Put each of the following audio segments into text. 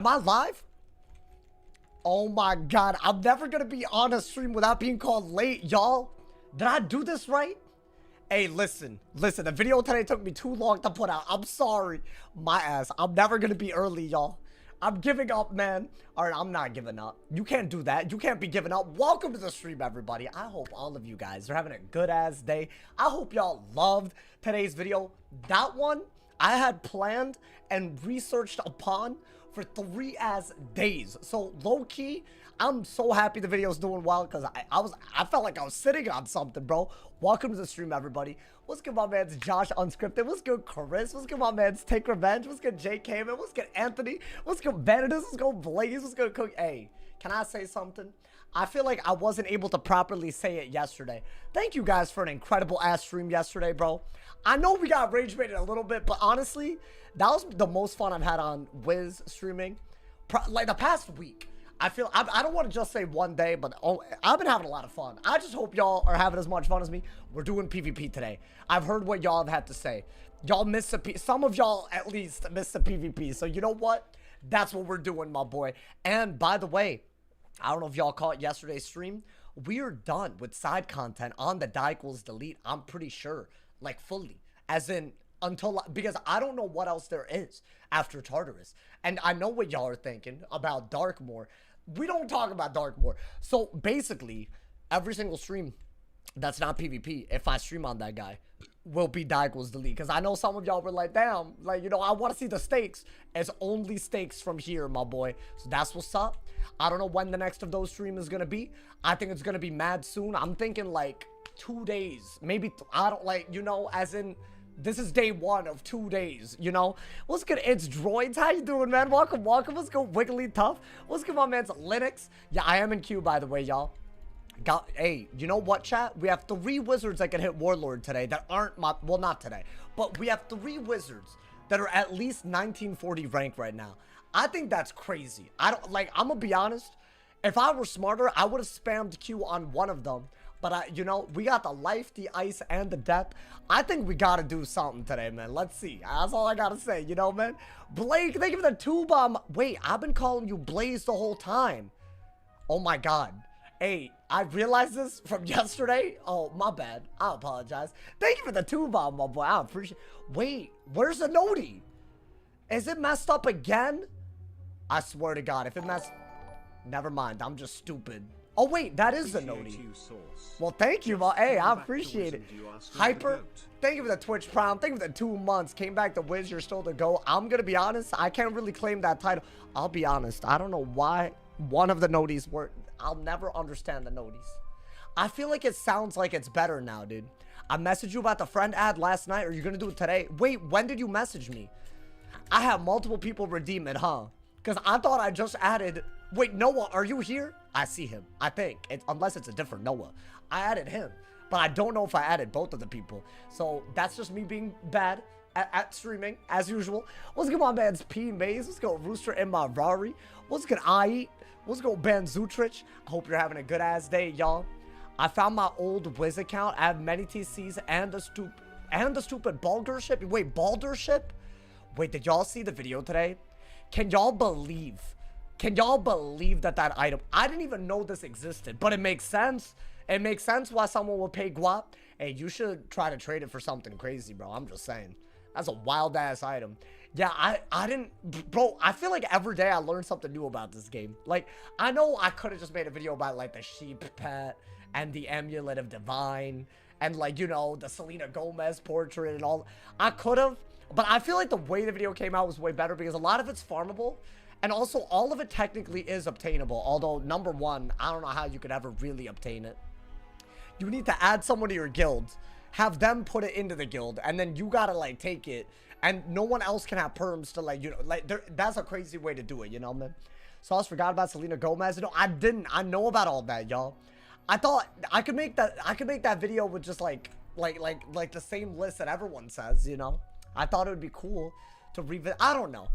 Am I live? Oh my god, I'm never gonna be on a stream without being called late, y'all. Did I do this right? Hey, listen, the video today took me too long to put out. I'm sorry, my ass. I'm never gonna be early, y'all. I'm giving up, man. All right, I'm not giving up. You can't do that. You can't be giving up. Welcome to the stream, everybody. I hope all of you guys are having a good-ass day. I hope y'all loved today's video. That one I had planned and researched upon for 3 days. So low-key, I'm so happy the video's doing well because I felt like I was sitting on something, bro. Welcome to the stream, everybody. What's good, my man's Josh Unscripted? What's good, Chris? What's good, my man's Take Revenge? What's good, Jake Kamen? What's good, Anthony? What's good, Benedus? What's good, Blaze? What's good, Cook? Hey, can I say something? I feel like I wasn't able to properly say it yesterday. Thank you guys for an incredible ass stream yesterday, bro. I know we got rage baited a little bit, but honestly, that was the most fun I've had on WIZ streaming, like the past week. I don't want to just say one day, but I've been having a lot of fun. I just hope y'all are having as much fun as me. We're doing PvP today. I've heard what y'all have had to say. Y'all miss some of y'all at least miss the PvP. So you know what? That's what we're doing, my boy. And by the way, I don't know if y'all caught yesterday's stream. We are done with side content on the die equals delete. I'm pretty sure, like fully, as in because I don't know what else there is after Tartarus. And I know what y'all are thinking about Darkmoor. We don't talk about Darkmoor. So basically, every single stream that's not PvP, if I stream on that guy, will be die equals delete. Because I know some of y'all were like, damn, like, you know, I want to see the stakes. It's only stakes from here, my boy. So that's what's up. I don't know when the next of those streams is going to be. I think it's going to be mad soon. I'm thinking like 2 days. Maybe, I don't like, you know, as in, this is day 1 of 2 days, you know? What's good? It's Droids. How you doing, man? Welcome, welcome. What's good? Wiggly Tough. What's good, my man's Linux? Yeah, I am in queue, by the way, y'all. Hey, you know what, chat? We have 3 wizards that can hit Warlord today that aren't well, not today, but we have 3 wizards that are at least 1940 rank right now. I think that's crazy. I'm gonna be honest. If I were smarter, I would have spammed Q on one of them. But, you know, we got the life, the ice, and the depth. I think we got to do something today, man. Let's see. That's all I got to say, you know, man. Blake, thank you for the 2-bomb. Wait, I've been calling you Blaze the whole time. Oh, my God. Hey, I realized this from yesterday. Oh, my bad. I apologize. Thank you for the 2-bomb, my boy. I appreciate it. Wait, where's the noti? Is it messed up again? I swear to God, if it messed... Never mind. I'm just stupid. Oh, wait, that is the noti. Well, thank you, hey, I appreciate it. Hyper, thank you for the Twitch Prime. Thank you for the 2 months. Came back to WIZ, you're still to go. I'm going to be honest, I can't really claim that title. I'll be honest, I don't know why one of the noties were... I'll never understand the noties. I feel like it sounds like it's better now, dude. I messaged you about the friend ad last night. Are you going to do it today? Wait, when did you message me? I have multiple people redeem it, huh? Because I thought I just added... Wait, Noah, are you here? I see him, I think. Unless it's a different Noah. I added him. But I don't know if I added both of the people. So that's just me being bad at streaming, as usual. What's good, my man's P Maze? Let's go, Rooster in my Rari. What's good, I Eat? What's good, Ben Zutrich? I hope you're having a good-ass day, y'all. I found my old WIZ account. I have many TCs and the stupid baldership. Wait, baldership? Wait, did y'all see the video today? Can y'all believe that item? I didn't even know this existed, but it makes sense. It makes sense why someone would pay guap. Hey, you should try to trade it for something crazy, bro. I'm just saying. That's a wild-ass item. Yeah, I didn't... Bro, I feel like every day I learn something new about this game. Like, I know I could have just made a video about, like, the sheep pet and the amulet of divine and, like, you know, the Selena Gomez portrait and all. I could have, but I feel like the way the video came out was way better because a lot of it's farmable. And also, all of it technically is obtainable. Although, number one, I don't know how you could ever really obtain it. You need to add someone to your guild, have them put it into the guild, and then you gotta, like, take it. And no one else can have perms to, like, you know, like, that's a crazy way to do it, you know, man? So I just forgot about Selena Gomez. No, I didn't. I know about all that, y'all. I thought I could make that video with just, like the same list that everyone says, you know? I thought it would be cool to revisit. I don't know.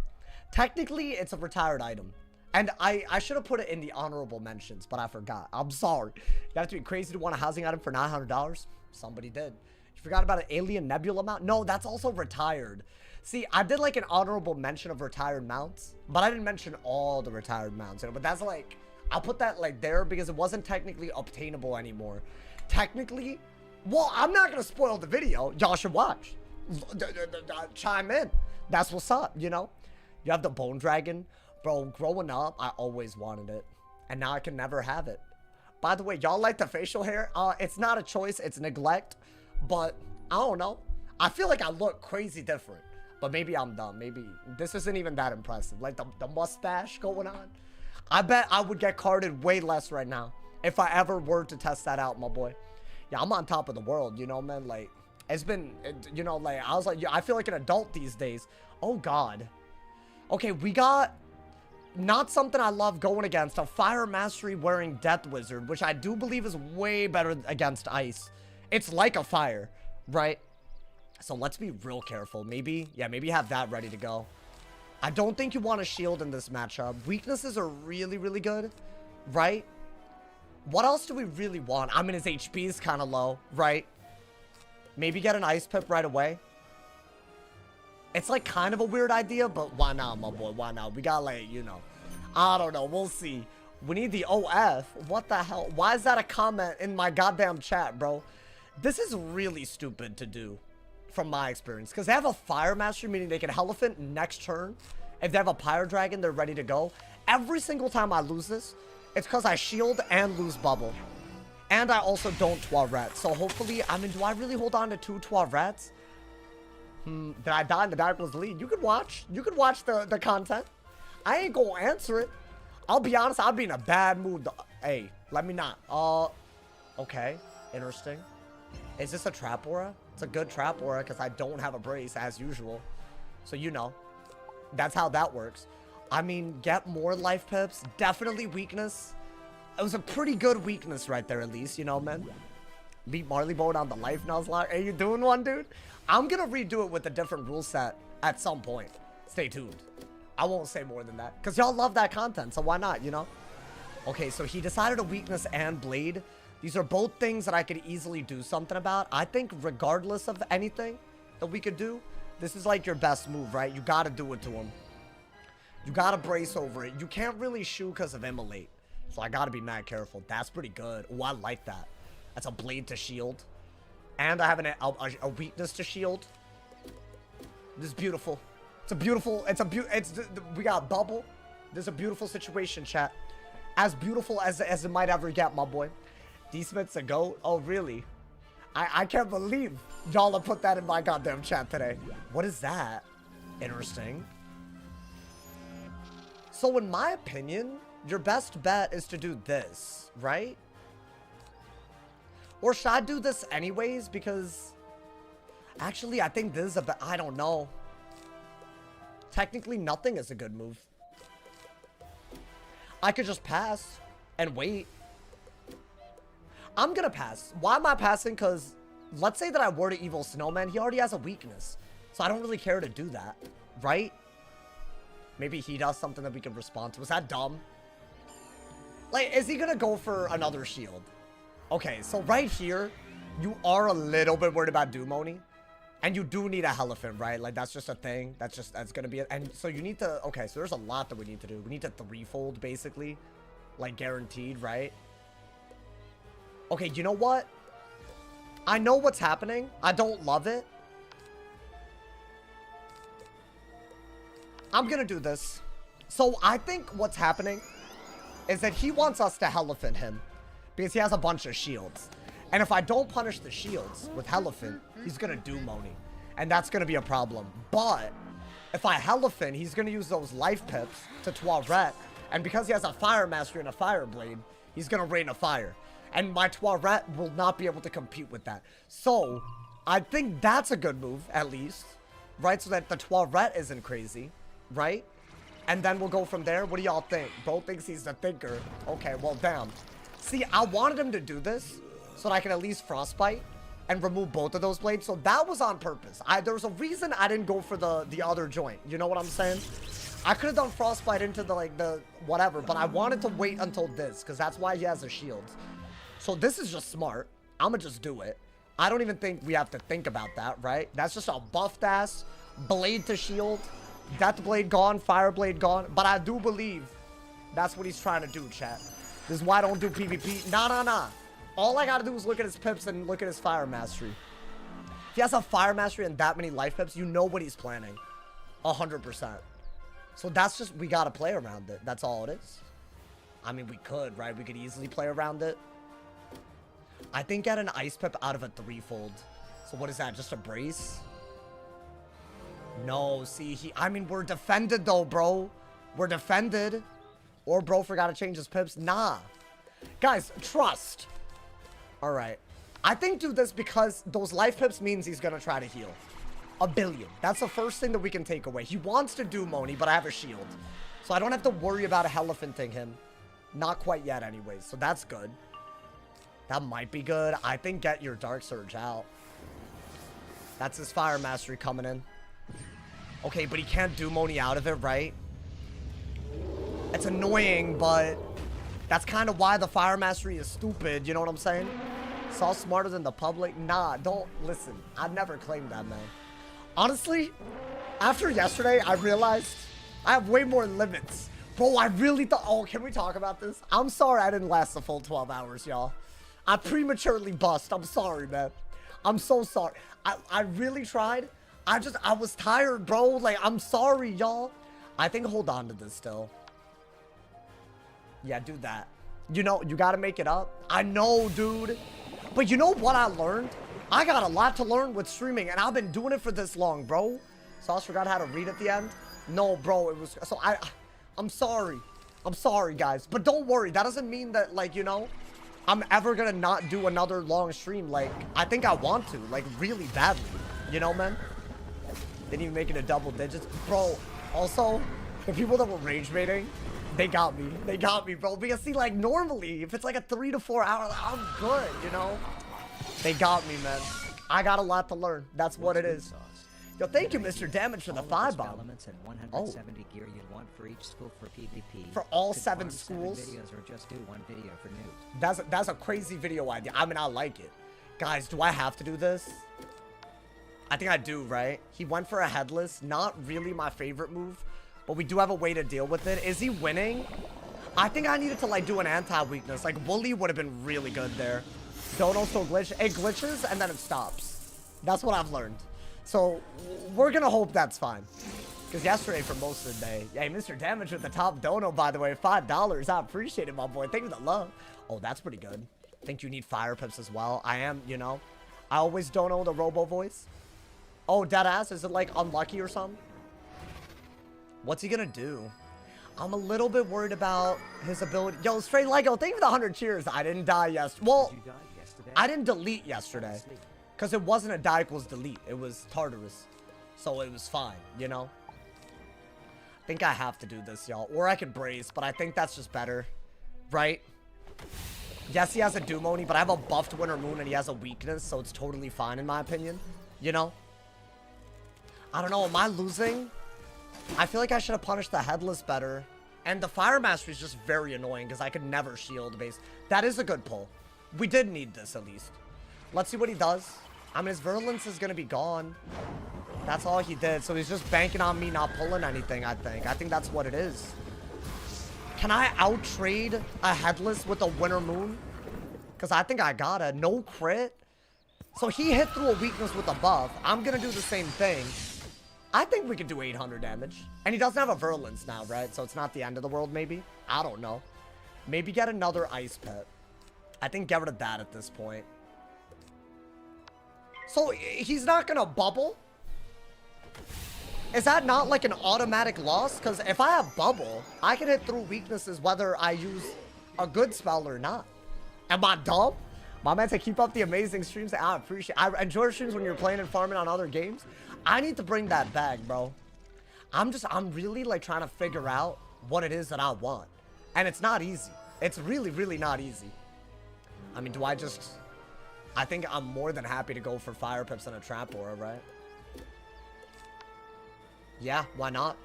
Technically, it's a retired item. And I should have put it in the honorable mentions, but I forgot. I'm sorry. You have to be crazy to want a housing item for $900. Somebody did. You forgot about an alien nebula mount? No, that's also retired. See, I did like an honorable mention of retired mounts, but I didn't mention all the retired mounts, you know, but that's like, I'll put that like there because it wasn't technically obtainable anymore. Technically, well, I'm not going to spoil the video. Y'all should watch. Chime in. That's what's up, you know? You have the bone dragon. Bro, growing up, I always wanted it. And now I can never have it. By the way, y'all like the facial hair? It's not a choice. It's neglect. But, I don't know. I feel like I look crazy different. But maybe I'm dumb. Maybe this isn't even that impressive. Like the mustache going on. I bet I would get carded way less right now if I ever were to test that out, my boy. Yeah, I'm on top of the world, you know, man. Like, it's been, you know, like, I was like, yeah, I feel like an adult these days. Oh, God. Okay, we got not something I love going against. A Fire Mastery wearing Death Wizard, which I do believe is way better against Ice. It's like a fire, right? So let's be real careful. Maybe, yeah, maybe have that ready to go. I don't think you want a shield in this matchup. Weaknesses are really, really good, right? What else do we really want? I mean, his HP is kind of low, right? Maybe get an Ice Pip right away. It's like kind of a weird idea, but why not, my boy? Why not? We got like, you know, I don't know. We'll see. We need the OF. What the hell? Why is that a comment in my goddamn chat, bro? This is really stupid to do from my experience. Because they have a Fire Master, meaning they can Elephant next turn. If they have a Pyro Dragon, they're ready to go. Every single time I lose this, it's because I shield and lose Bubble. And I also don't Toilet. So hopefully, I mean, do I really hold on to 2 Toilets? Did I die in the Dark Wolves lead? You could watch. You could watch the content. I ain't gonna answer it. I'll be honest, I'll be in a bad mood. Hey, let me not. Okay. Interesting. Is this a Trap Aura? It's a good Trap Aura because I don't have a Brace as usual. So you know. That's how that works. I mean, get more life pips. Definitely weakness. It was a pretty good weakness right there, at least, you know, man. Beat Marley Bone on the life Nuzlocke. Are you doing one, dude? I'm gonna redo it with a different rule set at some point. Stay tuned. I won't say more than that. Because y'all love that content, so why not, you know? Okay, so he decided a weakness and Blade. These are both things that I could easily do something about. I think regardless of anything that we could do, this is like your best move, right? You gotta do it to him. You gotta brace over it. You can't really shoot because of Immolate. So I gotta be mad careful. That's pretty good. Oh, I like that. That's a Blade to shield. And I have a weakness to shield. This is beautiful. We got Bubble. This is a beautiful situation, chat. As beautiful as it might ever get, my boy. D-Smith's a GOAT? Oh, really? I can't believe y'all have put that in my goddamn chat today. What is that? Interesting. So in my opinion, your best bet is to do this, right? Or should I do this anyways? Because actually, I think this is I don't know. Technically, nothing is a good move. I could just pass and wait. I'm gonna pass. Why am I passing? Because let's say that I were to Evil Snowman. He already has a weakness. So I don't really care to do that, right? Maybe he does something that we can respond to. Was that dumb? Like, is he gonna go for another shield? Okay, so right here, you are a little bit worried about Dumoni. And you do need a Elephant, right? Like, that's just a thing. That's gonna be it. And so you need to, okay, so there's a lot that we need to do. We need to threefold, basically. Like, guaranteed, right? Okay, you know what? I know what's happening. I don't love it. I'm gonna do this. So I think what's happening is that he wants us to Elephant him. Because he has a bunch of shields. And if I don't punish the shields with Elephant, he's going to do Moni. And that's going to be a problem. But if I Elephant, he's going to use those life pips to Toilet. And because he has a Fire Mastery and a Fire Blade, he's going to Rain of Fire. And my Toilet will not be able to compete with that. So I think that's a good move, at least. Right? So that the Toilet isn't crazy. Right? And then we'll go from there. What do y'all think? Bro thinks he's the thinker. Okay, well, damn. See, I wanted him to do this so that I can at least Frostbite and remove both of those blades. So that was on purpose. There was a reason I didn't go for the other joint. You know what I'm saying? I could have done Frostbite into the whatever, but I wanted to wait until this because that's why he has a shield. So this is just smart. I'm going to just do it. I don't even think we have to think about that, right? That's just a buffed ass Blade to shield. Death Blade gone. Fire Blade gone. But I do believe that's what he's trying to do, chat. This is why I don't do PvP. Nah. All I gotta do is look at his pips and look at his Fire Mastery. If he has a Fire Mastery and that many life pips, you know what he's planning. 100%. So that's just, we gotta play around it. That's all it is. I mean, we could, right? We could easily play around it. I think get an Ice Pip out of a 3-fold. So what is that? Just a brace? No, see, I mean, we're defended though, bro. We're defended. Or bro forgot to change his pips. Nah. Guys, trust. All right. I think do this because those life pips means he's going to try to heal. 1 billion. That's the first thing that we can take away. He wants to do Moni, but I have a shield. So I don't have to worry about elephanting him. Not quite yet anyways. So that's good. That might be good. I think get your Dark Surge out. That's his Fire Mastery coming in. Okay, but he can't do Moni out of it, right? It's annoying, but that's kind of why the Fire Mastery is stupid. You know what I'm saying? It's all smarter than the public. Nah, don't listen. I'd never claim that, man. Honestly, after yesterday, I realized I have way more limits. Bro, I really thought... Oh, can we talk about this? I'm sorry I didn't last the full 12 hours, y'all. I prematurely bust. I'm sorry, man. I'm so sorry. I really tried. I was tired, bro. Like, I'm sorry, y'all. I think hold on to this still. Yeah, do that. You know, you gotta make it up. I know, dude. But you know what I learned? I got a lot to learn with streaming, and I've been doing it for this long, bro. Sauce forgot how to read at the end? No, bro, it was... So, I'm sorry. I'm sorry, guys. But don't worry. That doesn't mean that, like, you know, I'm ever gonna not do another long stream. Like, I think I want to. Like, really badly. You know, man? Didn't even make it a double digits. Bro, also, the people that were rage baiting... They got me. They got me, bro. Because, see, like, normally, if it's like a 3 to 4 hour, I'm good, you know? They got me, man. I got a lot to learn. That's what it is. Yo, thank you, Mr. Damage, for the 5-bomb. Elements and 170 gear you want for each school for PvP. For all 7 schools? 7 videos or just do 1 video for noob. That's a crazy video idea. I mean, I like it. Guys, do I have to do this? I think I do, right? He went for a headless. Not really my favorite move. But we do have a way to deal with it. Is he winning? I think I needed to, like, do an anti-weakness. Like, Wooly would have been really good there. Don't also glitch. It glitches, and then it stops. That's what I've learned. So, we're gonna hope that's fine. Because yesterday, for most of the day... Hey, Mr. Damage with the top dono, by the way. $5. I appreciate it, my boy. Thank you for the love. Oh, that's pretty good. I think you need fire pips as well. I am, you know. I always dono the robo voice. Oh, deadass. Is it, like, unlucky or something? What's he gonna do? I'm a little bit worried about his ability. Yo, Stray Lego, thank you for the 100 cheers. I didn't die yesterday. Well, Did you die yesterday? I didn't delete yesterday. Because it wasn't a die equals delete. It was Tartarus. So it was fine, you know? I think I have to do this, y'all. Or I could brace, but I think that's just better. Right? Yes, he has a Dumoni, but I have a buffed Winter Moon and he has a weakness, so it's totally fine in my opinion. You know? I don't know, am I losing? I feel like I should have punished the headless better. And the Fire Mastery is just very annoying because I could never shield base. That is a good pull. We did need this at least. Let's see what he does. I mean, his Virulence is going to be gone. That's all he did. So he's just banking on me not pulling anything, I think. I think that's what it is. Can I out-trade a headless with a Winter Moon? Because I think I got a no crit. So he hit through a weakness with a buff. I'm going to do the same thing. I think we could do 800 damage. And he doesn't have a Virulence now, right? So it's not the end of the world, maybe? I don't know. Maybe get another Ice Pet. I think get rid of that at this point. So he's not going to bubble? Is that not like an automatic loss? Because if I have bubble, I can hit through weaknesses whether I use a good spell or not. Am I dumb? My man said keep up the amazing streams. I appreciate it. I enjoy streams when you're playing and farming on other games. I need to bring that back, bro. I'm really like trying to figure out what it is that I want. And it's not easy. It's really, really not easy. I mean, I think I'm more than happy to go for Fire Pips and a Trap Aura, right? Yeah, why not?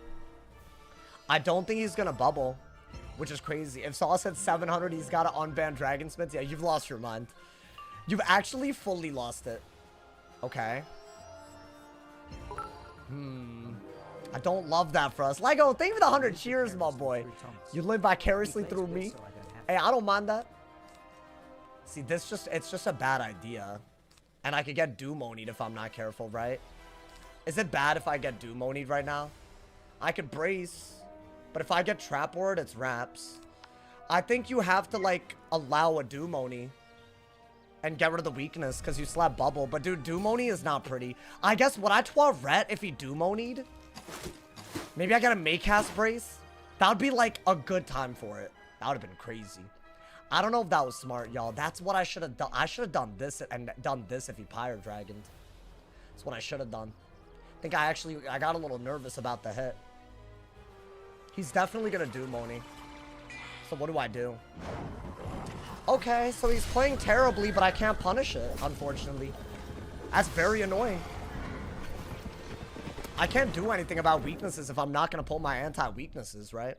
I don't think he's gonna bubble, which is crazy. If Saul said 700, he's got to unban Dragonsmiths. Yeah, you've lost your mind. You've actually fully lost it. Okay. I don't love that for us. Lego, thank you for the 100 cheers, my boy. You live vicariously through me. Hey, I don't mind that. See, it's just a bad idea. And I could get Doom-Onied if I'm not careful, right? Is it bad if I get Doom-Onied right now? I could brace. But if I get Trap Ward, it's Raps. I think you have to, like, allow a Doom-Oni. And get rid of the weakness, because you slap Bubble. But, dude, Doom-Oni is not pretty. I guess, would I Toiret if he Doom-Onied? Maybe I gotta make cast brace? That would be, like, a good time for it. That would have been crazy. I don't know if that was smart, y'all. That's what I should have done. I should have done this and done this if he Pyre Dragoned. That's what I should have done. I think I got a little nervous about the hit. He's definitely gonna Doom-Oni. So what do I do? Okay, so he's playing terribly, but I can't punish it, unfortunately. That's very annoying. I can't do anything about weaknesses if I'm not gonna pull my anti-weaknesses, right?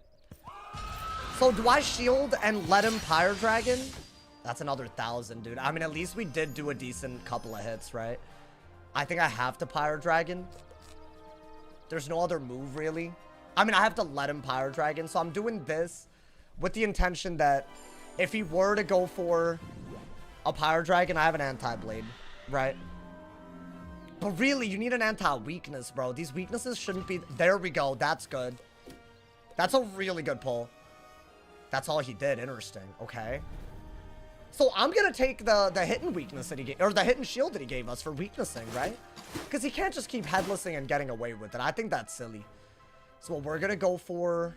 So do I shield and let him Pyre Dragon? That's another 1,000, dude. I mean, at least we did do a decent couple of hits, right? I think I have to Pyre Dragon. There's no other move, really. I mean, I have to let him Pyre Dragon, so I'm doing this with the intention that if he were to go for a Pyre Dragon, I have an anti-blade, right? But really, you need an anti-weakness, bro. These weaknesses shouldn't be... There we go. That's good. That's a really good pull. That's all he did. Interesting. Okay. So I'm going to take the hit and weakness that he gave... Or the hit and shield that he gave us for weaknessing, right? Because he can't just keep headlessing and getting away with it. I think that's silly. So what we're going to go for...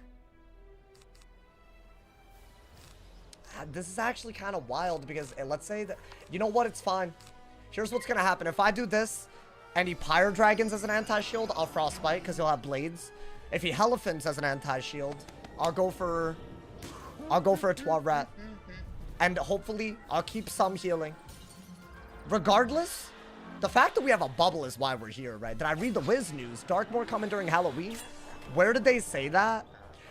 This is actually kind of wild because let's say that... You know what? It's fine. Here's what's going to happen. If I do this and he Pyre Dragons as an anti-shield, I'll Frostbite because he'll have blades. If he Elephants as an anti-shield, I'll go for a Toiret. And hopefully, I'll keep some healing. Regardless, the fact that we have a bubble is why we're here, right? Did I read the WIZ news? Darkmoor coming during Halloween? Where did they say that?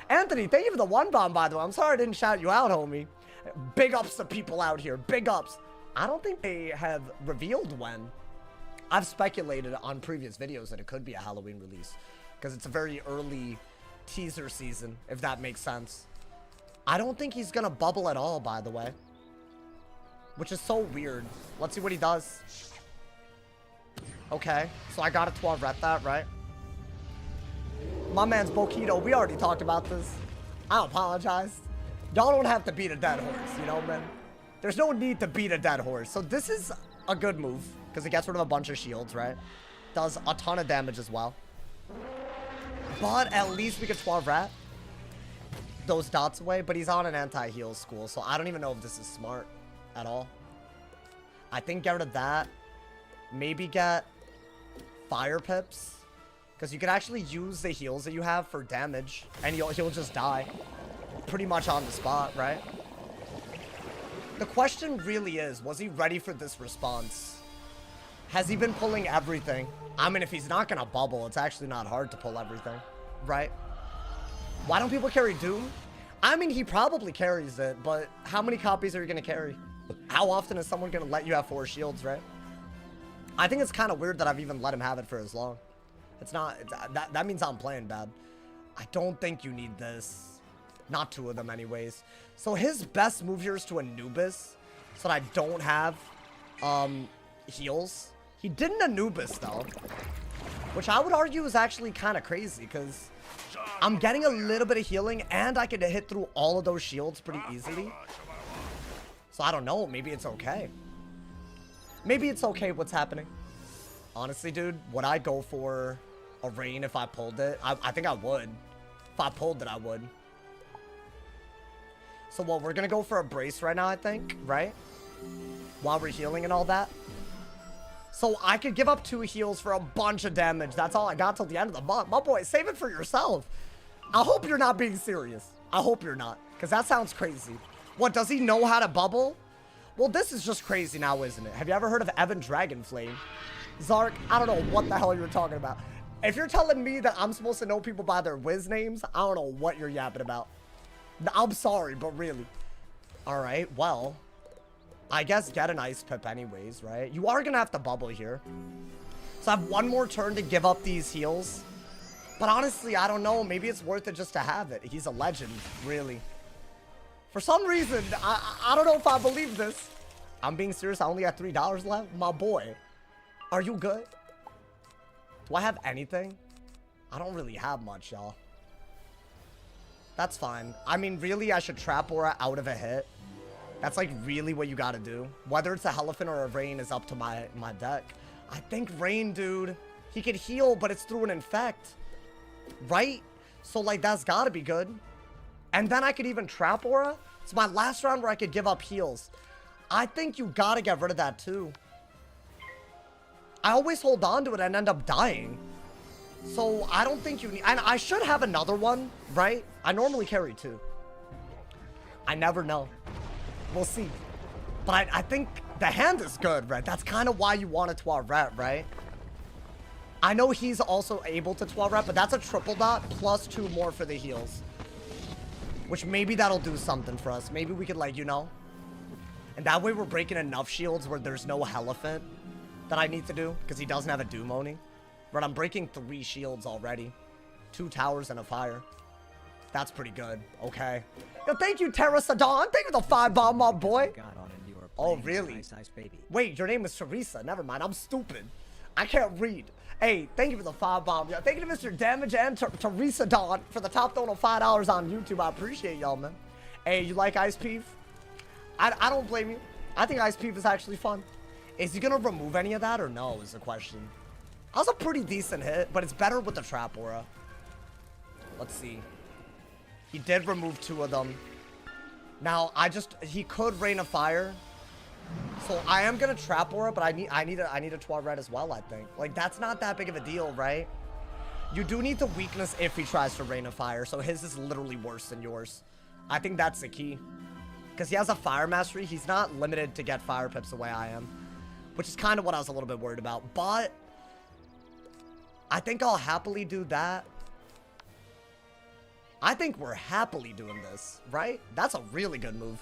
Anthony, thank you for the 1 bomb, by the way. I'm sorry I didn't shout you out, homie. Big ups to people out here. Big ups. I don't think they have revealed when. I've speculated on previous videos that it could be a Halloween release. Because it's a very early teaser season, if that makes sense. I don't think he's going to bubble at all, by the way. Which is so weird. Let's see what he does. Okay, so I got to Toiret that, right? My man's Boquito. We already talked about this. I apologize. Y'all don't have to beat a dead horse, you know, man? There's no need to beat a dead horse. So this is a good move. Because it gets rid of a bunch of shields, right? Does a ton of damage as well. But at least we could Toiret those dots away. But he's on an anti-heal school. So I don't even know if this is smart at all. I think get rid of that. Maybe get Fire Pips. Because you can actually use the heals that you have for damage. And he'll just die. Pretty much on the spot, right? The question really is, was he ready for this response? Has he been pulling everything? I mean, if he's not going to bubble, it's actually not hard to pull everything, right? Why don't people carry Doom? I mean, he probably carries it, but how many copies are you going to carry? How often is someone going to let you have 4 shields, right? I think it's kind of weird that I've even let him have it for as long. It's not, that means I'm playing bad. I don't think you need this. Not 2 of them anyways. So his best move here is to Anubis, so that I don't have heals. He didn't Anubis though, which I would argue is actually kind of crazy because I'm getting a little bit of healing and I could hit through all of those shields pretty easily. So I don't know, maybe it's okay. Maybe it's okay what's happening. Honestly, dude, would I go for a Rain if I pulled it? I think I would. If I pulled it, I would. So, well, we're going to go for a brace right now, I think, right? While we're healing and all that. So, I could give up 2 heals for a bunch of damage. That's all I got till the end of the month. My boy, save it for yourself. I hope you're not being serious. I hope you're not. Because that sounds crazy. What, does he know how to bubble? Well, this is just crazy now, isn't it? Have you ever heard of Evan Dragonflame? Zark, I don't know what the hell you were talking about. If you're telling me that I'm supposed to know people by their WIZ names, I don't know what you're yapping about. I'm sorry, but really. Alright, well. I guess get an Ice Pip anyways, right? You are going to have to bubble here. So I have one more turn to give up these heals. But honestly, I don't know. Maybe it's worth it just to have it. He's a legend, really. For some reason, I don't know if I believe this. I'm being serious. I only got $3 left. My boy, are you good? Do I have anything? I don't really have much, y'all. That's fine. I mean, really, I should trap Aura out of a hit. That's like really what you gotta do. Whether it's a Elephant or a Rain is up to my deck. I think Rain, dude. He could heal, but it's through an Infect. Right? So, like, that's gotta be good. And then I could even trap Aura. It's my last round where I could give up heals. I think you gotta get rid of that, too. I always hold on to it and end up dying. So, I don't think you need... And I should have another one, right? I normally carry 2. I never know. We'll see. But I think the hand is good, right? That's kind of why you want a Toilet, right? I know he's also able to Toilet, but that's a triple dot plus 2 more for the heals. Which maybe that'll do something for us. Maybe we could, like, you know. And that way we're breaking enough shields where there's no Elephant that I need to do. Because he doesn't have a Doom Oni. Right, I'm breaking 3 shields already. 2 towers and a fire. That's pretty good. Okay. Yo, thank you, Terra Sadon. Thank you for the 5 bomb, my boy. Oh, really? Wait, your name is Teresa. Never mind. I'm stupid. I can't read. Hey, thank you for the 5 bomb. Yo, thank you to Mr. Damage and Teresa Dawn for the top donor $5 on YouTube. I appreciate y'all, man. Hey, you like Ice Peeve? I don't blame you. I think Ice Peeve is actually fun. Is he gonna remove any of that or no is the question. That was a pretty decent hit, but it's better with the Trap Aura. Let's see. He did remove 2 of them. Now, he could Rain of Fire. So I am gonna Trap Aura, but I need a Toilet as well, I think. Like, that's not that big of a deal, right? You do need the weakness if he tries to Rain of Fire, so his is literally worse than yours. I think that's the key. Because he has a Fire Mastery, he's not limited to get Fire Pips the way I am. Which is kind of what I was a little bit worried about. But I think I'll happily do that. I think we're happily doing this, right? That's a really good move.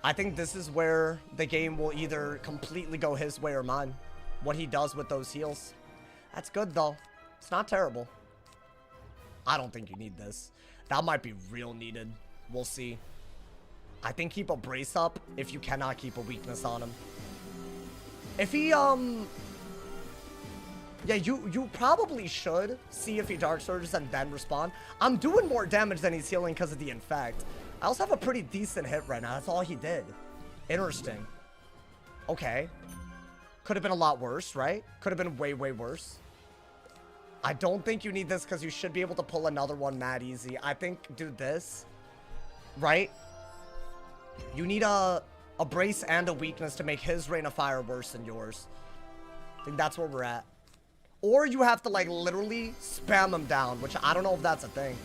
I think this is where the game will either completely go his way or mine. What he does with those heals. That's good, though. It's not terrible. I don't think you need this. That might be real needed. We'll see. I think keep a brace up if you cannot keep a weakness on him. If he, yeah, you probably should see if he Dark Surges and then respond. I'm doing more damage than he's healing because of the Infect. I also have a pretty decent hit right now. That's all he did. Interesting. Okay. Could have been a lot worse, right? Could have been way, way worse. I don't think you need this because you should be able to pull another one mad easy. I think do this, right? You need a brace and a weakness to make his Rain of Fire worse than yours. I think that's where we're at. Or you have to, like, literally spam him down, which I don't know if that's a thing.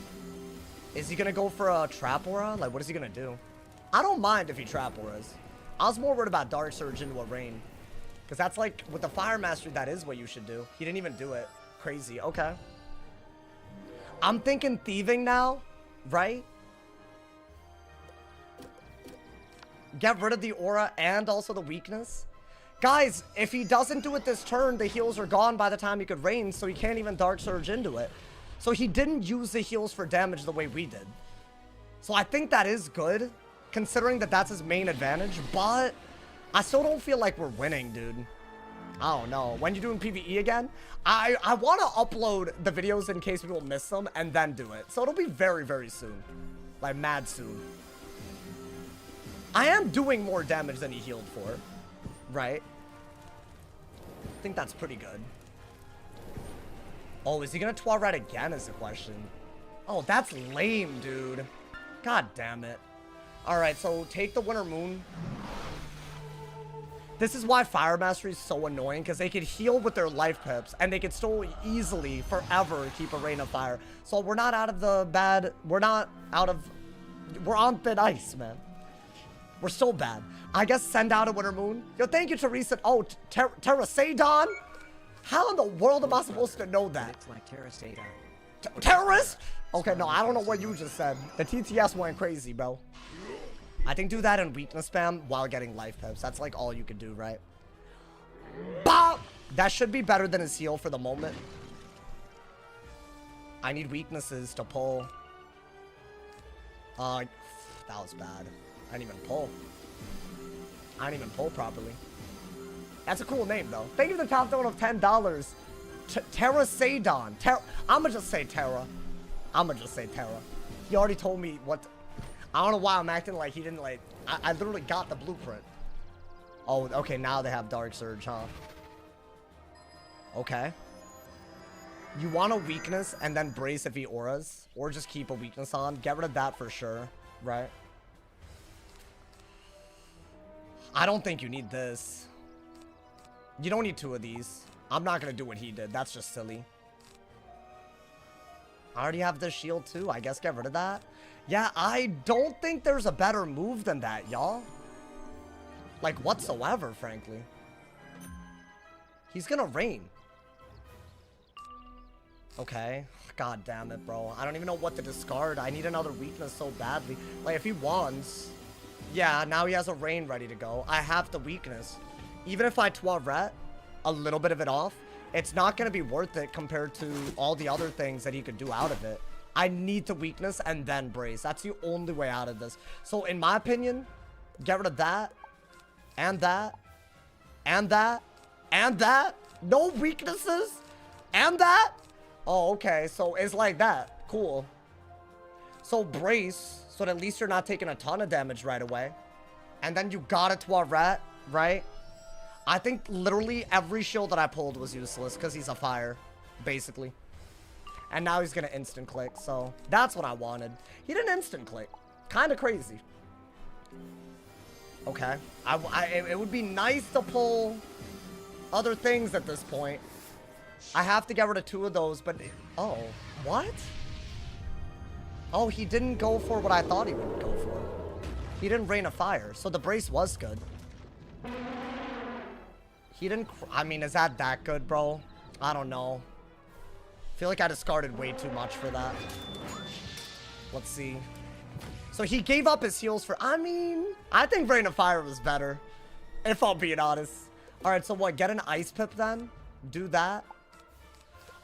Is he gonna go for a Trap Aura? Like, what is he gonna do? I don't mind if he Trap Auras. I was more worried about Dark Surge into a Rain. Because that's, like, with the Fire Mastery, that is what you should do. He didn't even do it. Crazy. Okay. I'm thinking Thieving now, right? Get rid of the Aura and also the weakness. Guys, if he doesn't do it this turn, the heals are gone by the time he could Rain, so he can't even Dark Surge into it. So he didn't use the heals for damage the way we did. So I think that is good, considering that that's his main advantage, but I still don't feel like we're winning, dude. I don't know. When you doing PvE again? I want to upload the videos in case people miss them and then do it. So it'll be very, very soon. Like, mad soon. I am doing more damage than he healed for. Right? I think that's pretty good. Oh, is he gonna Toilet again is the question. Oh, that's lame, dude. God damn it. Alright, so take the Winter Moon. This is why Fire Mastery is so annoying, because they could heal with their life pips, and they could still easily, forever, keep a Rain of Fire. So we're not out of the bad... We're on thin ice, man. We're so bad. I guess send out a Winter Moon. Yo, thank you, Teresa. Oh, Terrasadon? How in the world am I supposed to know that? It's like Terrasadon. Terrorist? Okay, no, I don't know what you just said. The TTS went crazy, bro. I think do that in weakness spam while getting life pips. That's like all you can do, right? Bop! That should be better than his heal for the moment. I need weaknesses to pull. That was bad. I didn't even pull. I didn't even pull properly. That's a cool name, though. Thank you for the top donut of $10. Terra Sadon. I'ma just say Terra. I'ma just say Terra. He already told me what... I don't know why I'm acting like he didn't, like... I literally got the blueprint. Oh, okay, now they have Dark Surge, huh? Okay. You want a weakness and then brace if he auras? Or just keep a weakness on? Get rid of that for sure, right? I don't think you need this. You don't need two of these. I'm not gonna do what he did. That's just silly. I already have this shield too. I guess get rid of that. Yeah, I don't think there's a better move than that, y'all. Like, whatsoever, frankly. He's gonna rain. Okay. God damn it, bro. I don't even know what to discard. I need another weakness so badly. Like, if he wands... Yeah, now he has a rain ready to go. I have the weakness. Even if I Toiret a little bit of it off, it's not going to be worth it compared to all the other things that he could do out of it. I need the weakness and then brace. That's the only way out of this. So, in my opinion, get rid of that. And that. And that. And that. No weaknesses. And that. Oh, okay. So, it's like that. Cool. So, brace. So, at least you're not taking a ton of damage right away. And then you got it to a rat, right? I think literally every shield that I pulled was useless because he's a fire, basically. And now he's going to instant click. So, that's what I wanted. He didn't instant click. Kind of crazy. Okay. It would be nice to pull other things at this point. I have to get rid of two of those, but... Oh, what? Oh, he didn't go for what I thought he would go for. He didn't rain a fire, so the brace was good. He didn't... I mean, is that good, bro? I don't know. I feel like I discarded way too much for that. Let's see. So he gave up his heals for... I mean, I think rain of fire was better. If I'm being honest. Alright, so what? Get an ice pip then? Do that?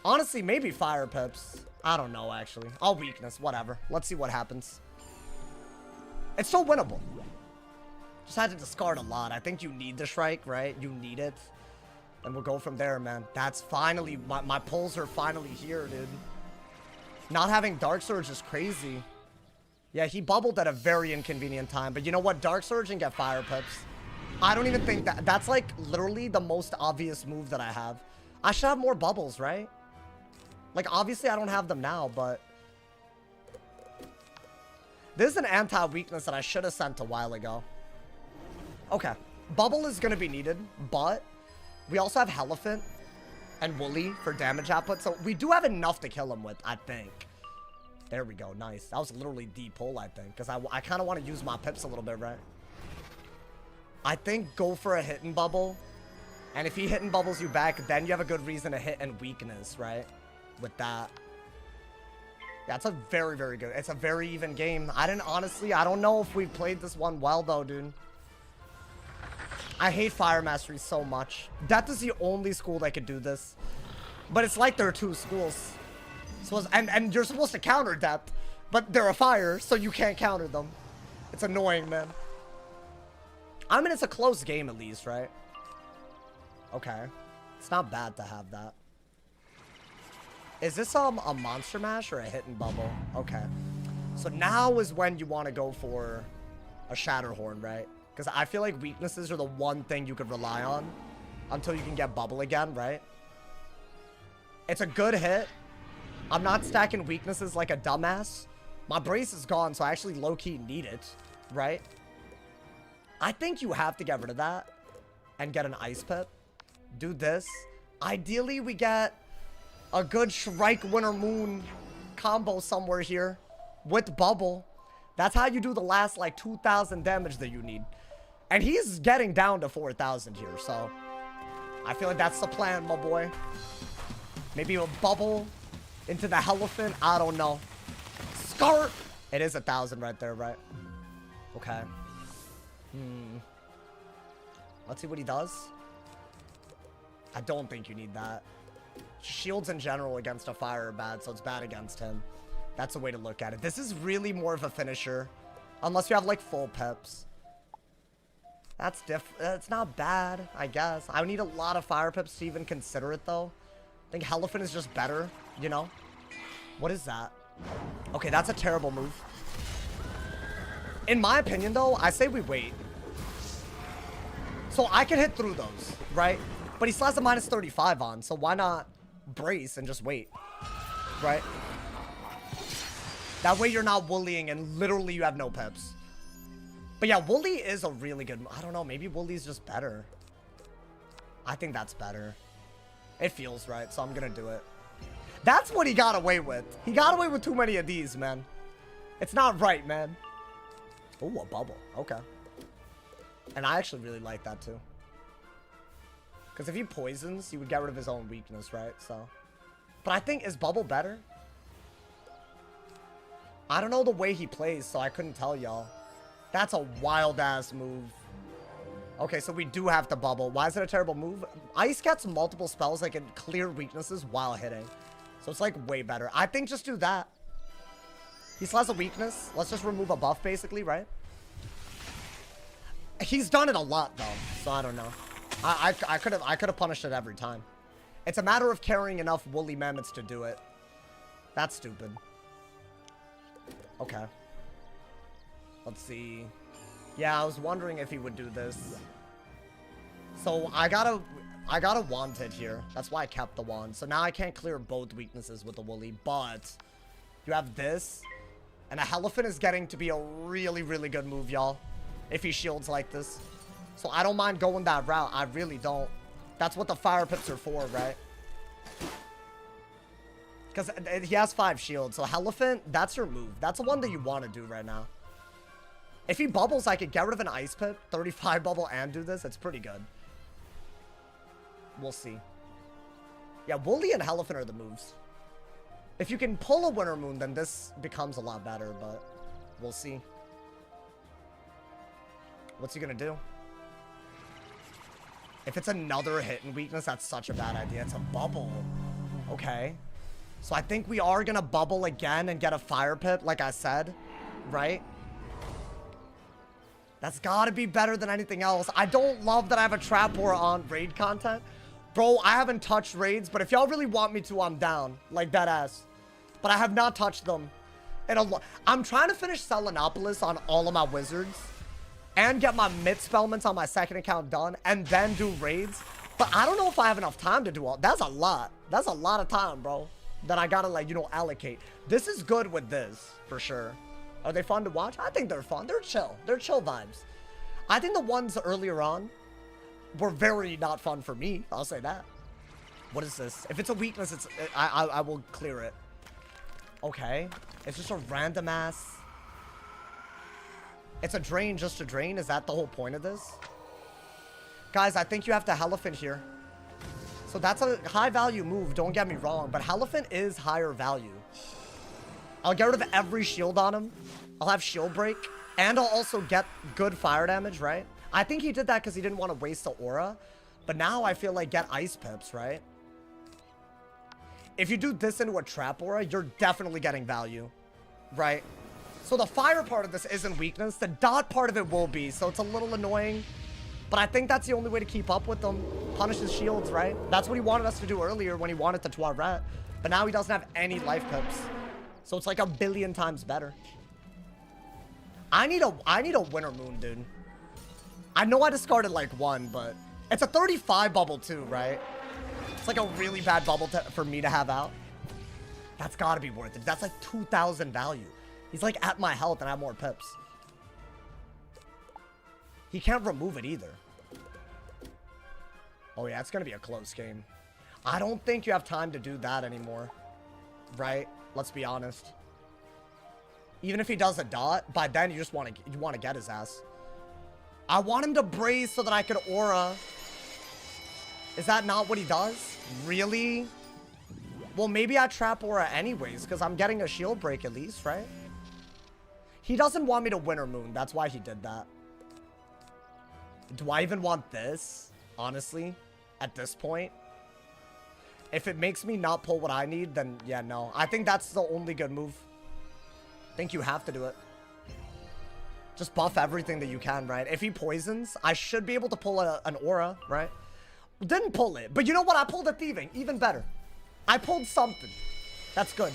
Honestly, maybe fire pips. I don't know, actually. All weakness, whatever. Let's see what happens. It's so winnable. Just had to discard a lot. I think you need the Shrike, right? You need it. And we'll go from there, man. That's finally... My pulls are finally here, dude. Not having Dark Surge is crazy. Yeah, he bubbled at a very inconvenient time. But you know what? Dark Surge and get Fire Pips. I don't even think that... That's, like, literally the most obvious move that I have. I should have more bubbles, right? Like, obviously, I don't have them now, but... This is an anti-weakness that I should have sent a while ago. Okay. Bubble is going to be needed, but... We also have Elephant and Wooly for damage output, so we do have enough to kill him with, I think. There we go. Nice. That was literally the pull, I think, because I kind of want to use my pips a little bit, right? I think go for a hit and bubble, and if he hit and bubbles you back, then you have a good reason to hit and weakness, right? With that. Yeah, it's a very, very good. It's a very even game. I don't know if we played this one well, though, dude. I hate Fire Mastery so much. Death is the only school that could do this. But it's like there are two schools. And you're supposed to counter Death. But they're a fire, so you can't counter them. It's annoying, man. I mean, it's a close game at least, right? Okay. It's not bad to have that. Is this a Monster Mash or a Hit and Bubble? Okay. So now is when you want to go for a Shatterhorn, right? Because I feel like weaknesses are the one thing you could rely on until you can get Bubble again, right? It's a good hit. I'm not stacking weaknesses like a dumbass. My brace is gone, so I actually low-key need it, right? I think you have to get rid of that and get an Ice Pip. Do this. Ideally, we get a good Shrike Winter Moon combo somewhere here with Bubble. That's how you do the last, like, 2,000 damage that you need. And he's getting down to 4,000 here, so I feel like that's the plan, my boy. Maybe a Bubble into the Elephant. I don't know. Scar! It is 1,000 right there, right? Okay. Let's see what he does. I don't think you need that. Shields in general against a fire are bad, so it's bad against him. That's a way to look at it. This is really more of a finisher. Unless you have, like, full pips. That's it's not bad, I guess. I would need a lot of fire pips to even consider it, though. I think Elephant is just better, you know? What is that? Okay, that's a terrible move. In my opinion, though, I say we wait. So I can hit through those, right? But he still has a minus 35 on, so why not brace and just wait, right? That way you're not woollying and literally you have no pips. But yeah, Wooly is a really good... I don't know, maybe Wooly's just better. I think that's better. It feels right, so I'm gonna do it. That's what he got away with. He got away with too many of these, man. It's not right, man. Ooh, a bubble. Okay. And I actually really like that, too. Because if he poisons, he would get rid of his own weakness, right? So... But I think, is bubble better? I don't know the way he plays, so I couldn't tell y'all. That's a wild-ass move. Okay, so we do have to bubble. Why is it a terrible move? Ice gets multiple spells that can clear weaknesses while hitting. So it's, like, way better. I think just do that. He still has a weakness. Let's just remove a buff, basically, right? He's done it a lot, though, so I don't know. I could have punished it every time. It's a matter of carrying enough woolly mammoths to do it. That's stupid. Okay. Let's see. Yeah, I was wondering if he would do this. So I gotta wand it here. That's why I kept the wand. So now I can't clear both weaknesses with the woolly, but you have this. And a Elephant is getting to be a really, really good move, y'all. If he shields like this. So I don't mind going that route. I really don't. That's what the fire pips are for, right? Because he has 5 shields. So Elephant, that's your move. That's the one that you want to do right now. If he bubbles, I could get rid of an ice pip, 35 bubble, and do this. It's pretty good. We'll see. Yeah, Woolly and Elephant are the moves. If you can pull a Winter Moon, then this becomes a lot better, but we'll see. What's he gonna do? If it's another hit and weakness, that's such a bad idea. It's a bubble. Okay. So I think we are gonna bubble again and get a fire pip, like I said, right? That's gotta be better than anything else. I don't love that I have a trap war on raid content. Bro, I haven't touched raids, but if y'all really want me to, I'm down. Like, that ass. But I have not touched them. I'm trying to finish Selenopolis on all of my wizards. And get my mid-spellments on my second account done. And then do raids. But I don't know if I have enough time to do all. That's a lot. That's a lot of time, bro. That I gotta, like, you know, allocate. This is good with this, for sure. Are they fun to watch? I think they're fun. They're chill. They're chill vibes. I think the ones earlier on were very not fun for me. I'll say that. What is this? If it's a weakness, I will clear it. Okay. It's just a random ass. It's a drain just to drain. Is that the whole point of this? Guys, I think you have to Elephant here. So that's a high value move. Don't get me wrong. But Elephant is higher value. I'll get rid of every shield on him. I'll have shield break. And I'll also get good fire damage, right? I think he did that because he didn't want to waste the aura. But now I feel like get ice pips, right? If you do this into a trap aura, you're definitely getting value, right? So the fire part of this isn't weakness. The dot part of it will be. So it's a little annoying. But I think that's the only way to keep up with them. Punish his shields, right? That's what he wanted us to do earlier when he wanted the Toilet. But now he doesn't have any life pips. So it's like a billion times better. I need a Winter Moon, dude. I know I discarded like 1, but it's a 35 bubble too, right? It's like a really bad bubble for me to have out. That's gotta be worth it. That's like 2,000 value. He's like at my health and I have more pips. He can't remove it either. Oh yeah, it's gonna be a close game. I don't think you have time to do that anymore. Right? Let's be honest. Even if he does a dot, by then you just want to get his ass. I want him to braze so that I could aura. Is that not what he does? Really? Well, maybe I trap aura anyways, because I'm getting a shield break at least, right? He doesn't want me to Winter Moon. That's why he did that. Do I even want this? Honestly, at this point, If it makes me not pull what I need, then yeah, no. I think that's the only good move. I think you have to do it. Just buff everything that you can, right? If he poisons, I should be able to pull an aura, right? Didn't pull it, but you know what? I pulled a thieving, even better. I pulled something. That's good.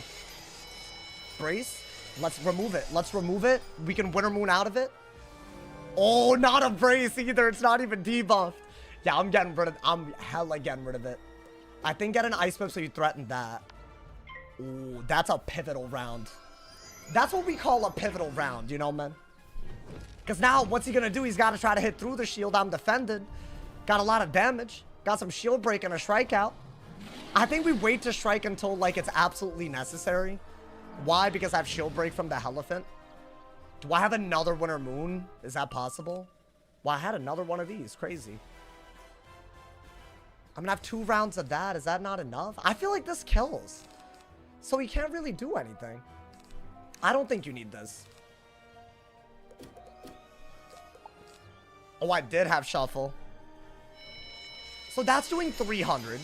Brace. Let's remove it. Let's remove it. We can Winter Moon out of it. Oh, not a brace either. It's not even debuffed. Yeah, I'm hella getting rid of it. I think get an ice whip so you threaten that. Ooh, that's a pivotal round. That's what we call a pivotal round, you know, man? Because now, what's he gonna do? He's got to try to hit through the shield. I'm defended. Got a lot of damage. Got some shield break and a strike out. I think we wait to strike until, like, it's absolutely necessary. Why? Because I have shield break from the Elephant. Do I have another Winter Moon? Is that possible? Well, I had another one of these. Crazy. I'm gonna have 2 rounds of that. Is that not enough? I feel like this kills. So he can't really do anything. I don't think you need this. Oh, I did have shuffle. So that's doing 300.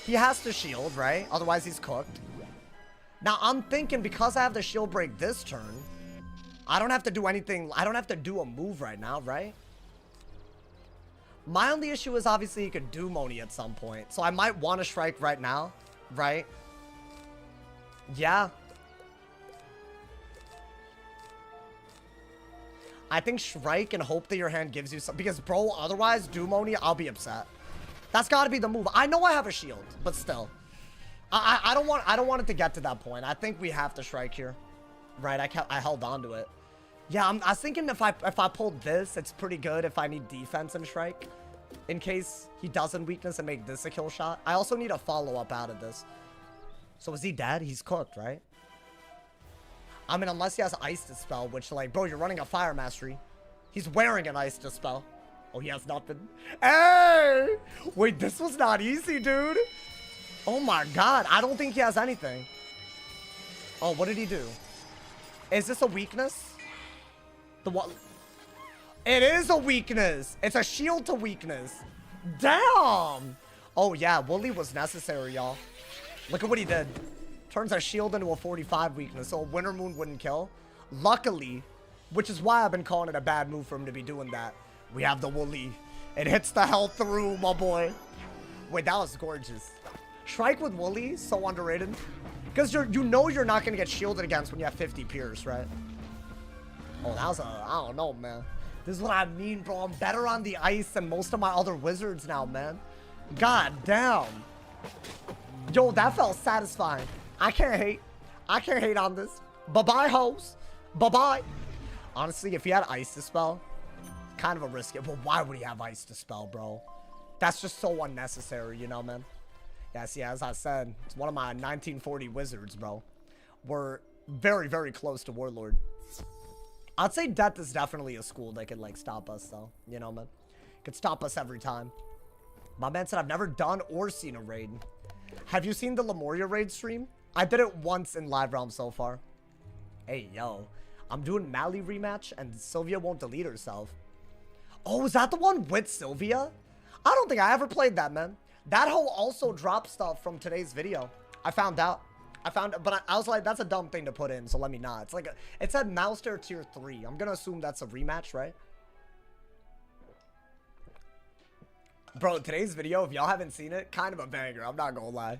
He has to shield, right? Otherwise he's cooked. Now I'm thinking because I have the shield break this turn, I don't have to do anything. I don't have to do a move right now, right? My only issue is obviously he could do Moni at some point. So I might want to strike right now, right? Yeah. I think strike and hope that your hand gives you some. Because, bro, otherwise, do Moni, I'll be upset. That's got to be the move. I know I have a shield, but still. I don't want it to get to that point. I think we have to strike here. Right, I held on to it. Yeah, I was thinking if I pulled this, it's pretty good if I need defense and strike. In case he doesn't weakness and make this a kill shot. I also need a follow-up out of this. So is he dead? He's cooked, right? I mean, unless he has Ice Dispel, which, like, bro, you're running a Fire Mastery. He's wearing an Ice Dispel. Oh, he has nothing. Hey! Wait, this was not easy, dude. Oh, my God. I don't think he has anything. Oh, what did he do? Is this a weakness? The what? It is a weakness. It's a shield to weakness. Damn. Oh, yeah. Wooly was necessary, y'all. Look at what he did. Turns a shield into a 45 weakness, so a Winter Moon wouldn't kill. Luckily, which is why I've been calling it a bad move for him to be doing that, we have the Wooly. It hits the hell through, my boy. Wait, that was gorgeous. Strike with Wooly, so underrated. Because you know you're not going to get shielded against when you have 50 Pierce, right? Oh, that was I don't know, man. This is what I mean, bro. I'm better on the ice than most of my other wizards now, man. God damn. Yo, that felt satisfying. I can't hate. I can't hate on this. Bye-bye, hoes. Bye-bye. Honestly, if he had Ice Dispel, kind of a risk. But why would he have Ice Dispel, bro? That's just so unnecessary, you know, man? Yeah, see, as I said, it's one of my 1940 wizards, bro. We're very, very close to Warlord. I'd say Death is definitely a school that could, like, stop us, though. You know, man? Could stop us every time. My man said I've never done or seen a raid. Have you seen the Lemuria raid stream? I did it once in Live Realm so far. Hey, yo. I'm doing Mally rematch, and Sylvia won't delete herself. Oh, is that the one with Sylvia? I don't think I ever played that, man. That hoe also dropped stuff from today's video. I found out. But I was like, that's a dumb thing to put in, so let me not. It's like, it said Mouster tier 3. I'm gonna assume that's a rematch, right? Bro, today's video, if y'all haven't seen it, kind of a banger. I'm not gonna lie.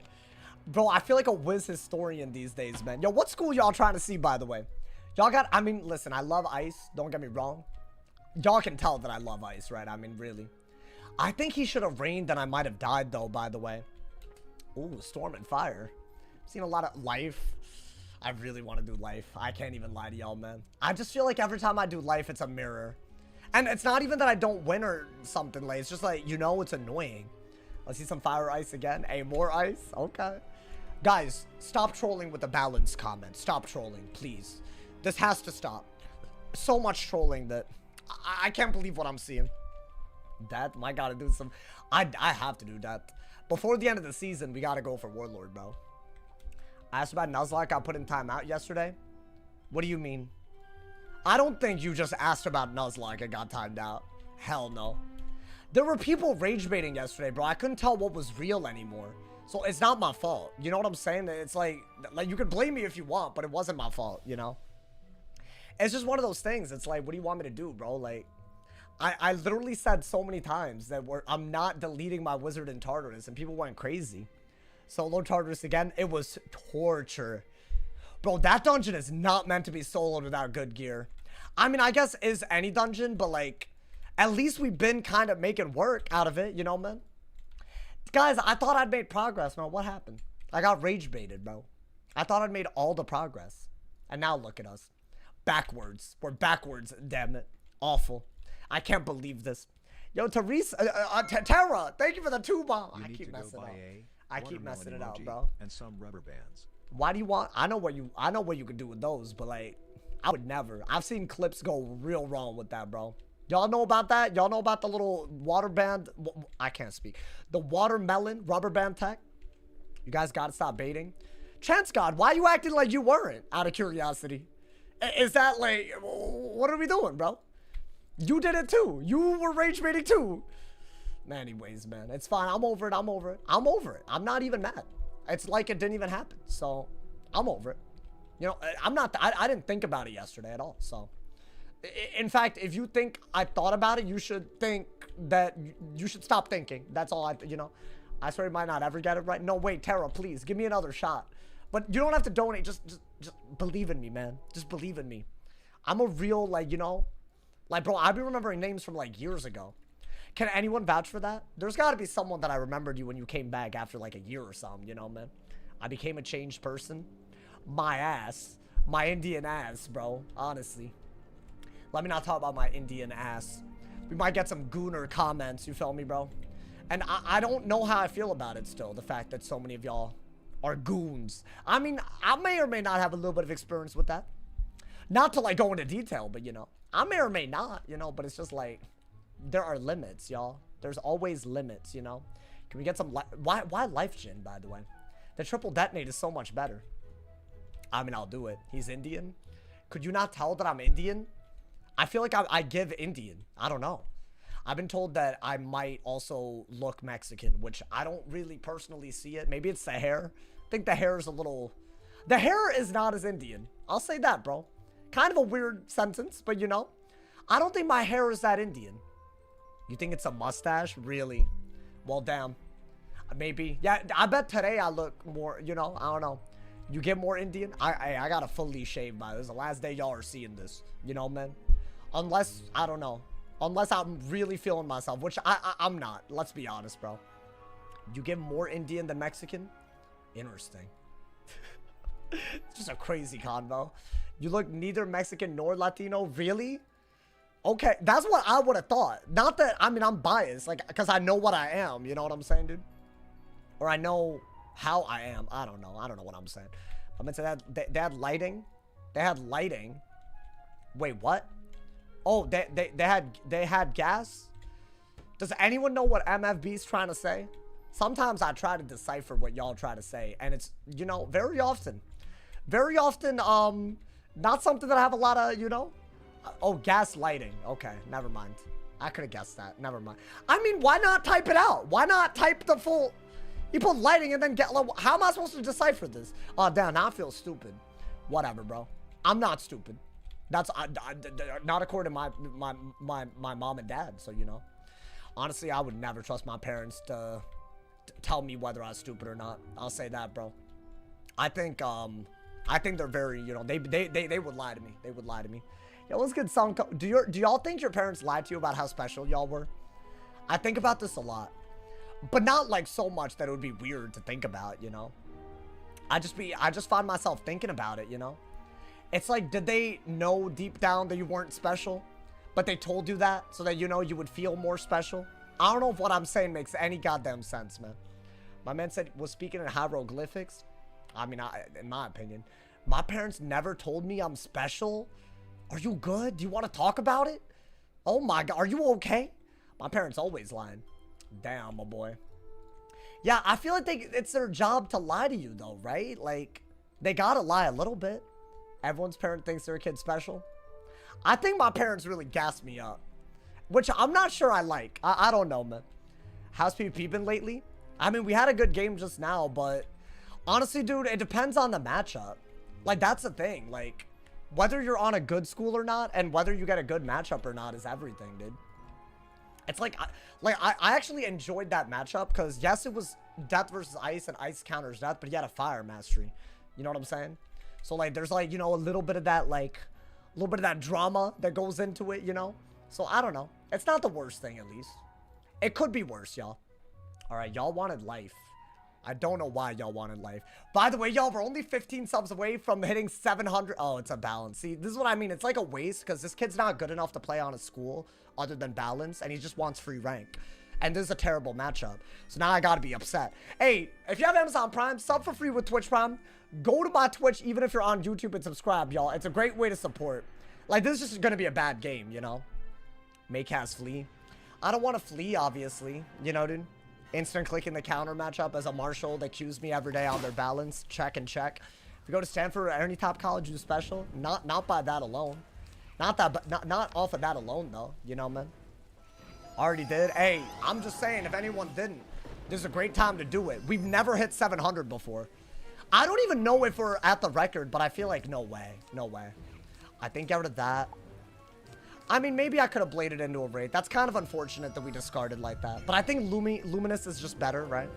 Bro, I feel like a Wiz historian these days, man. Yo, what school y'all trying to see, by the way? Y'all got, I mean, listen, I love Ice. Don't get me wrong. Y'all can tell that I love Ice, right? I mean, really. I think he should have reigned and I might have died, though, by the way. Ooh, Storm and Fire. Seen a lot of Life. I really want to do Life. I can't even lie to y'all, man. I just feel like every time I do Life, it's a mirror. And it's not even that I don't win or something, like, it's just like, you know, it's annoying. Let's see some Fire Ice again. Hey, more Ice? Okay. Guys, stop trolling with the balance comment. Stop trolling, please. This has to stop. So much trolling that I can't believe what I'm seeing. That, I gotta do some. I have to do that. Before the end of the season, we gotta go for Warlord, bro. I asked about Nuzlocke. Got put in timeout yesterday. What do you mean? I don't think you just asked about Nuzlocke and got timed out. Hell no. There were people rage baiting yesterday, bro. I couldn't tell what was real anymore. So it's not my fault. You know what I'm saying? It's like you can blame me if you want, but it wasn't my fault, you know? It's just one of those things. It's like, what do you want me to do, bro? Like, I literally said so many times that I'm not deleting my Wizard in Tartarus, and people went crazy. Solo Tartarus again, it was torture. Bro, that dungeon is not meant to be soloed without good gear. I mean, I guess is any dungeon, but like, at least we've been kind of making work out of it, you know, man? Guys, I thought I'd made progress, man. What happened? I got rage baited, bro. I thought I'd made all the progress. And now look at us. Backwards. We're backwards, damn it. Awful. I can't believe this. Yo, Teresa, Tara, thank you for the 2 bomb. I keep messing it up. I keep messing it up, bro. And some rubber bands. Why do you want? I know what you can do with those, but like, I would never. I've seen clips go real wrong with that, bro. Y'all know about that? Y'all know about the little water band? I can't speak. The watermelon rubber band tech? You guys gotta stop baiting. Chance God, why are you acting like you weren't? Out of curiosity. Is that like, what are we doing, bro? You did it too. You were rage baiting too. Anyways, man, it's fine. I'm over it. I'm over it. I'm over it. I'm not even mad. It's like it didn't even happen. So I'm over it. You know, I'm not, I didn't think about it yesterday at all. So. In fact, if you think I thought about it, you should think that you should stop thinking. That's all you know. I swear you might not ever get it right. No, wait, Tara, please give me another shot. But you don't have to donate. Just believe in me, man. Just believe in me. I'm a real, like, you know, like, bro, I've been remembering names from like years ago. Can anyone vouch for that? There's got to be someone that I remembered you when you came back after like a year or something, you know, man. I became a changed person. My ass. My Indian ass, bro. Honestly. Let me not talk about my Indian ass. We might get some gooner comments, you feel me, bro? And I don't know how I feel about it still, the fact that so many of y'all are goons. I mean, I may or may not have a little bit of experience with that. Not to, like, go into detail, but, you know, I may or may not, you know, but it's just, like, there are limits, y'all. There's always limits, you know? Can we get some, why Life Gin, by the way? The triple detonate is so much better. I mean, I'll do it. He's Indian. Could you not tell that I'm Indian? I feel like I give Indian. I don't know. I've been told that I might also look Mexican, which I don't really personally see it. Maybe it's the hair. I think the hair is a little... The hair is not as Indian. I'll say that, bro. Kind of a weird sentence, but you know. I don't think my hair is that Indian. You think it's a mustache? Really? Well, damn. Maybe. Yeah, I bet today I look more, you know, I don't know. You get more Indian? I got a fully shaved by this. The last day y'all are seeing this. You know, man? Unless, I don't know. Unless I'm really feeling myself, which I'm not. Let's be honest, bro. You get more Indian than Mexican? Interesting. It's just a crazy convo. You look neither Mexican nor Latino? Really? Okay, that's what I would have thought. Not that, I mean, I'm biased. Like, because I know what I am. You know what I'm saying, dude? Or I know how I am. I don't know. I don't know what I'm saying. I'm into that. They had lighting. They had lighting. Wait, what? Oh, they had gas? Does anyone know what MFB's trying to say? Sometimes I try to decipher what y'all try to say, and it's, you know, very often, not something that I have a lot of, you know? Oh, gas lighting. Okay, never mind. I could have guessed that. Never mind. I mean, why not type it out? Why not type the full... You put lighting and then get... How am I supposed to decipher this? Oh, damn, now I feel stupid. Whatever, bro. I'm not stupid. That's not according to my mom and dad, so, you know. Honestly, I would never trust my parents to tell me whether I was stupid or not. I'll say that, bro. I think they're very, you know, they would lie to me. They would lie to me. Yo, what's good, song? Do y'all think your parents lied to you about how special y'all were? I think about this a lot. But not like so much that it would be weird to think about, you know. I just find myself thinking about it, you know. It's like, did they know deep down that you weren't special? But they told you that so that, you know, you would feel more special? I don't know if what I'm saying makes any goddamn sense, man. My man was speaking in hieroglyphics. I mean, in my opinion. My parents never told me I'm special. Are you good? Do you want to talk about it? Oh my God, are you okay? My parents always lying. Damn, my boy. Yeah, I feel like it's their job to lie to you, though, right? Like, they gotta lie a little bit. Everyone's parent thinks their kid's special. I think my parents really gassed me up, which I'm not sure I like. I don't know, man. How's PvP been lately? I mean, we had a good game just now, but honestly, dude, it depends on the matchup. Like, that's the thing. Like, whether you're on a good school or not, and whether you get a good matchup or not is everything, dude. It's like I actually enjoyed that matchup because, yes, it was Death versus Ice, and Ice counters Death, but he had a Fire Mastery. You know what I'm saying? So, like, there's, like, you know, a little bit of that, like, a little bit of that drama that goes into it, you know? So, I don't know. It's not the worst thing, at least. It could be worse, y'all. All right, y'all wanted life. I don't know why y'all wanted life. By the way, y'all, we're only 15 subs away from hitting 700. Oh, it's a balance. See, this is what I mean. It's like a waste because this kid's not good enough to play on a school other than balance, and he just wants free rank. And this is a terrible matchup. So now I gotta be upset. Hey, if you have Amazon Prime, sub for free with Twitch Prime. Go to my Twitch, even if you're on YouTube, and subscribe, y'all. It's a great way to support. Like, this is just gonna be a bad game, you know? Make has flee. I don't want to flee, obviously. You know, dude? Instant clicking the counter matchup as a Marshall that cues me every day on their balance. Check and check. If you go to Stanford or any top college, do special. Not by that alone. Not off of that alone, though. You know, man? Already did. Hey, I'm just saying, if anyone didn't, this is a great time to do it. We've never hit 700 before. I don't even know if we're at the record, but I feel like no way. No way. I think get rid of that. I mean, maybe I could have bladed into a raid. That's kind of unfortunate that we discarded like that. But I think Luminous is just better, right?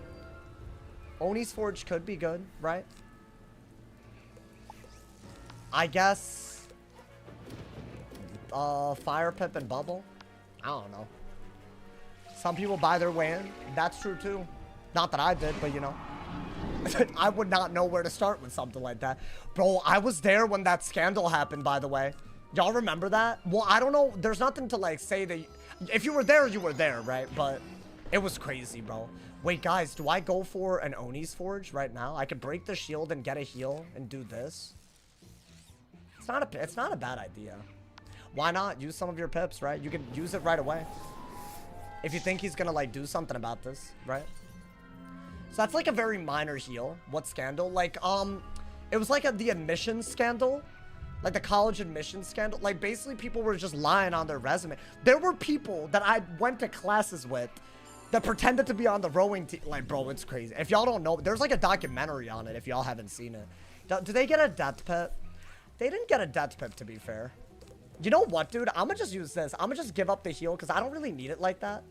Oni's Forge could be good, right? I guess... Fire Pip and Bubble? I don't know. Some people buy their way in. That's true, too. Not that I did, but, you know. I would not know where to start with something like that. Bro, I was there when that scandal happened, by the way. Y'all remember that? Well, I don't know. There's nothing to, like, say that... If you were there, right? But it was crazy, bro. Wait, guys, do I go for an Oni's Forge right now? I could break the shield and get a heal and do this. It's not a bad idea. Why not? Use some of your pips, right? You can use it right away. If you think he's gonna, like, do something about this, right? So that's, like, a very minor heal. What scandal? Like, it was like the admissions scandal. Like the college admissions scandal. Like, basically people were just lying on their resume. There were people that I went to classes with that pretended to be on the rowing team. Like, bro, it's crazy. If y'all don't know, there's like a documentary on it if y'all haven't seen it. Do they get a death pip? They didn't get a death pip, to be fair. You know what, dude? I'm gonna just use this. I'm gonna just give up the heal because I don't really need it like that.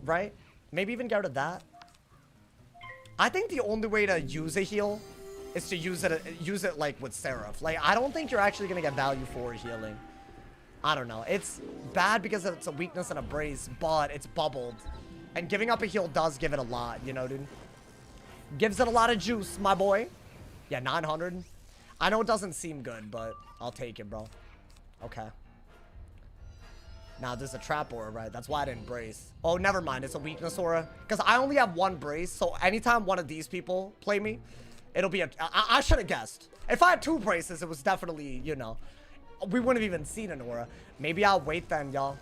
Right? Maybe even get rid of that. I think the only way to use a heal is to use it like with Seraph. Like, I don't think you're actually gonna get value for healing. I don't know. It's bad because it's a weakness and a brace, but it's bubbled. And giving up a heal does give it a lot, you know, dude? Gives it a lot of juice, my boy. Yeah, 900. I know it doesn't seem good, but I'll take it, bro. Okay. Now, there's a trap aura, right? That's why I didn't brace. Oh, never mind. It's a weakness aura. Because I only have one brace, so anytime one of these people play me, it'll be a... I should have guessed. If I had two braces, it was definitely, you know... We wouldn't have even seen an aura. Maybe I'll wait then, y'all.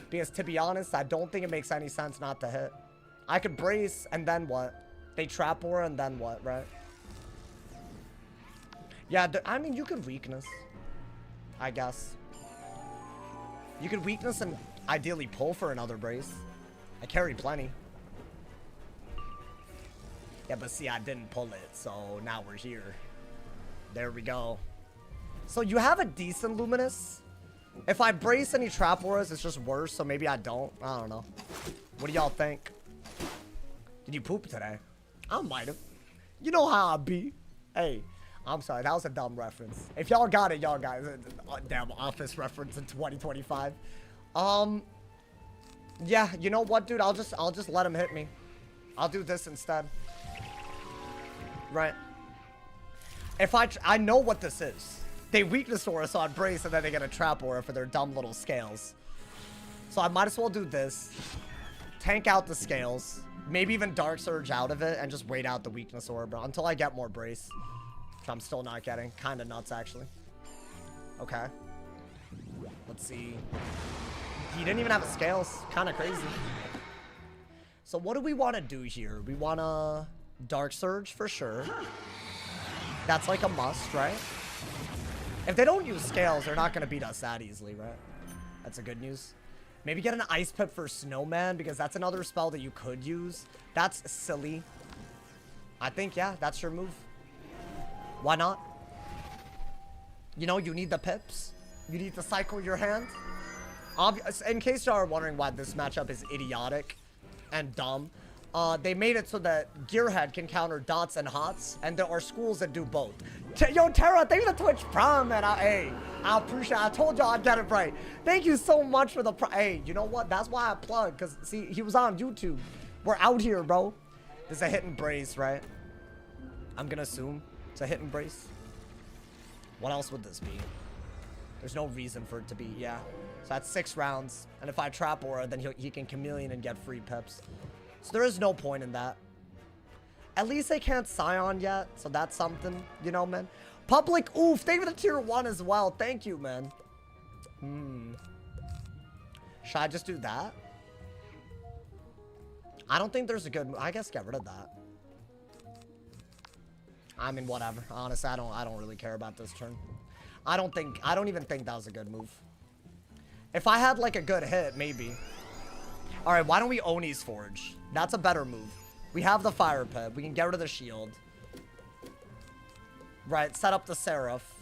Because, to be honest, I don't think it makes any sense not to hit. I could brace, and then what? They trap aura, and then what, right? Yeah, I mean, you could weakness. I guess. You could weakness and ideally pull for another brace. I carry plenty. Yeah, but see, I didn't pull it, so now we're here. There we go. So you have a decent Luminous. If I brace any trap auras, it's just worse, so maybe I don't. I don't know. What do y'all think? Did you poop today? I might have. You know how I be. Hey, I'm sorry. That was a dumb reference. If y'all got it, y'all got it. Damn Office reference in 2025. Yeah, you know what, dude? I'll just let him hit me. I'll do this instead. Right. If I know what this is. They weakness aura, so I'd brace, and then they get a trap aura for their dumb little scales. So I might as well do this. Tank out the scales. Maybe even Dark Surge out of it, and just wait out the weakness aura, bro, until I get more brace. Which I'm still not getting. Kind of nuts, actually. Okay. Let's see. He didn't even have a scales. Kind of crazy. So what do we want to do here? We want to Dark Surge for sure. That's like a must, right? If they don't use scales, they're not going to beat us that easily, right? That's a good news. Maybe get an ice pip for Snowman, because that's another spell that you could use. That's silly. I think, yeah, that's your move. Why not? You know, you need the pips. You need to cycle your hand. In case y'all are wondering why this matchup is idiotic and dumb, they made it so that Gearhead can counter dots and hots, and there are schools that do both. Yo, Tara, thank you for the Twitch Prime, man. I appreciate it. I told y'all I'd get it right. Thank you so much for the Hey, you know what? That's why I plugged, because, see, he was on YouTube. We're out here, bro. This is a hit and brace, right? I'm gonna assume it's a hit and brace. What else would this be? There's no reason for it to be, yeah. So that's 6 rounds. And if I trap Aura, then he can Chameleon and get free pips. So there is no point in that. At least they can't Scion yet. So that's something, you know, man. Public oof. Thank you for the tier 1 as well. Thank you, man. Should I just do that? I don't think there's a good... I guess get rid of that. I mean, whatever. Honestly, I don't really care about this turn. I don't even think that was a good move. If I had, like, a good hit, maybe. Alright, why don't we Oni's Forge? That's a better move. We have the Fire Pit. We can get rid of the shield. Right, set up the Seraph.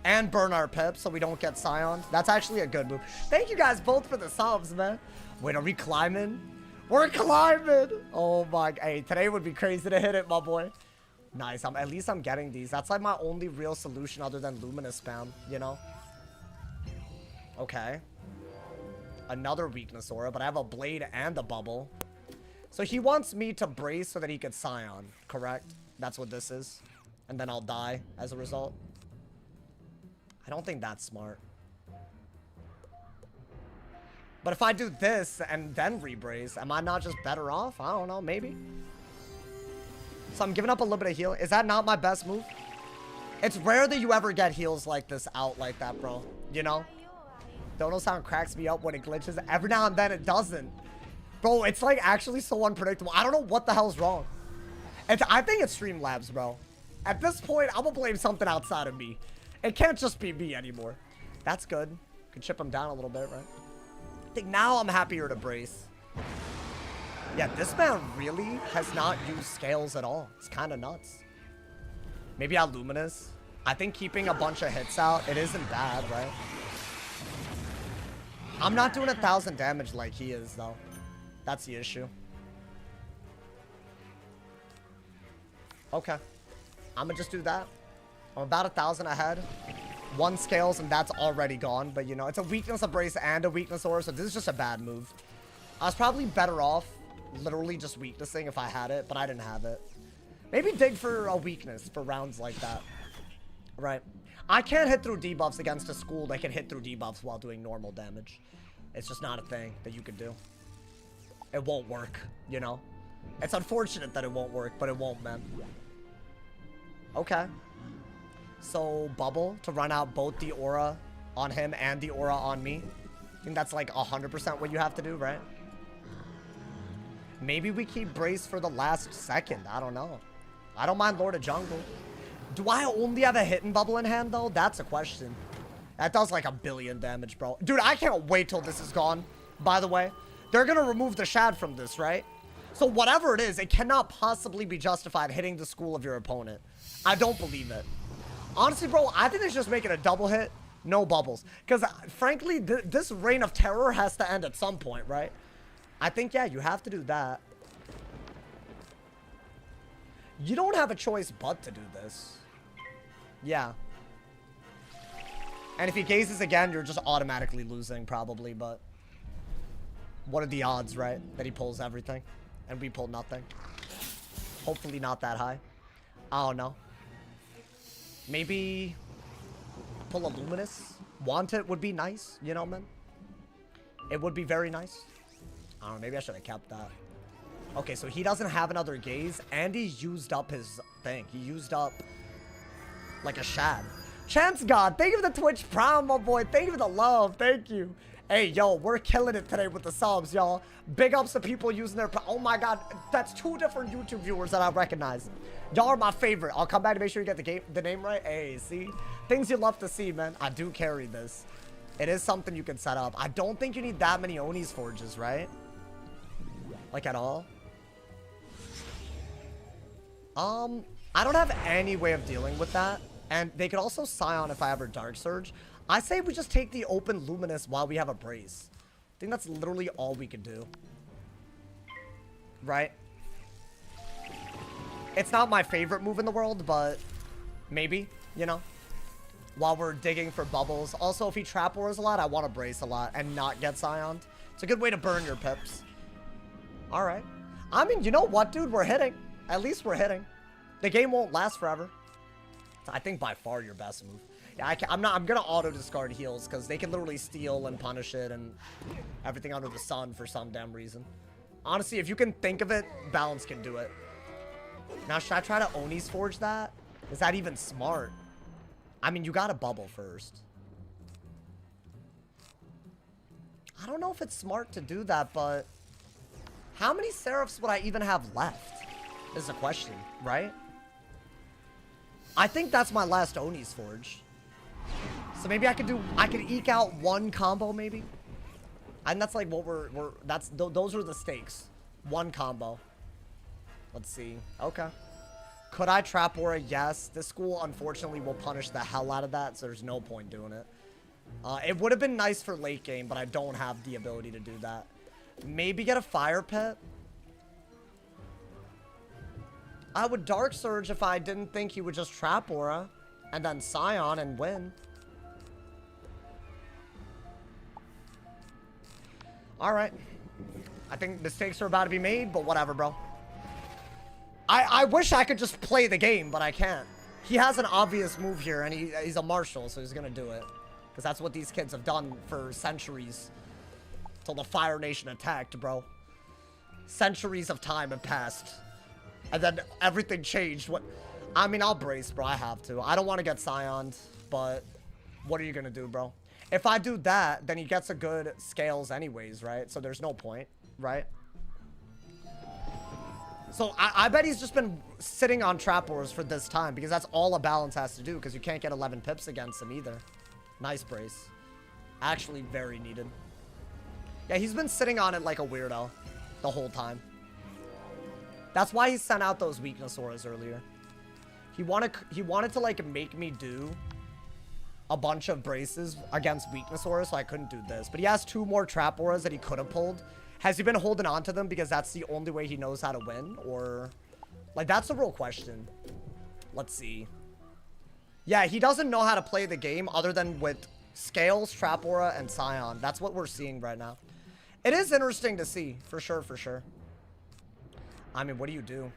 And burn our Pip so we don't get Scion. That's actually a good move. Thank you guys both for the subs, man. Wait, are we climbing? We're climbing! Oh my... Hey, today would be crazy to hit it, my boy. Nice. At least I'm getting these. That's like my only real solution other than Luminous spam, you know? Okay. Another weakness aura, but I have a blade and a bubble. So he wants me to brace so that he could Scion, correct? That's what this is. And then I'll die as a result. I don't think that's smart. But if I do this and then rebrace, am I not just better off? I don't know, maybe. So I'm giving up a little bit of heal. Is that not my best move? It's rare that you ever get heals like this out like that, bro. You know? Dono sound cracks me up when it glitches. Every now and then it doesn't. Bro, it's like actually so unpredictable. I don't know what the hell's wrong. I think it's Streamlabs, bro. At this point, I'm gonna blame something outside of me. It can't just be me anymore. That's good. Could chip him down a little bit, right? I think now I'm happier to brace. Yeah, this man really has not used scales at all. It's kind of nuts. Maybe I'll Luminous. I think keeping a bunch of hits out, it isn't bad, right? I'm not doing 1,000 damage like he is, though. That's the issue. Okay. I'm gonna just do that. I'm about 1,000 ahead. 1 scales, and that's already gone. But, you know, it's a weakness, a brace, and a weakness aura, so this is just a bad move. I was probably better off literally just weaknessing if I had it, but I didn't have it. Maybe dig for a weakness for rounds like that. Right. I can't hit through debuffs against a school that can hit through debuffs while doing normal damage. It's just not a thing that you could do. It won't work, you know? It's unfortunate that it won't work, but it won't, man. Okay. So, Bubble to run out both the aura on him and the aura on me. I think that's like 100% what you have to do, right? Maybe we keep Brace for the last second. I don't know. I don't mind Lord of Jungle. Do I only have a hidden bubble in hand, though? That's a question. That does like 1 billion damage, bro. Dude, I can't wait till this is gone, by the way. They're going to remove the Shad from this, right? So whatever it is, it cannot possibly be justified hitting the school of your opponent. I don't believe it. Honestly, bro, I think it's just making a double hit. No bubbles. Because, frankly, this reign of terror has to end at some point, right? I think, yeah, you have to do that. You don't have a choice but to do this. Yeah. And if he gazes again, you're just automatically losing, probably, but... What are the odds, right? That he pulls everything. And we pull nothing. Hopefully not that high. I don't know. Maybe... Pull a Luminous. Want it would be nice, you know, man? It would be very nice. I don't know, maybe I should have kept that. Okay, so he doesn't have another gaze, and he used up his thing. He used up, like, a Shad. Chance God, thank you for the Twitch Prime, my boy. Thank you for the love. Thank you. Hey, yo, we're killing it today with the subs, y'all. Big ups to people using their... Oh, my God. That's 2 different YouTube viewers that I recognize. Y'all are my favorite. I'll come back to make sure you get the name right. Hey, see? Things you love to see, man. I do carry this. It is something you can set up. I don't think you need that many Oni's Forges, right? Like, at all. I don't have any way of dealing with that. And they could also Scion if I ever Dark Surge. I say we just take the open Luminous while we have a Brace. I think that's literally all we could do. Right? It's not my favorite move in the world, but maybe, you know? While we're digging for bubbles. Also, if he Trap Auras a lot, I want to Brace a lot and not get Scioned. It's a good way to burn your pips. Alright. I mean, you know what, dude? We're hitting. At least we're hitting. The game won't last forever. I think by far your best move. Yeah, I'm gonna auto discard heals because they can literally steal and punish it and everything under the sun for some damn reason. Honestly, if you can think of it, balance can do it. Now, should I try to Oni's Forge that? Is that even smart? I mean, you gotta bubble first. I don't know if it's smart to do that, but how many Seraphs would I even have left? Is the question, right? I think that's my last Oni's Forge. So maybe I could eke out one combo maybe. And that's like what those are the stakes. One combo. Let's see. Okay. Could I Trap Aura? Yes. This school unfortunately will punish the hell out of that, so there's no point doing it. It would have been nice for late game, but I don't have the ability to do that. Maybe get a Fire Pit. I would Dark Surge if I didn't think he would just Trap Aura and then Scion and win. Alright. I think mistakes are about to be made, but whatever, bro. I wish I could just play the game, but I can't. He has an obvious move here, and he's a marshal, so he's gonna do it. Because that's what these kids have done for centuries. Till the Fire Nation attacked, bro. Centuries of time have passed. And then everything changed. I mean, I'll Brace, bro. I have to. I don't want to get Scioned, but what are you going to do, bro? If I do that, then he gets a good Scales anyways, right? So there's no point, right? So I bet he's just been sitting on Trap Auras for this time because that's all a balance has to do because you can't get 11 pips against him either. Nice Brace. Actually very needed. Yeah, he's been sitting on it like a weirdo the whole time. That's why he sent out those weakness auras earlier. He wanted to like make me do a bunch of braces against weakness auras, so I couldn't do this. But he has 2 more Trap Auras that he could have pulled. Has he been holding on to them because that's the only way he knows how to win? Or like that's the real question. Let's see. Yeah, he doesn't know how to play the game other than with Scales, Trap Aura, and Scion. That's what we're seeing right now. It is interesting to see, for sure, for sure. I mean, what do?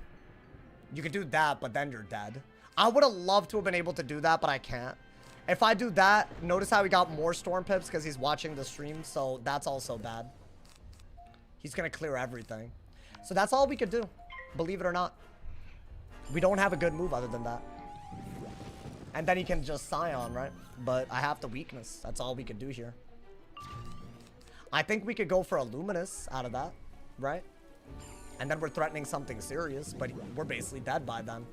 You could do that, but then you're dead. I would have loved to have been able to do that, but I can't. If I do that, notice how he got more Storm Pips because he's watching the stream, so that's also bad. He's going to clear everything. So that's all we could do, believe it or not. We don't have a good move other than that. And then he can just Scion, right? But I have the weakness. That's all we could do here. I think we could go for a Luminous out of that, right? And then we're threatening something serious, but we're basically dead by then.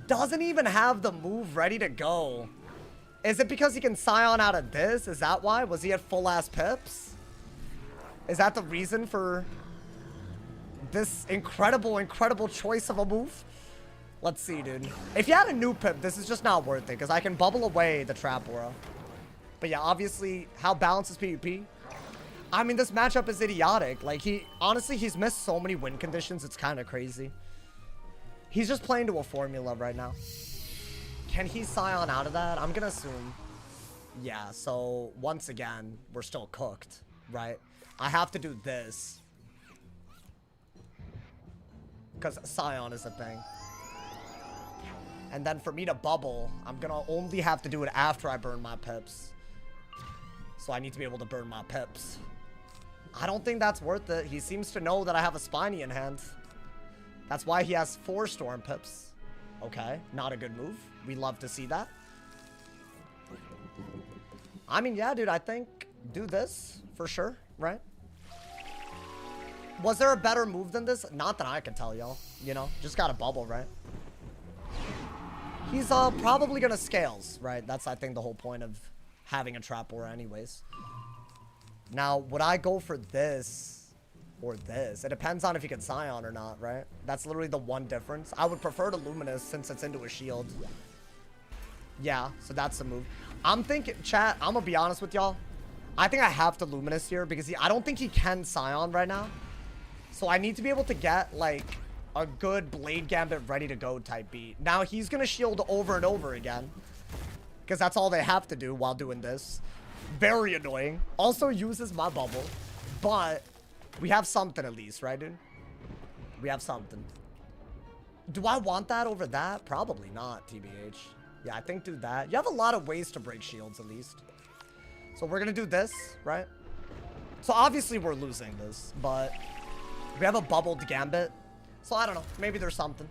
Doesn't even have the move ready to go. Is it because he can Scion out of this? Is that why? Was he at full-ass pips? Is that the reason for this incredible, incredible choice of a move? Let's see, dude. If you had a new pip, this is just not worth it, because I can bubble away the Trap Aura. But yeah, obviously, how balanced is PvP? I mean, this matchup is idiotic. Like, honestly, he's missed so many win conditions, it's kind of crazy. He's just playing to a formula right now. Can he Scion out of that? I'm gonna assume. Yeah, so once again, we're still cooked, right? I have to do this. Because Scion is a thing. And then for me to bubble, I'm gonna only have to do it after I burn my pips. So I need to be able to burn my pips. I don't think that's worth it. He seems to know that I have a Spiny in hand. That's why he has 4 Storm Pips. Okay, not a good move. We love to see that. I mean, yeah, dude, I think do this for sure, right? Was there a better move than this? Not that I can tell y'all, you know? Just got a bubble, right? He's probably gonna Scales, right? That's, I think, the whole point of having a trap aura anyways. Now, would I go for this or this? It depends on if you can Scion or not, right? That's literally the one difference. I would prefer to Luminous since it's into a shield. Yeah, so that's the move. I'm thinking, chat, I'm gonna be honest with y'all. I think I have to Luminous here because I don't think he can Scion right now. So I need to be able to get, like, a good Blade Gambit ready to go type beat. Now, he's gonna shield over and over again. Because that's all they have to do while doing this. Very annoying. Also uses my bubble. But we have something at least, right, dude? We have something. Do I want that over that? Probably not, TBH. Yeah, I think do that. You have a lot of ways to break shields at least. So we're going to do this, right? So obviously we're losing this, but we have a bubbled Gambit. So I don't know. Maybe there's something.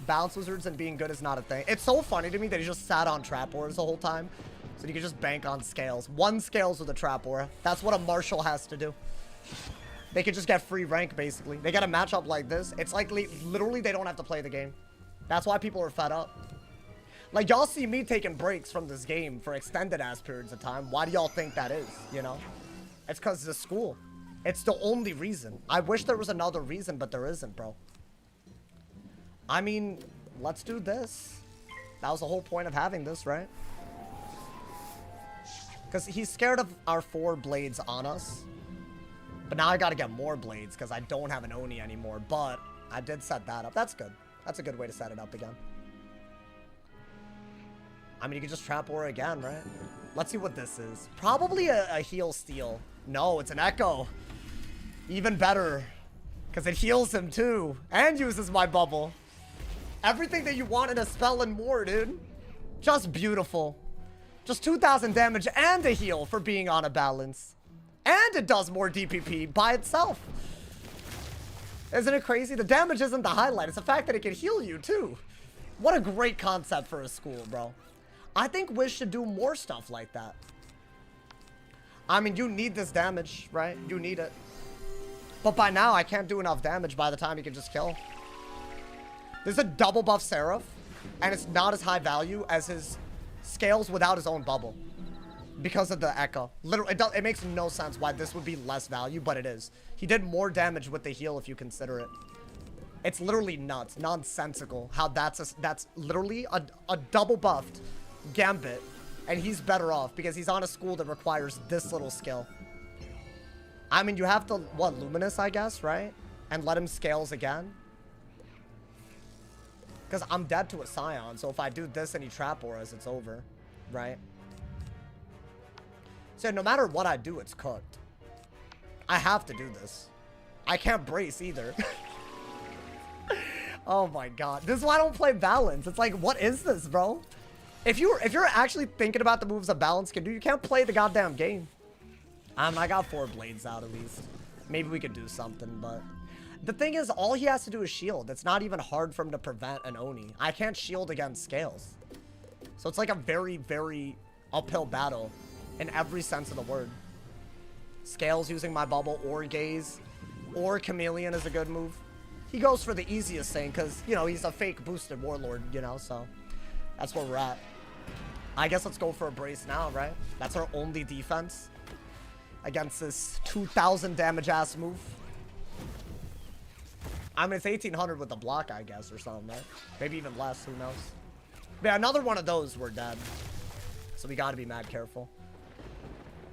Balance Wizards and being good is not a thing. It's so funny to me that he just sat on Trap Auras the whole time. So you can just bank on Scales. One Scales with a Trap Aura. That's what a Marshal has to do. They could just get free rank, basically. They get a matchup like this. It's like, literally, they don't have to play the game. That's why people are fed up. Like, y'all see me taking breaks from this game for extended-ass periods of time. Why do y'all think that is, you know? It's because it's a school. It's the only reason. I wish there was another reason, but there isn't, bro. I mean, let's do this. That was the whole point of having this, right? Because he's scared of our 4 blades on us. But now I got to get more blades because I don't have an Oni anymore. But I did set that up. That's good. That's a good way to set it up again. I mean, you can just Trap Aura again, right? Let's see what this is. Probably a heal steal. No, it's an Echo. Even better. Because it heals him too. And uses my bubble. Everything that you want in a spell and more, dude. Just beautiful. Just 2,000 damage and a heal for being on a balance. And it does more DPP by itself. Isn't it crazy? The damage isn't the highlight. It's the fact that it can heal you, too. What a great concept for a school, bro. I think Wiz should do more stuff like that. I mean, you need this damage, right? You need it. But by now, I can't do enough damage by the time you can just kill. There's a double buff Seraph, and it's not as high value as his Scales without his own bubble. Because of the Echo. Literally, it makes no sense why this would be less value, but it is. He did more damage with the heal if you consider it. It's literally nuts, nonsensical, how that's literally a double buffed Gambit, and he's better off because he's on a school that requires this little skill. I mean, you have to, what, Luminous, I guess, right? And let him Scales again. Because I'm dead to a Scion, so if I do this and he Trap Auras, it's over, right? So no matter what I do, it's cooked. I have to do this. I can't brace either. Oh my god. This is why I don't play Balance. It's like, what is this, bro? If you're actually thinking about the moves that Balance can do, you can't play the goddamn game. I got 4 blades out at least. Maybe we could do something, but... The thing is, all he has to do is shield. It's not even hard for him to prevent an Oni. I can't shield against Scales. So it's like a very, very uphill battle in every sense of the word. Scales using my bubble, or Gaze, or Chameleon is a good move. He goes for the easiest thing because, you know, he's a fake boosted warlord, you know, so that's where we're at. I guess let's go for a brace now, right? That's our only defense against this 2,000 damage ass move. I mean, it's 1,800 with the block, I guess, or something, right? Maybe even less, who knows? But yeah, another one of those, we're dead. So we gotta be mad careful.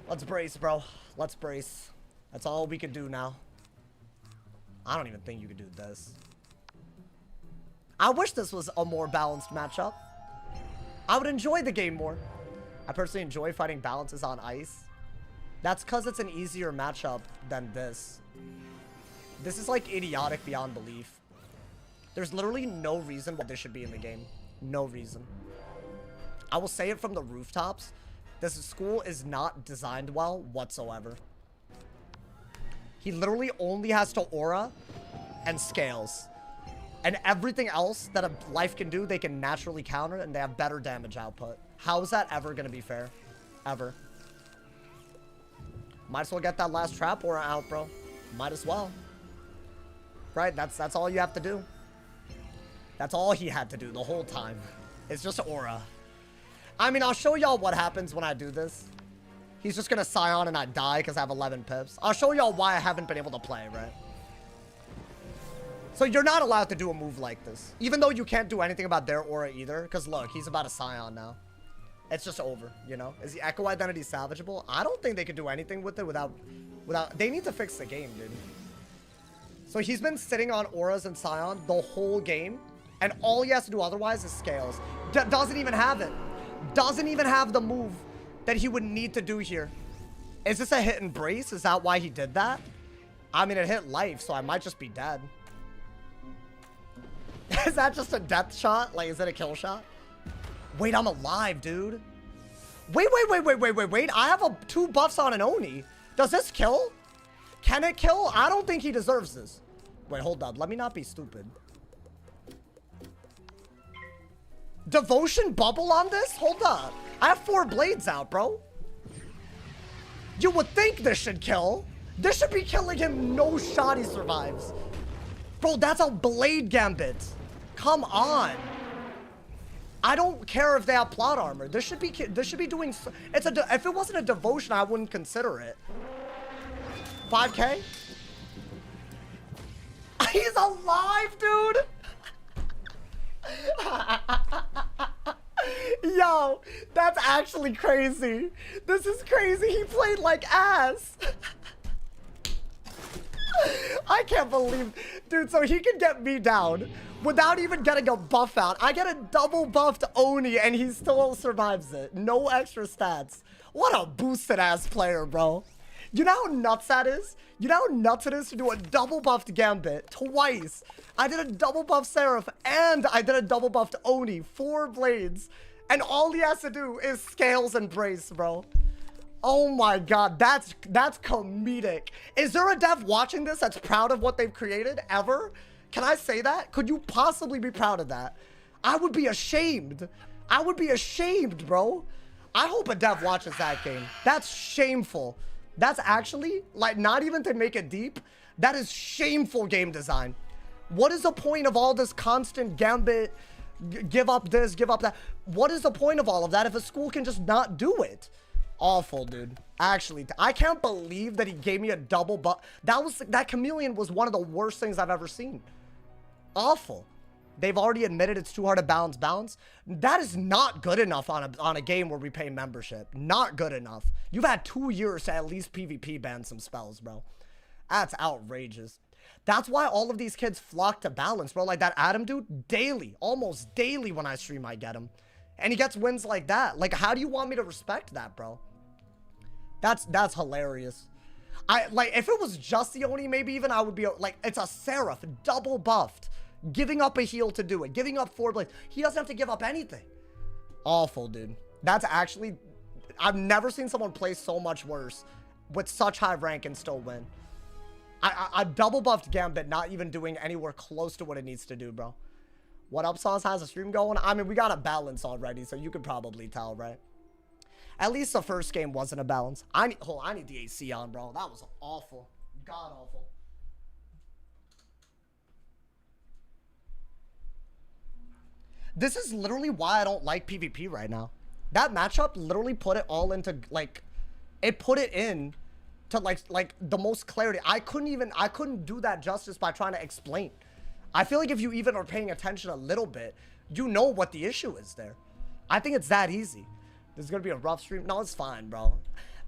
Let's brace, bro. Let's brace. That's all we can do now. I don't even think you could do this. I wish this was a more balanced matchup. I would enjoy the game more. I personally enjoy fighting balances on ice. That's because it's an easier matchup than this. This is like idiotic beyond belief. There's literally no reason why this should be in the game. No reason. I will say it from the rooftops. This school is not designed well whatsoever. He literally only has to Aura and Scales. And everything else that a life can do, they can naturally counter, and they have better damage output. How is that ever going to be fair? Ever. Might as well get that last Trap Aura out, bro. Might as well. Right? That's all you have to do. That's all he had to do the whole time. It's just Aura. I mean, I'll show y'all what happens when I do this. He's just gonna Scion and I die because I have 11 pips. I'll show y'all why I haven't been able to play, right? So you're not allowed to do a move like this. Even though you can't do anything about their aura either. Because look, he's about to Scion now. It's just over, you know? Is the Echo Identity salvageable? I don't think they could do anything with it without... They need to fix the game, dude. So he's been sitting on auras and Scion the whole game. And all he has to do otherwise is scales. Doesn't even have it. Doesn't even have the move that he would need to do here. Is this a hit and brace? Is that why he did that? I mean, it hit life, so I might just be dead. Is that just a death shot? Like, is it a kill shot? Wait, I'm alive, dude. Wait. I have 2 buffs on an Oni. Does this kill? Can it kill? I don't think he deserves this. Wait, hold up. Let me not be stupid. Devotion bubble on this? Hold up. I have 4 blades out, bro. You would think this should kill. This should be killing him. No shot he survives. Bro, that's a blade gambit. Come on. I don't care if they have plot armor. This should be doing... If it wasn't a devotion, I wouldn't consider it. 5K? He's alive, dude. Yo, that's actually crazy. This is crazy. He played like ass. I can't believe... Dude, so he can get me down without even getting a buff out. I get a double buffed Oni and he still survives it. No extra stats. What a boosted ass player, bro. You know how nuts that is? You know how nuts it is to do a double buffed Gambit twice? I did a double buff Seraph and I did a double buffed Oni. 4 blades. And all he has to do is scales and brace, bro. Oh my god, that's comedic. Is there a dev watching this that's proud of what they've created ever? Can I say that? Could you possibly be proud of that? I would be ashamed. I would be ashamed, bro. I hope a dev watches that game. That's shameful. That's actually, like, not even to make it deep, that is shameful game design. What is the point of all this constant Gambit, give up this, give up that? What is the point of all of that if a school can just not do it? Awful, dude. Actually, I can't believe that he gave me a double buff. That chameleon was one of the worst things I've ever seen. Awful. They've already admitted it's too hard to balance. That is not good enough on a game where we pay membership. Not good enough. You've had 2 years to at least PvP ban some spells, bro. That's outrageous. That's why all of these kids flock to balance, bro. Like that Adam dude, daily, almost daily when I stream, I get him. And he gets wins like that. Like, how do you want me to respect that, bro? That's hilarious. Like, if it was just the Oni, maybe even I would be, like, it's a Seraph, double buffed. Giving up a heal to do it. Giving up 4 blades. He doesn't have to give up anything. Awful, dude. That's actually... I've never seen someone play so much worse with such high rank and still win. I double buffed Gambit, not even doing anywhere close to what it needs to do, bro. What up, Sauce? How's the stream going? I mean, we got a balance already, so you could probably tell, right? At least the first game wasn't a balance. I need the AC on, bro. That was awful. God awful. This is literally why I don't like PvP right now. That matchup literally put it all into, like, it put it in to, like the most clarity. I couldn't do that justice by trying to explain. I feel like if you even are paying attention a little bit, you know what the issue is there. I think it's that easy. This is going to be a rough stream. No, it's fine, bro.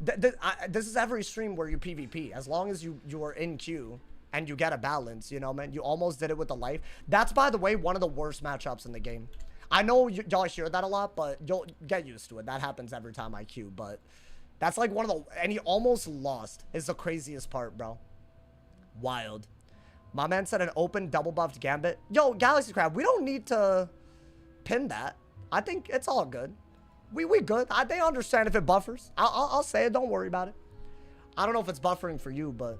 This is every stream where you PvP. As long as you are in queue and you get a balance, you know, man. You almost did it with the life. That's, by the way, one of the worst matchups in the game. I know y'all hear that a lot, but you'll get used to it. That happens every time I queue, but that's like one of the... And he almost lost is the craziest part, bro. Wild. My man said an open double buffed Gambit. Yo, Galaxy Crab, we don't need to pin that. I think it's all good. We good. They understand if it buffers. I'll say it. Don't worry about it. I don't know if it's buffering for you, but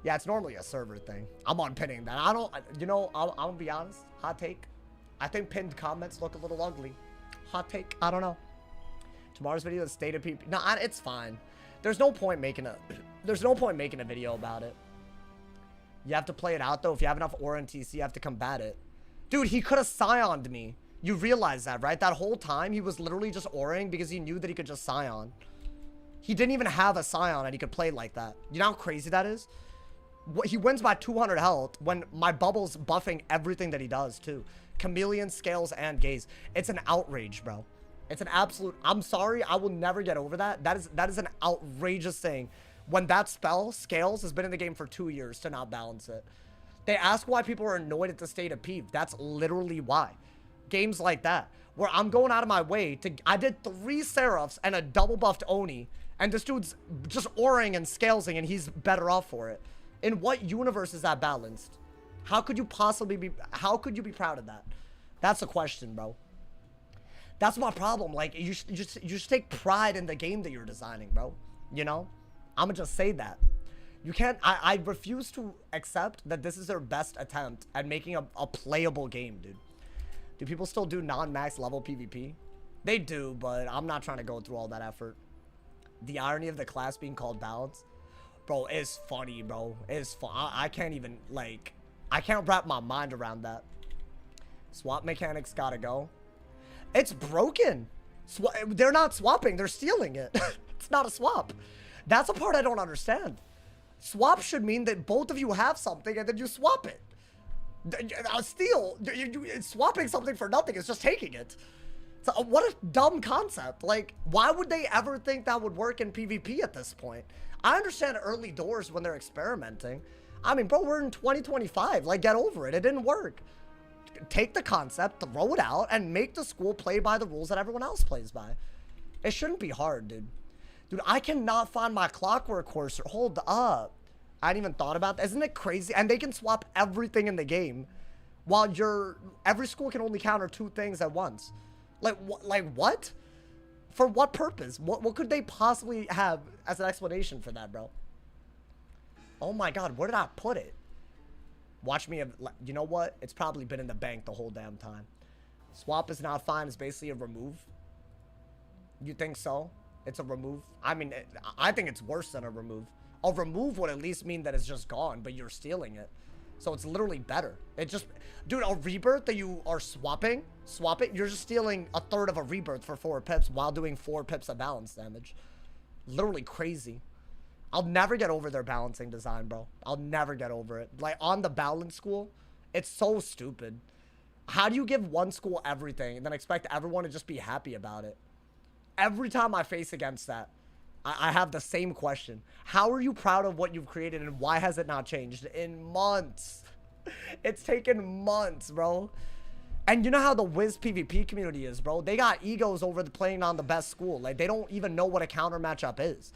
yeah, it's normally a server thing. I'm on pinning that. I don't, you know, I'm gonna be honest. Hot take. I think pinned comments look a little ugly. Hot take. I don't know. Tomorrow's video is state of PP. No, it's fine. There's no point making a video about it. You have to play it out though. If you have enough aura and TC, you have to combat it. Dude, he could have Scioned me. You realize that, right? That whole time he was literally just auraing because he knew that he could just Scion. He didn't even have a Scion and he could play like that. You know how crazy that is? He wins by 200 health when my bubble's buffing everything that he does too. Chameleon, Scales, and Gaze. It's an outrage, bro. It's an absolute... I'm sorry, I will never get over that. That is an outrageous thing. When that spell, Scales, has been in the game for 2 years to not balance it. They ask why people are annoyed at the state of Peeve. That's literally why. Games like that, where I'm going out of my way to... I did 3 Seraphs and a double buffed Oni, and this dude's just auring and scalesing, and he's better off for it. In what universe is that balanced? How could you possibly be... How could you be proud of that? That's the question, bro. That's my problem. Like, you just take pride in the game that you're designing, bro. You know? I'm gonna just say that. You can't... I refuse to accept that this is their best attempt at making a playable game, dude. Do people still do non-max level PvP? They do, but I'm not trying to go through all that effort. The irony of the class being called balance. Bro, it's funny, bro. It's fun. I can't even, like... I can't wrap my mind around that. Swap mechanics gotta go. It's broken. They're not swapping. They're stealing it. It's not a swap. That's the part I don't understand. Swap should mean that both of you have something and then you swap it. Steal. Swapping something for nothing is just taking it. So, what a dumb concept. Like, why would they ever think that would work in PvP at this point? I understand early doors when they're experimenting. I mean, bro, we're in 2025. Like, get over it. It didn't work. Take the concept, throw it out, and make the school play by the rules that everyone else plays by. It shouldn't be hard, dude. Dude, I cannot find my clockwork cursor. Hold up. I hadn't even thought about that. Isn't it crazy? And they can swap everything in the game while every school can only counter 2 things at once. Like what? For what purpose? What could they possibly have as an explanation for that, bro? Oh my god, where did I put it? Watch me. You know what? It's probably been in the bank the whole damn time. Swap is not fine. It's basically a remove. You think so? It's a remove? I mean, I think it's worse than a remove. A remove would at least mean that it's just gone, but you're stealing it. So it's literally better. It just... Dude, a rebirth that you are swapping, you're just stealing a third of a rebirth for 4 pips while doing 4 pips of balance damage. Literally crazy. I'll never get over their balancing design, bro. I'll never get over it. Like, on the balance school, it's so stupid. How do you give one school everything and then expect everyone to just be happy about it? Every time I face against that, I have the same question. How are you proud of what you've created and why has it not changed? In months. It's taken months, bro. And you know how the WIZ PvP community is, bro? They got egos over playing on the best school. Like, they don't even know what a counter matchup is.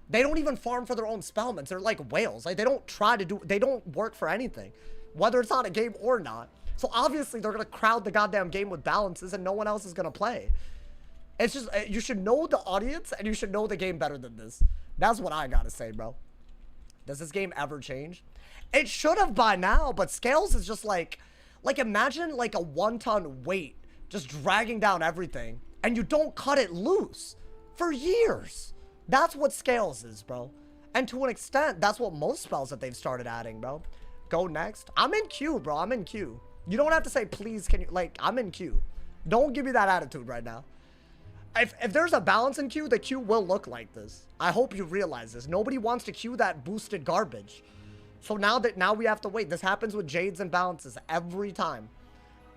They don't even farm for their own spellments. They're like whales. Like, they don't try to do... They don't work for anything. Whether it's on a game or not. So, obviously, they're going to crowd the goddamn game with balances and no one else is going to play. It's just... You should know the audience and you should know the game better than this. That's what I gotta say, bro. Does this game ever change? It should have by now, but Scales is just like... Like, imagine, like, a 1-ton weight just dragging down everything and you don't cut it loose for years. That's what Scales is, bro. And to an extent, that's what most spells that they've started adding, bro. Go next. I'm in queue, bro. I'm in queue. You don't have to say, please, can you... Like, I'm in queue. Don't give me that attitude right now. If there's a balance in queue, the queue will look like this. I hope you realize this. Nobody wants to queue that boosted garbage. So now we have to wait. This happens with Jades and balances every time.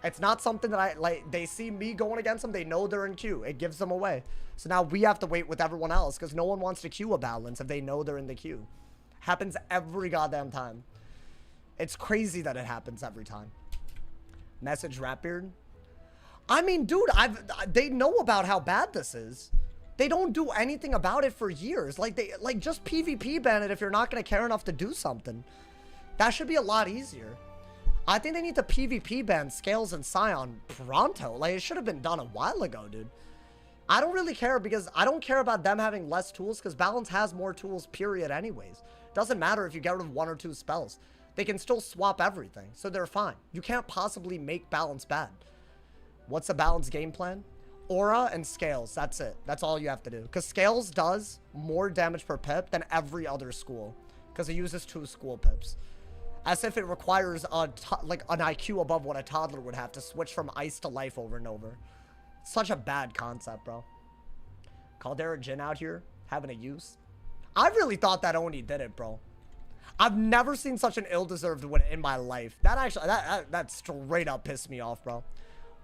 It's not something that they see me going against them. They know they're in queue. It gives them away. So now we have to wait with everyone else because no one wants to queue a balance if they know they're in the queue. Happens every goddamn time. It's crazy that it happens every time. Message Rapbeard. I mean, dude, they know about how bad this is. They don't do anything about it for years. Like, just PvP ban it if you're not going to care enough to do something. That should be a lot easier. I think they need to PvP ban Scales and Scion pronto. Like, it should have been done a while ago, dude. I don't really care because I don't care about them having less tools because Balance has more tools, period, anyways. Doesn't matter if you get rid of 1 or 2 spells. They can still swap everything, so they're fine. You can't possibly make Balance bad. What's the Balance game plan? Aura and Scales, that's it. That's all you have to do. Because Scales does more damage per pip than every other school. Because it uses 2 school pips. As if it requires like an IQ above what a toddler would have to switch from ice to life over and over. Such a bad concept, bro. Caldera Jin out here. having a use. I really thought that Oni did it, bro. I've never seen such an ill-deserved win in my life. That actually, that straight up pissed me off, bro.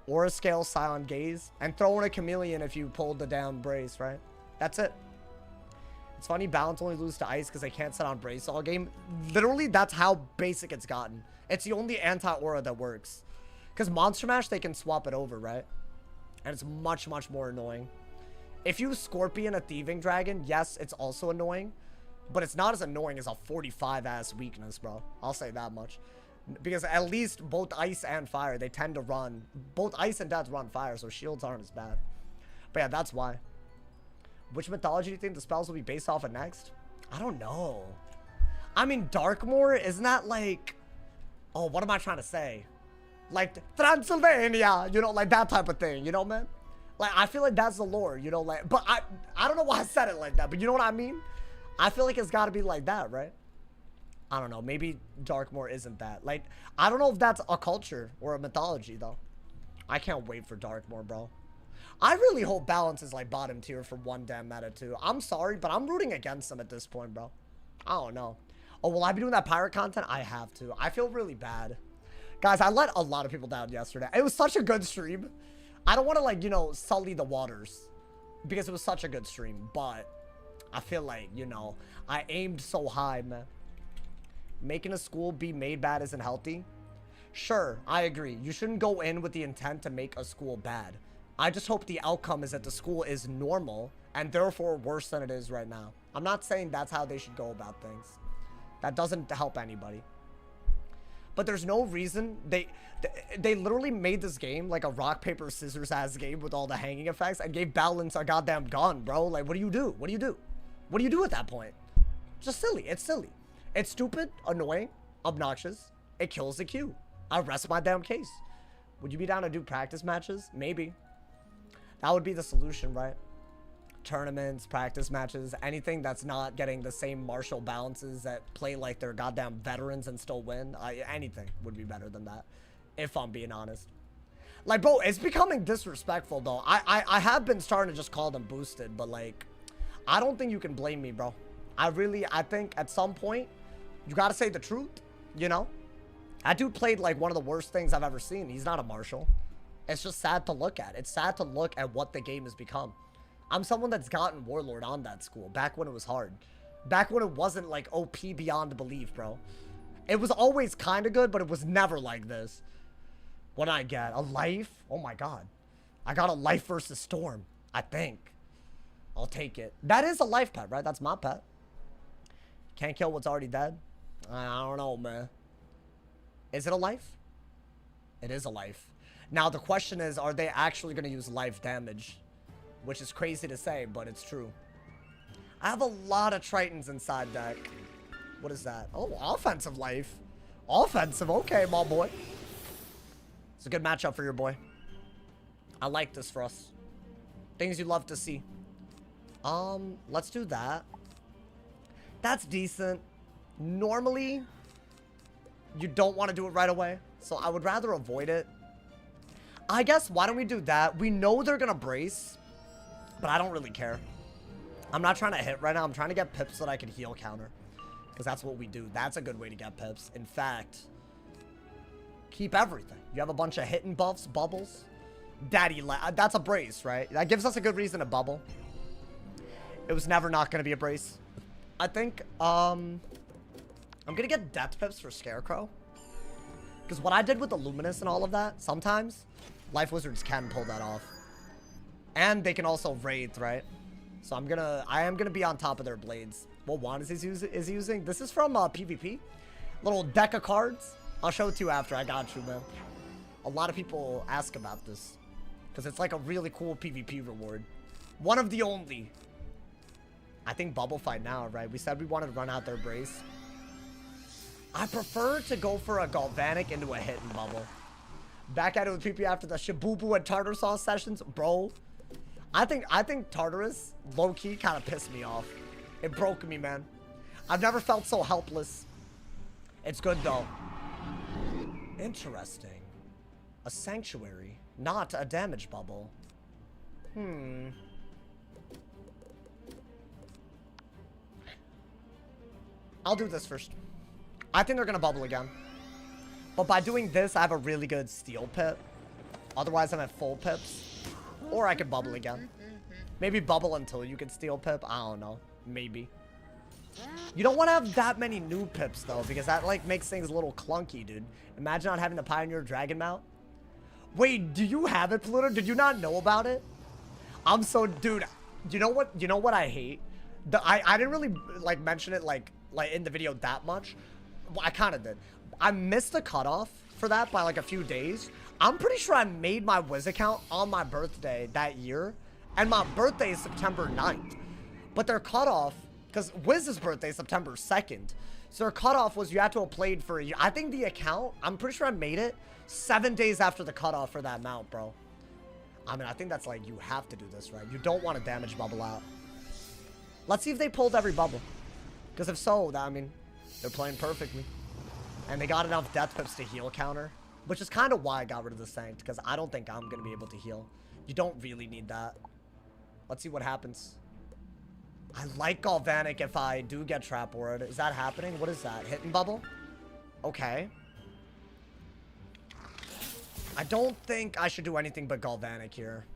Aura Scale, Silent Gaze, and throw in a Chameleon if you pulled the down Brace, right? That's it. It's funny, Balance only lose to Ice because they can't set on Brace all game. Literally, that's how basic it's gotten. It's the only anti-aura that works. Because Monster Mash, they can swap it over, right? And it's much, much more annoying. If you Scorpion a Thieving Dragon, yes, it's also annoying. But it's not as annoying as a 45-ass weakness, bro. I'll say that much. Because at least both Ice and Fire, they tend to run. Both Ice and Death run Fire, so shields aren't as bad. But yeah, that's why. Which mythology do you think the spells will be based off of next? I don't know. I mean, Darkmoor, isn't that like... Oh, what am I trying to say? Like, Transylvania, you know, like that type of thing, you know, man? Like, I feel like that's the lore, you know, like... But I don't know why I said it like that, but you know what I mean? I feel like it's got to be like that, right? I don't know. Maybe Darkmoor isn't that. Like, I don't know if that's a culture or a mythology, though. I can't wait for Darkmoor, bro. I really hope Balance is, like, bottom tier for one damn meta, too. I'm sorry, but I'm rooting against them at this point, bro. I don't know. Oh, will I be doing that pirate content? I have to. I feel really bad. Guys, I let a lot of people down yesterday. It was such a good stream. I don't want to, like, you know, sully the waters. Because it was such a good stream, but... I feel like, you know, I aimed so high, man. Making a school be made bad isn't healthy. Sure, I agree. You shouldn't go in with the intent to make a school bad. I just hope the outcome is that the school is normal and therefore worse than it is right now. I'm not saying that's how they should go about things. That doesn't help anybody. But there's no reason they literally made this game like a rock, paper, scissors ass game with all the hanging effects and gave Balance a goddamn gun, bro. Like, what do you do? What do you do? What do you do at that point? Just silly. It's silly. It's stupid, annoying, obnoxious. It kills the queue. I rest my damn case. Would you be down to do practice matches? Maybe. That would be the solution, right? Tournaments, practice matches, anything that's not getting the same martial balances that play like they're goddamn veterans and still win. Anything would be better than that, if I'm being honest. Like, bro, it's becoming disrespectful, though. I have been starting to just call them boosted, but, like, I don't think you can blame me, bro. I think at some point, you gotta say the truth, you know? That dude played, like, one of the worst things I've ever seen. He's not a martial. It's just sad to look at. It's sad to look at what the game has become. I'm someone that's gotten Warlord on that school back when it was hard. Back when it wasn't, like, OP beyond belief, bro. It was always kind of good, but it was never like this. What did I get? A life? Oh, my God. I got a life versus Storm, I think. I'll take it. That is a life pet, right? That's my pet. Can't kill what's already dead. I don't know, man. Is it a life? It is a life. Now, the question is, are they actually going to use life damage? Which is crazy to say, but it's true. I have a lot of Tritons inside deck. What is that? Oh, offensive life. Offensive. Okay, my boy. It's a good matchup for your boy. I like this for us. Things you love to see. Let's do that. That's decent. Normally, you don't want to do it right away, so I would rather avoid it. I guess, why don't we do that? We know they're gonna brace, but I don't really care. I'm not trying to hit right now. I'm trying to get pips so that I can heal counter, because that's what we do. That's a good way to get pips. In fact, keep everything. You have a bunch of hitting buffs, bubbles. That's a brace, right? That gives us a good reason to bubble. It was never not going to be a brace. I think, I'm going to get death pips for Scarecrow. Because what I did with the Luminous and all of that, sometimes Life Wizards can pull that off. And they can also Wraith, right? So I am going to be on top of their blades. What wand is he using? This is from PvP. Little deck of cards. I'll show it to you after. I got you, man. A lot of people ask about this. Because it's like a really cool PvP reward. One of the only. I think Bubble Fight now, right? We said we wanted to run out their brace. I prefer to go for a Galvanic into a hit and bubble. Back at it with PP after the Shibubu and Tartar Sauce sessions. Bro, I think Tartarus, low-key, kind of pissed me off. It broke me, man. I've never felt so helpless. It's good, though. Interesting. A Sanctuary, not a damage bubble. I'll do this first. I think they're gonna bubble again. But by doing this, I have a really good steal pip. Otherwise, I'm at full pips. Or I could bubble again. Maybe bubble until you can steal pip. I don't know. Maybe. You don't want to have that many new pips, though, because that, like, makes things a little clunky, dude. Imagine not having the Pioneer Dragon mount. Wait, do you have it, Pluto? Did you not know about it? I'm so... Dude, you know what? You know what I hate? I didn't really, like, mention it, like in the video that much. Well, I kind of did. I missed the cutoff for that by, like, a few days. I'm pretty sure I made my WIZ account on my birthday that year. And my birthday is September 9th. But their cutoff... Because WIZ's birthday is September 2nd. So their cutoff was you had to have played for a year. I think the account, I'm pretty sure I made it 7 days after the cutoff for that mount, bro. I mean, I think that's like, you have to do this, right? You don't want to damage bubble out. Let's see if they pulled every bubble. Because if so, I mean, they're playing perfectly. And they got enough death pips to heal counter. Which is kind of why I got rid of the Sanct. Because I don't think I'm going to be able to heal. You don't really need that. Let's see what happens. I like Galvanic if I do get Trap Ward. Is that happening? What is that? Hit and bubble? Okay. I don't think I should do anything but Galvanic here.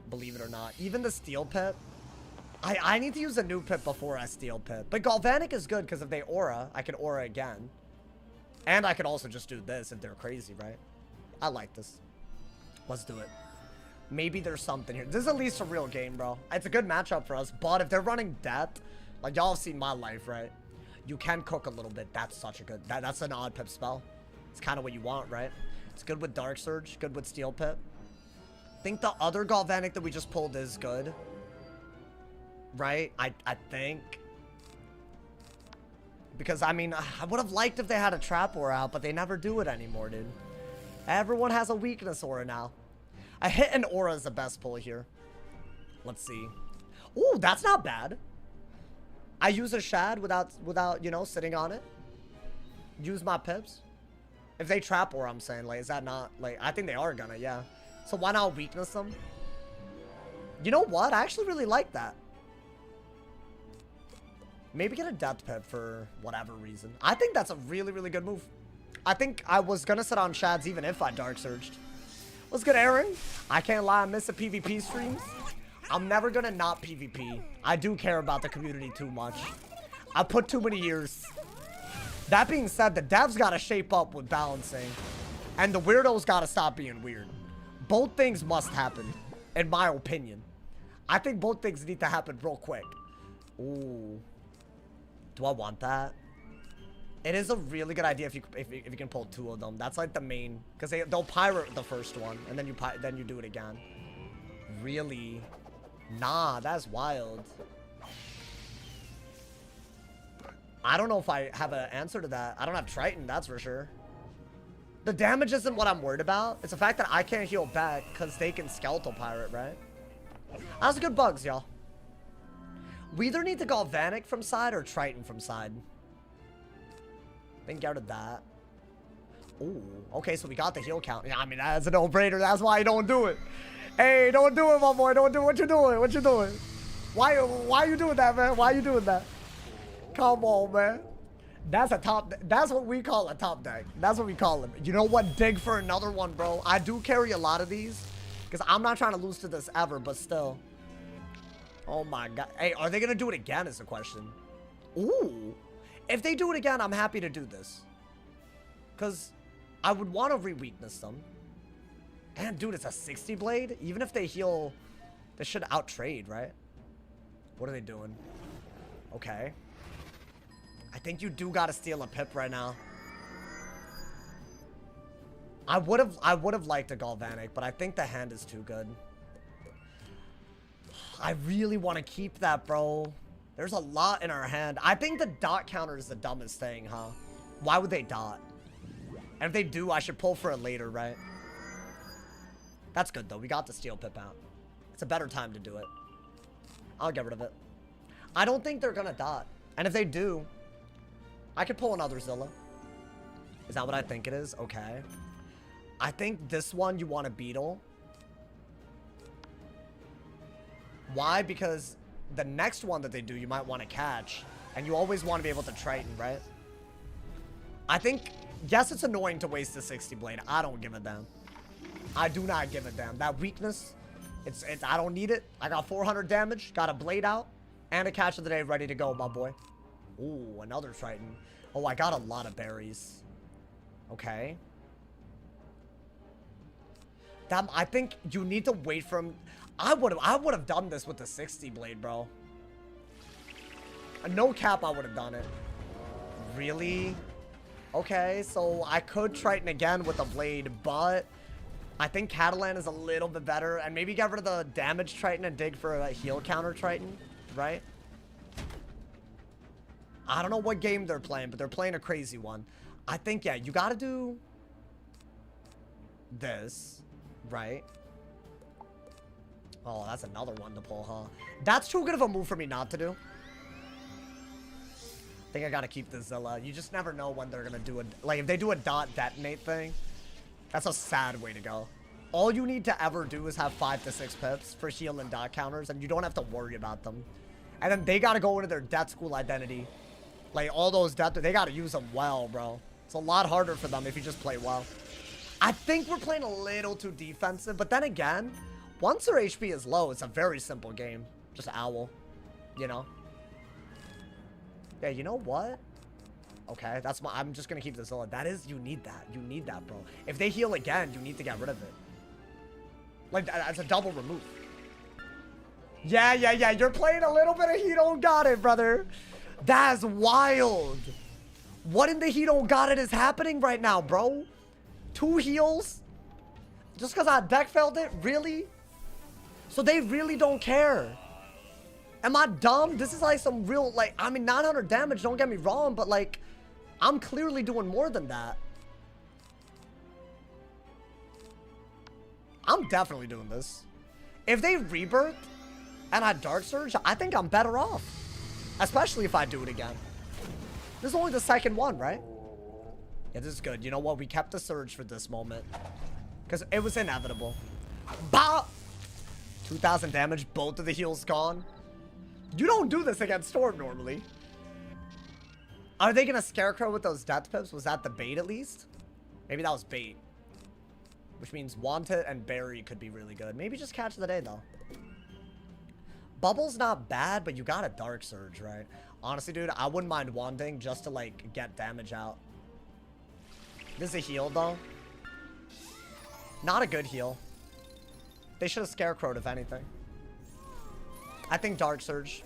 Believe it or not. Even the Steel Pip. I need to use a new Pip before I Steel Pip. But Galvanic is good because if they Aura, I can Aura again. And I could also just do this if they're crazy, right? I like this. Let's do it. Maybe there's something here. This is at least a real game, bro. It's a good matchup for us. But if they're running Death, like y'all have seen my life, right? You can cook a little bit. That's such a good... That's an odd pip spell. It's kind of what you want, right? It's good with Dark Surge. Good with Steel Pip. I think the other Galvanic that we just pulled is good. Right? I think. Because, I mean, I would have liked if they had a Trap Aura out, but they never do it anymore, dude. Everyone has a weakness aura now. A hit and aura is the best pull here. Let's see. Ooh, that's not bad. I use a shad without, you know, sitting on it. Use my pips. If they trap aura, I'm saying, like, is that not, like, I think they are gonna, yeah. So why not weakness them? You know what? I actually really like that. Maybe get a death pip for whatever reason. I think that's a really, really good move. I think I was gonna sit on shads even if I Dark Surged. What's good, Aaron? I can't lie, I miss the PvP streams. I'm never gonna not PvP. I do care about the community too much. I put too many years. That being said, the devs gotta shape up with balancing. And the weirdos gotta stop being weird. Both things must happen, in my opinion. I think both things need to happen real quick. Ooh. Do I want that? It is a really good idea if you can pull two of them. That's like the main, because they'll pirate the first one and then you do it again. Really? Nah, that's wild. I don't know if I have an answer to that. I don't have Triton, that's for sure. The damage isn't what I'm worried about. It's the fact that I can't heal back because they can Skeletal Pirate, right? That's good bugs, y'all. We either need to Galvanic from side or Triton from side. Think out of that. Ooh, okay, so we got the heal count. Yeah, I mean, that's a no-brainer. That's why you don't do it. Hey, don't do it, my boy. Don't do it. What you doing? What you doing? Why are you doing that, man? Why are you doing that? Come on, man. That's a top... That's what we call a top deck. That's what we call it. You know what? Dig for another one, bro. I do carry a lot of these. Because I'm not trying to lose to this ever, but still. Oh, my God. Hey, are they going to do it again is the question. Ooh. If they do it again, I'm happy to do this. Because I would want to re-weakness them. And, dude, it's a 60 blade. Even if they heal, they should out-trade, right? What are they doing? Okay. I think you do got to steal a pip right now. I would have liked a Galvanic, but I think the hand is too good. I really want to keep that, bro. There's a lot in our hand. I think the dot counter is the dumbest thing, huh? Why would they dot? And if they do, I should pull for it later, right? That's good, though. We got the Steel Pip out. It's a better time to do it. I'll get rid of it. I don't think they're gonna dot. And if they do, I could pull another Zilla. Is that what I think it is? Okay. I think this one you want a Beetle. Why? Because the next one that they do, you might want to catch. And you always want to be able to Triton, right? I think, yes, it's annoying to waste the 60 blade. I don't give a damn. I do not give a damn. That weakness, it's I don't need it. I got 400 damage, got a blade out, and a catch of the day ready to go, my boy. Ooh, another Triton. Oh, I got a lot of berries. Okay. That, I think you need to wait for him. I would have done this with the 60 blade, bro. No cap, I would have done it. Really? Okay, so I could Triton again with the blade, but I think Catalan is a little bit better. And maybe get rid of the damage Triton and dig for a heal counter Triton, right? I don't know what game they're playing, but they're playing a crazy one. I think, yeah, you gotta do this, right? Oh, that's another one to pull, huh? That's too good of a move for me not to do. I think I gotta keep the Zilla. You just never know when they're gonna do a... Like, if they do a dot detonate thing, that's a sad way to go. All you need to ever do is have 5 to 6 pips for heal and dot counters, and you don't have to worry about them. And then they gotta go into their death school identity. Like, all those death... They gotta use them well, bro. It's a lot harder for them if you just play well. I think we're playing a little too defensive, but then again, once their HP is low, it's a very simple game. Just owl, you know? Yeah, you know what? Okay, that's my... I'm just gonna keep this Zilla. That is... You need that. You need that, bro. If they heal again, you need to get rid of it. Like, that's a double remove. Yeah. You're playing a little bit of He Don't Got It, brother. That's wild. What in the He Don't Got It is happening right now, bro? 2 heals? Just because I deck failed it? Really? So they really don't care. Am I dumb? This is like some real, like, I mean, 900 damage, don't get me wrong, but like, I'm clearly doing more than that. I'm definitely doing this. If they rebirth and I Dark Surge, I think I'm better off. Especially if I do it again. This is only the second one, right? Yeah, this is good. You know what? We kept the Surge for this moment. Because it was inevitable. Bah! 2,000 damage, both of the heals gone. You don't do this against Storm normally. Are they gonna Scarecrow with those death pips? Was that the bait at least? Maybe that was bait. Which means Wanted and Barry could be really good. Maybe just catch of the day though. Bubble's not bad, but you got a Dark Surge, right? Honestly, dude, I wouldn't mind Wanding just to like get damage out. This is a heal though. Not a good heal. They should have Scarecrowed if anything. I think Dark Surge.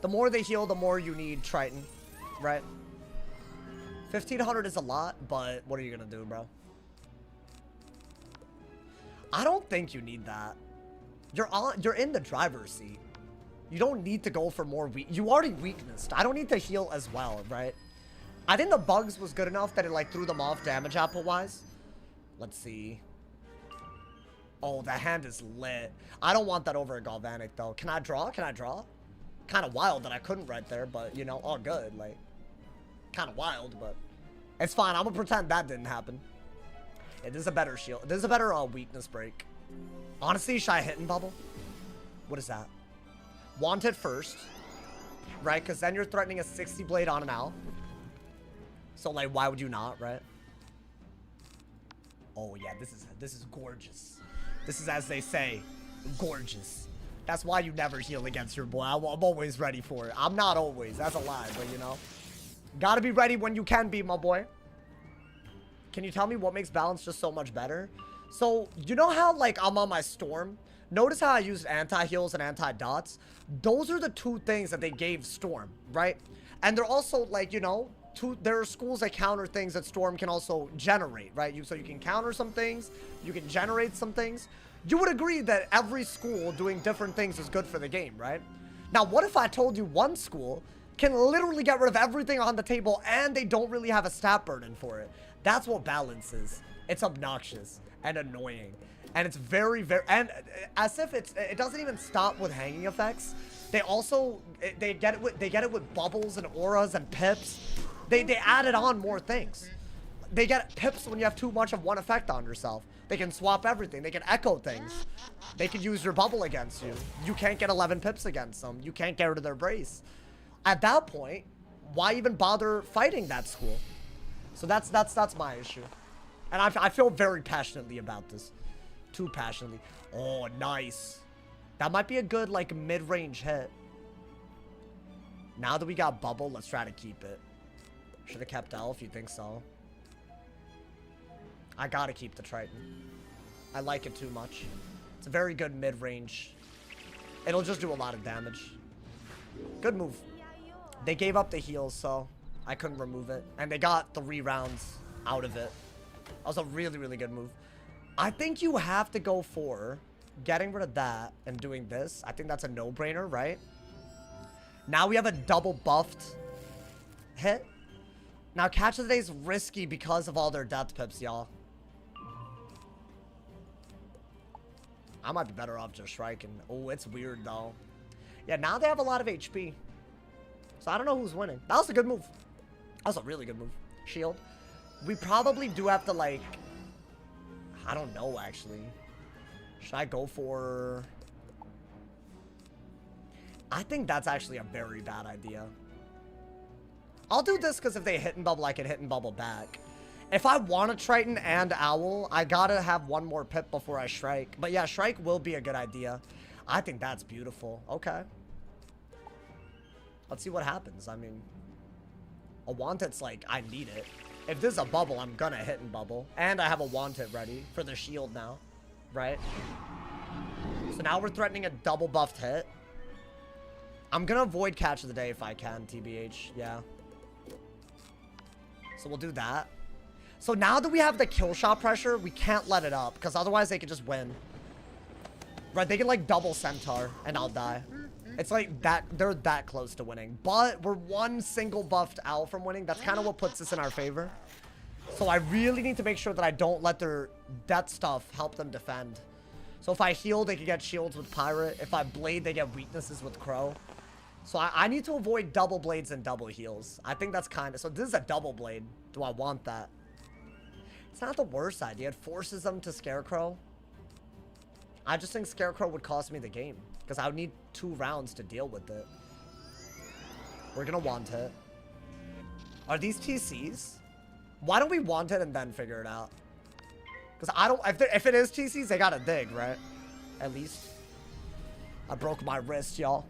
The more they heal, the more you need Triton, right? 1,500 is a lot, but what are you gonna do, bro? I don't think you need that. You're in the driver's seat. You don't need to go for more you already weaknessed. I don't need to heal as well, right? I think the bugs was good enough that it like threw them off damage apple wise. Let's see. Oh, the hand is lit. I don't want that over a Galvanic, though. Can I draw? Can I draw? Kind of wild that I couldn't right there, but, you know, all good. Like, kind of wild, but it's fine. I'm going to pretend that didn't happen. Yeah, this is a better shield. This is a better weakness break. Honestly, should I hit and bubble? What is that? Wanted first, right? Because then you're threatening a 60 blade on an owl. So, like, why would you not, right? Oh, yeah, this is gorgeous. This is, as they say, gorgeous. That's why you never heal against your boy. I'm always ready for it. I'm not always. That's a lie, but you know. Gotta be ready when you can be, my boy. Can you tell me what makes balance just so much better? So, you know how, like, I'm on my Storm? Notice how I used anti-heals and anti-dots? Those are the 2 things that they gave Storm, right? And they're also, like, you know, there are schools that counter things that Storm can also generate, right? So you can counter some things, you can generate some things. You would agree that every school doing different things is good for the game, right? Now, what if I told you one school can literally get rid of everything on the table and they don't really have a stat burden for it? That's what balance is. It's obnoxious and annoying. And it's very, very... And as if it doesn't even stop with hanging effects. They also... They get it with bubbles and auras and pips. They added on more things. They get pips when you have too much of one effect on yourself. They can swap everything. They can echo things. They can use your bubble against you. You can't get 11 pips against them. You can't get rid of their brace. At that point, why even bother fighting that school? So that's my issue. And I feel very passionately about this. Too passionately. Oh, nice. That might be a good, like, mid-range hit. Now that we got bubble, let's try to keep it. Should have kept L if you think so. I gotta keep the Triton. I like it too much. It's a very good mid-range. It'll just do a lot of damage. Good move. They gave up the heals, so I couldn't remove it. And they got 3 rounds out of it. That was a really, really good move. I think you have to go for getting rid of that and doing this. I think that's a no-brainer, right? Now we have a double buffed hit. Now, Catch of the Day is risky because of all their death pips, y'all. I might be better off just striking. Oh, it's weird, though. Yeah, now they have a lot of HP. So I don't know who's winning. That was a good move. That was a really good move. Shield. We probably do have to, like... I don't know, actually. Should I go for... I think that's actually a very bad idea. I'll do this because if they hit and bubble, I can hit and bubble back. If I want to Triton and Owl, I gotta have one more pip before I Shrike. But yeah, Shrike will be a good idea. I think that's beautiful. Okay. Let's see what happens. I mean, a Wanted's like, I need it. If this is a bubble, I'm gonna hit and bubble. And I have a Wanted ready for the shield now. Right? So now we're threatening a double buffed hit. I'm gonna avoid Catch of the Day if I can, TBH. Yeah. So we'll do that. So now that we have the kill shot pressure, we can't let it up. Because otherwise they could just win. Right, they can like double Centaur and I'll die. It's like that, they're that close to winning. But we're one single buffed Owl from winning. That's kind of what puts us in our favor. So I really need to make sure that I don't let their death stuff help them defend. So if I heal, they can get shields with Pirate. If I blade, they get weaknesses with Crow. So I need to avoid double blades and double heals. I think that's kind of... So this is a double blade. Do I want that? It's not the worst idea. It forces them to Scarecrow. I just think Scarecrow would cost me the game. Because I would need 2 rounds to deal with it. We're going to want it. Are these TCs? Why don't we want it and then figure it out? Because I don't... If it is TCs, they got to dig, right? At least. I broke my wrist, y'all.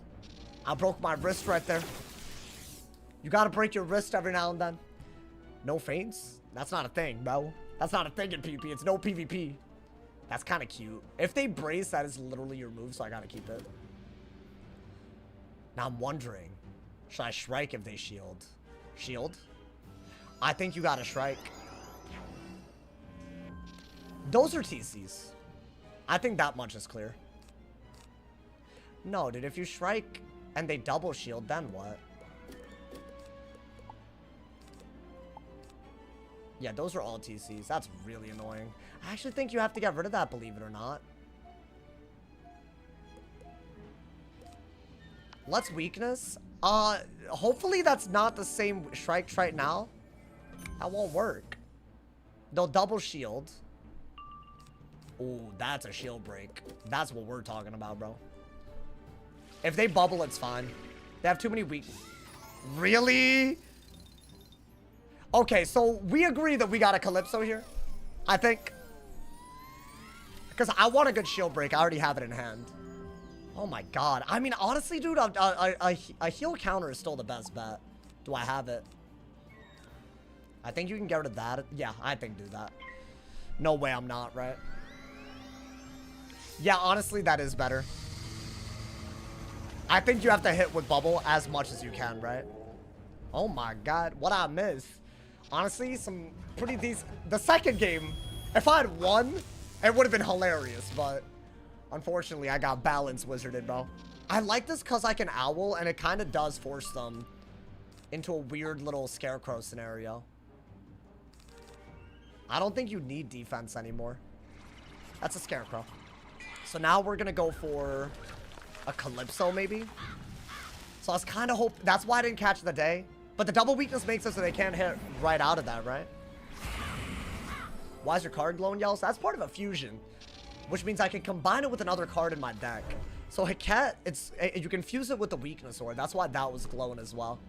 I broke my wrist right there. You got to break your wrist every now and then. No feints? That's not a thing, bro. That's not a thing in PvP. It's no PvP. That's kind of cute. If they brace, that is literally your move, so I got to keep it. Now I'm wondering, should I Shrike if they shield? Shield? I think you got to Shrike. Those are TCs. I think that much is clear. No, dude, if you Shrike and they double shield, then what? Yeah, those are all TCs. That's really annoying. I actually think you have to get rid of that, believe it or not. Let's weakness. Hopefully that's not the same Shrike right now. That won't work. They'll double shield. Oh, that's a shield break. That's what we're talking about, bro. If they bubble, it's fine. They have too many weak... Really? Okay, so we agree that we got a Calypso here. I think. Because I want a good shield break. I already have it in hand. Oh my god. I mean, honestly, dude, a heal counter is still the best bet. Do I have it? I think you can get rid of that. Yeah, I think do that. No way I'm not, right? Yeah, honestly, that is better. I think you have to hit with bubble as much as you can, right? Oh my god, what I missed. Honestly, some pretty decent... The second game, if I had won, it would have been hilarious, but unfortunately, I got balance wizarded, bro. I like this because I can owl, and it kind of does force them into a weird little Scarecrow scenario. I don't think you need defense anymore. That's a Scarecrow. So now we're going to go for a Calypso, maybe. So I was kind of hoping... That's why I didn't catch the day. But the double weakness makes it so they can't hit right out of that, right? Why is your card glowing yellow? So that's part of a fusion. Which means I can combine it with another card in my deck. So Hiket, you can fuse it with the weakness sword. That's why that was glowing as well.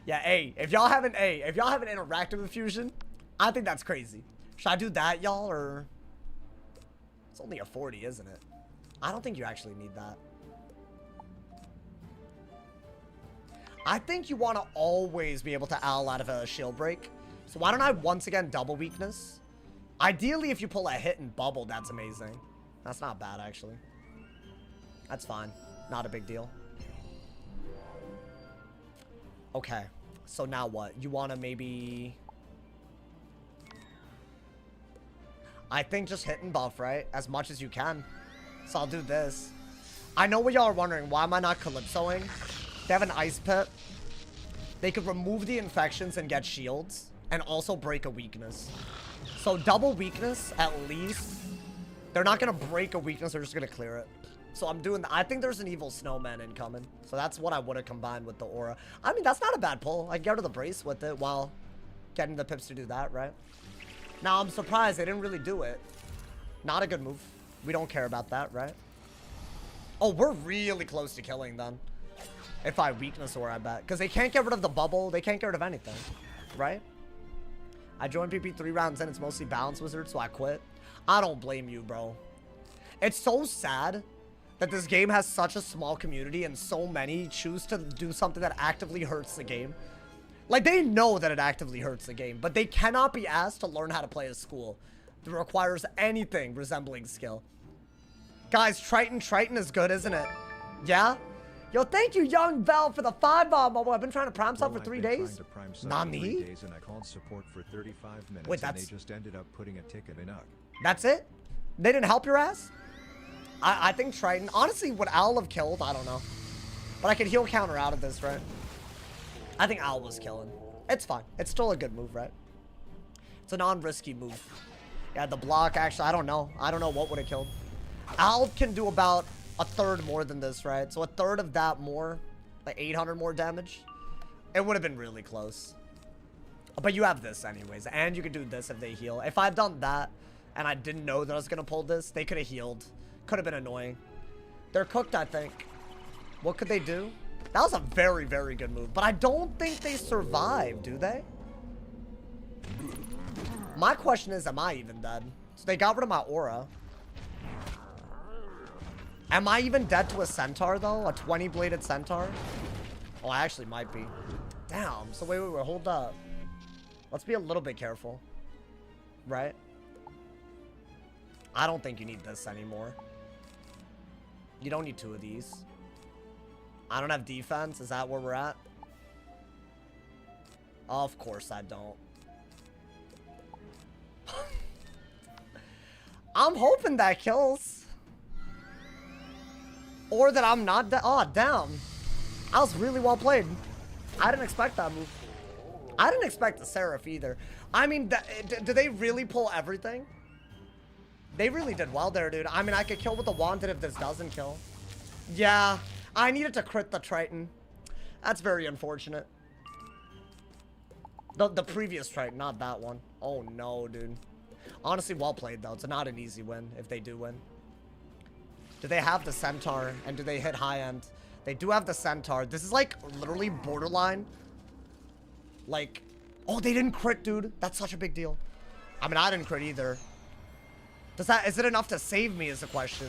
Yeah, if y'all haven't interacted with Fusion, I think that's crazy. Should I do that, y'all, or it's only a 40, isn't it? I don't think you actually need that. I think you want to always be able to owl out of a shield break. So why don't I once again double weakness? Ideally, if you pull a hit and bubble, that's amazing. That's not bad, actually. That's fine. Not a big deal. Okay. So now what? You want to maybe... I think just hit and buff, right? As much as you can. So I'll do this. I know what y'all are wondering. Why am I not Calypsoing? They have an ice pit. They could remove the infections and get shields. And also break a weakness. So double weakness, at least. They're not going to break a weakness. They're just going to clear it. So I'm doing... I think there's an evil snowman incoming. So that's what I would have combined with the aura. I mean, that's not a bad pull. I can get rid of the brace with it while getting the pips to do that, right? Now, I'm surprised they didn't really do it. Not a good move. We don't care about that, right? Oh, we're really close to killing then. If I weakness aura, I bet. Because they can't get rid of the bubble. They can't get rid of anything, right? I joined PP 3 rounds in. It's mostly balance wizard, so I quit. I don't blame you, bro. It's so sad that this game has such a small community and so many choose to do something that actively hurts the game. Like, they know that it actively hurts the game, but they cannot be asked to learn how to play a school that requires anything resembling skill. Guys, Triton is good, isn't it? Yeah? Yo, thank you, Young Bell, for the 5-bomb. I've been trying to prime sub for 3 days. Not me? And I called support for 35 minutes. Wait, that's... And they just ended up putting a ticket in UG. That's it? They didn't help your ass? I think Triton... Honestly, would Owl have killed? I don't know. But I could heal counter out of this, right? I think Owl was killing. It's fine. It's still a good move, right? It's a non-risky move. Yeah, the block, actually, I don't know. I don't know what would have killed. Owl can do about a third more than this, right? So a third of that more, like 800 more damage. It would have been really close. But you have this anyways, and you could do this if they heal. If I'd done that, and I didn't know that I was going to pull this, they could have healed. Could have been annoying. They're cooked, I think. What could they do? That was a very, very good move. But I don't think they survive, do they? My question is, am I even dead? So they got rid of my aura. Am I even dead to a centaur, though? A 20-bladed centaur? Oh, I actually might be. Damn. So wait, hold up. Let's be a little bit careful. Right? I don't think you need this anymore. You don't need 2 of these. I don't have defense. Is that where we're at? Of course I don't. I'm hoping that kills. Or that I'm not dead. Oh, damn. That was really well played. I didn't expect that move. I didn't expect the Seraph either. I mean, do they really pull everything? They really did well there, dude. I mean, I could kill with the Wanted if this doesn't kill. Yeah, I needed to crit the Triton. That's very unfortunate. The previous Triton, not that one. Oh, no, dude. Honestly, well played, though. It's not an easy win if they do win. Do they have the Centaur? And do they hit high end? They do have the Centaur. This is, like, literally borderline. Like, oh, they didn't crit, dude. That's such a big deal. I mean, I didn't crit either. Is it enough to save me is the question.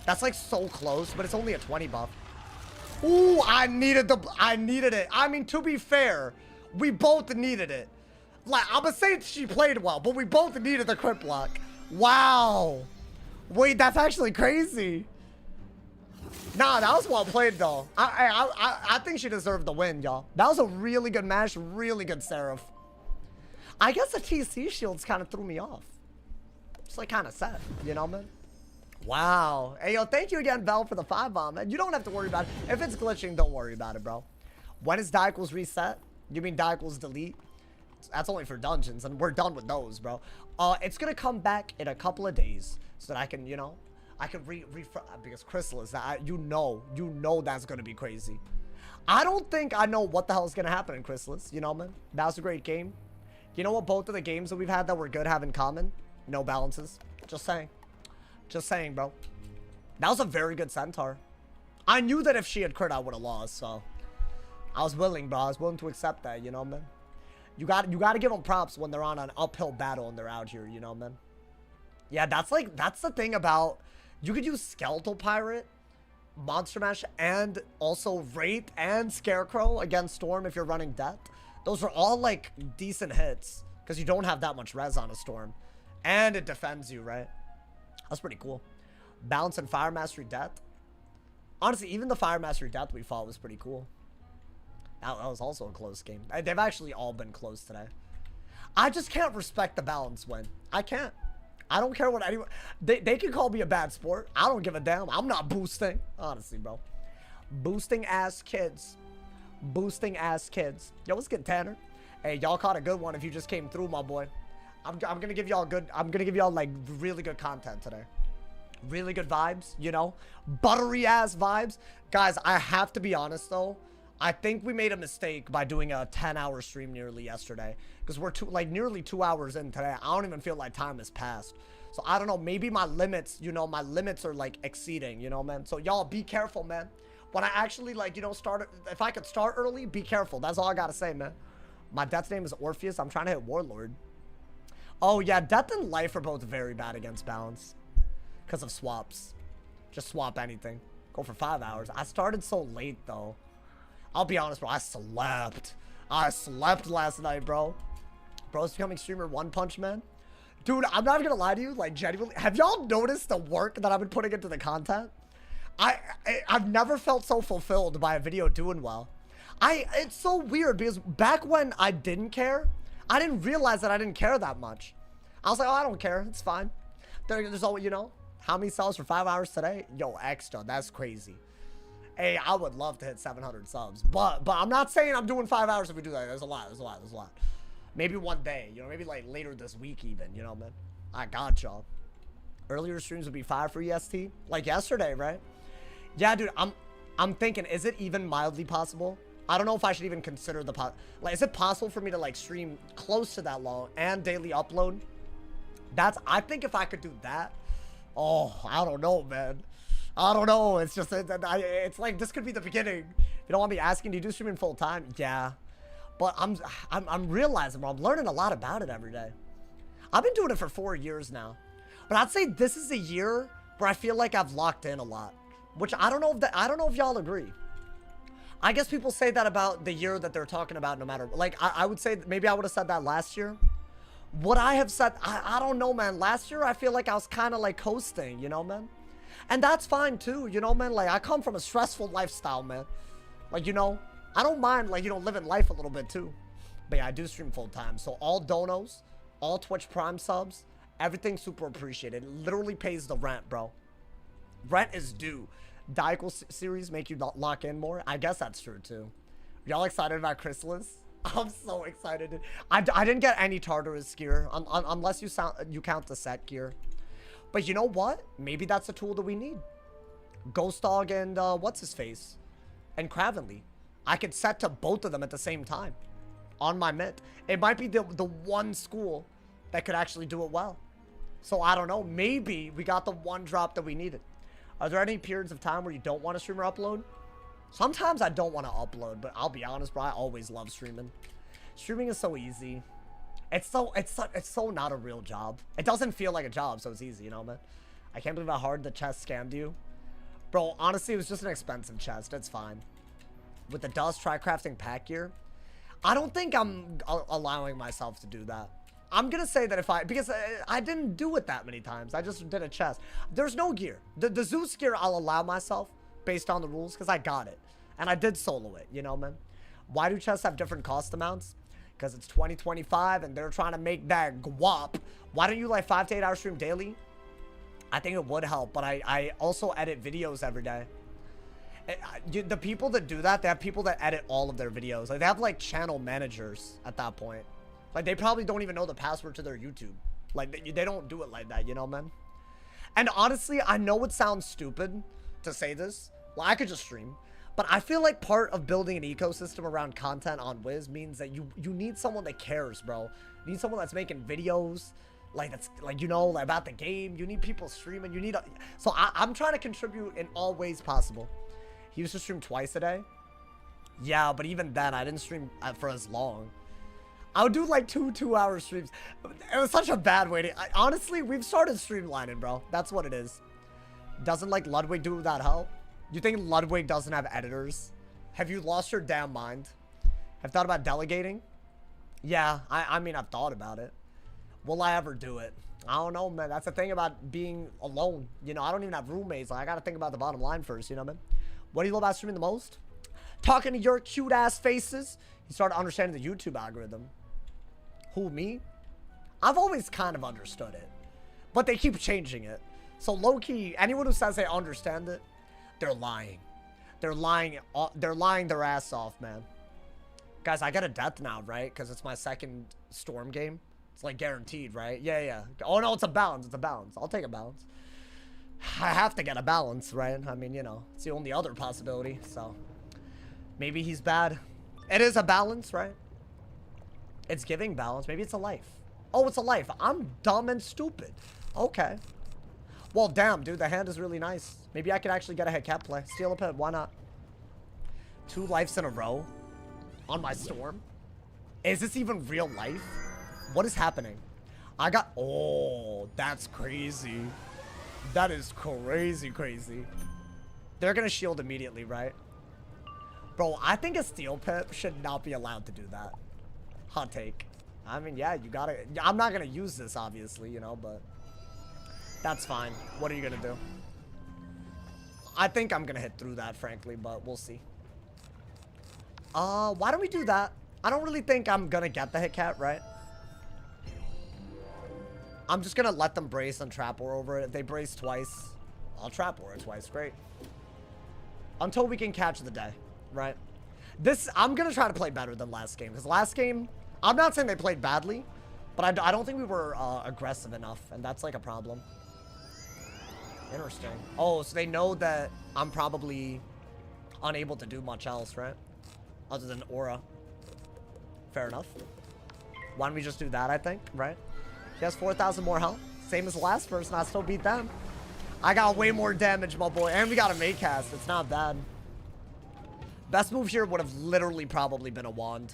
That's like so close, but it's only a 20 buff. Ooh, I needed it. I mean, to be fair, we both needed it. Like, I'm gonna say she played well, but we both needed the crit block. Wow. Wait, that's actually crazy. Nah, that was well played though. I think she deserved the win, y'all. That was a really good match, really good Seraph. I guess the TC shields kind of threw me off. It's like kind of sad, you know, man? Wow. Hey, yo, thank you again, Bell, for the 5-bomb, man. You don't have to worry about it. If it's glitching, don't worry about it, bro. When is die equals reset? You mean die equals delete? That's only for dungeons, and we're done with those, bro. It's gonna come back in a couple of days so that I can, you know, I can because Crystal is that, you know that's gonna be crazy. I don't think I know what the hell is gonna happen in Chrysalis, you know, man? That was a great game. You know what both of the games that we've had that were good have in common? No balances. Just saying. Just saying, bro. That was a very good Centaur. I knew that if she had crit, I would have lost, so. I was willing, bro. I was willing to accept that, you know, man. You got to give them props when they're on an uphill battle and they're out here, you know, man. Yeah, that's the thing about, you could use Skeletal Pirate, Monster Mash, and also Wraith and Scarecrow against Storm if you're running Death. Those are all, like, decent hits because you don't have that much res on a Storm. And it defends you, right? That's pretty cool. Balance and Fire Mastery Death. Honestly, even the Fire Mastery Death we fought was pretty cool. That was also a close game. They've actually all been close today. I just can't respect the balance win. I can't. I don't care what anyone... They can call me a bad sport. I don't give a damn. I'm not boosting. Honestly, bro. Boosting ass kids. Boosting ass kids. Yo, what's good, Tanner? Hey, y'all caught a good one if you just came through, my boy. I'm gonna give y'all good... I'm gonna give y'all, like, really good content today. Really good vibes, you know? Buttery ass vibes. Guys, I have to be honest, though. I think we made a mistake by doing a 10-hour stream nearly yesterday. Because we're nearly 2 hours in today. I don't even feel like time has passed. So I don't know. Maybe my limits, you know, my limits are like exceeding, you know, man. So y'all be careful, man. When I actually like, you know, start, if I could start early, be careful. That's all I got to say, man. My death's name is Orpheus. I'm trying to hit Warlord. Oh, yeah. Death and life are both very bad against balance. Because of swaps. Just swap anything. Go for 5 hours. I started so late, though. I'll be honest, bro. I slept last night, bro. Bro's becoming streamer One Punch Man. Dude, I'm not gonna lie to you. Like, genuinely, have y'all noticed the work that I've been putting into the content? I've never felt so fulfilled by a video doing well. It's so weird because back when I didn't care, I didn't realize that I didn't care that much. I was like, oh, I don't care. It's fine. There's always, you know, how many subs for 5 hours today? Yo, extra. That's crazy. Hey, I would love to hit 700 subs, but I'm not saying I'm doing 5 hours if we do that. There's a lot. Maybe one day, you know, maybe like later this week even, you know, man. I got y'all. Earlier streams would be 5 for EST, like yesterday, right? Yeah, dude, I'm thinking, is it even mildly possible? I don't know if I should even consider like, is it possible for me to like stream close to that long and daily upload? I think if I could do that, oh, I don't know, man. I don't know. It's just, it's like, this could be the beginning. You don't want me asking, do you do streaming full time? Yeah. But I'm realizing, bro, I'm learning a lot about it every day. I've been doing it for 4 years now. But I'd say this is a year where I feel like I've locked in a lot. Which I don't know if y'all agree. I guess people say that about the year that they're talking about no matter, like, I would say, maybe I would have said that last year. What I have said, I don't know, man. Last year, I feel like I was kind of like coasting, you know, man? And that's fine too, you know, man. Like, I come from a stressful lifestyle, man. Like, you know, I don't mind, like, you know, living life a little bit too. But yeah, I do stream full time. So all donos, all Twitch Prime subs, everything super appreciated. It literally pays the rent, bro. Rent is due. Diacle series make you lock in more. I guess that's true too. Y'all excited about Chrysalis? I'm so excited. I didn't get any Tartarus gear unless you count the set gear. But you know what? Maybe that's a tool that we need. Ghost Dog and what's his face, and Cravenly. I could set to both of them at the same time on my mint. It might be the one school that could actually do it well. So I don't know. Maybe we got the one drop that we needed. Are there any periods of time where you don't want to stream or upload? Sometimes I don't want to upload, but I'll be honest, bro. I always love streaming. Streaming is so easy. It's so not a real job. It doesn't feel like a job, so it's easy, you know, man. I can't believe how hard the chest scammed you. Bro, honestly, it was just an expensive chest. It's fine. With the dust, try crafting pack gear. I don't think I'm allowing myself to do that. I'm gonna say that because I didn't do it that many times. I just did a chest. There's no gear. The Zeus gear I'll allow myself based on the rules because I got it. And I did solo it, you know, man. Why do chests have different cost amounts? Because it's 2025 and they're trying to make that guap. Why don't you like 5 to 8 hour stream daily? I think it would help, but I also edit videos every day. The people that do that, they have people that edit all of their videos. Like, they have like channel managers at that point. Like, they probably don't even know the password to their YouTube. Like, they don't do it like that, you know, man? And honestly, I know it sounds stupid to say this. Well, I could just stream. But I feel like part of building an ecosystem around content on WIZ means that you need someone that cares, bro. You need someone that's making videos, like, that's, like, you know, like, about the game. You need people streaming. You need so I'm trying to contribute in all ways possible. He used to stream twice a day. Yeah, but even then, I didn't stream for as long. I would do like 2-hour streams. It was such a bad way to... honestly, we've started streamlining, bro. That's what it is. Doesn't like Ludwig do that help? You think Ludwig doesn't have editors? Have you lost your damn mind? Have thought about delegating? Yeah, I mean, I've thought about it. Will I ever do it? I don't know, man. That's the thing about being alone. You know, I don't even have roommates. Like, I gotta think about the bottom line first, you know, man? What do you love about streaming the most? Talking to your cute-ass faces. You start understanding the YouTube algorithm. Who, me? I've always kind of understood it. But they keep changing it. So, low-key, anyone who says they understand it, they're lying. They're lying their ass off, man. Guys, I get a death now, right? Because it's my second Storm game. It's like guaranteed, right? Yeah, yeah. Oh, no, it's a balance. It's a balance. I'll take a balance. I have to get a balance, right? I mean, you know, it's the only other possibility, so... maybe he's bad. It is a balance, right? It's giving balance. Maybe it's a life. Oh, it's a life. I'm dumb and stupid. Okay. Well, damn, dude. The hand is really nice. Maybe I could actually get a head cap play. Steal a pet. Why not? 2 lives in a row on my Storm. Is this even real life? What is happening? I got... oh, that's crazy. That is crazy, crazy. They're going to shield immediately, right? Bro, I think a steel pip should not be allowed to do that. Hot take. I mean, yeah, you gotta... I'm not gonna use this, obviously, you know, but... that's fine. What are you gonna do? I think I'm gonna hit through that, frankly, but we'll see. Why don't we do that? I don't really think I'm gonna get the hit cat, right? I'm just gonna let them brace and trap war over it. If they brace twice, I'll trap war it twice. Great. Until we can catch the day. Right? This, I'm going to try to play better than last game. Because last game, I'm not saying they played badly. But I don't think we were aggressive enough. And that's like a problem. Interesting. Oh, so they know that I'm probably unable to do much else, right? Other than aura. Fair enough. Why don't we just do that, I think, right? He has 4,000 more health. Same as the last person. I still beat them. I got way more damage, my boy. And we got a May cast. It's not bad. Best move here would have literally probably been a wand.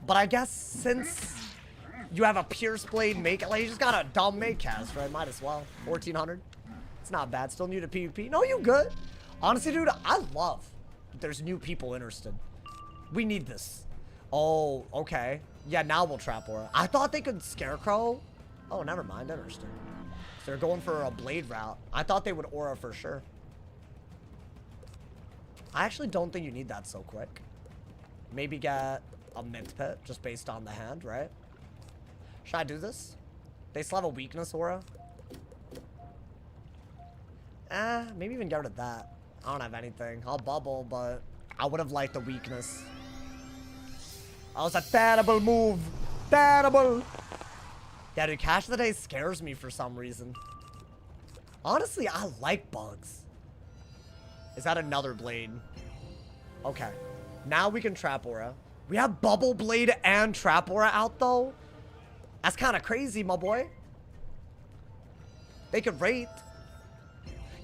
But I guess since you have a Pierce Blade make, like, you just got a dumb make cast, right? Might as well. 1,400. It's not bad. Still new to PvP. No, you good. Honestly, dude, I love that there's new people interested. We need this. Oh, okay. Yeah, now we'll trap aura. I thought they could Scarecrow. Oh, never mind. Interesting. So they're going for a blade route. I thought they would aura for sure. I actually don't think you need that so quick. Maybe get a mint pit just based on the hand, right? Should I do this? They still have a weakness aura. Maybe even get rid of that. I don't have anything. I'll bubble, but I would have liked the weakness. That was a terrible move. Terrible. Yeah, dude, Cash of the Day scares me for some reason. Honestly, I like bugs. Is that another blade? Okay. Now we can trap aura. We have bubble blade and trap aura out, though? That's kind of crazy, my boy. They could Wraith.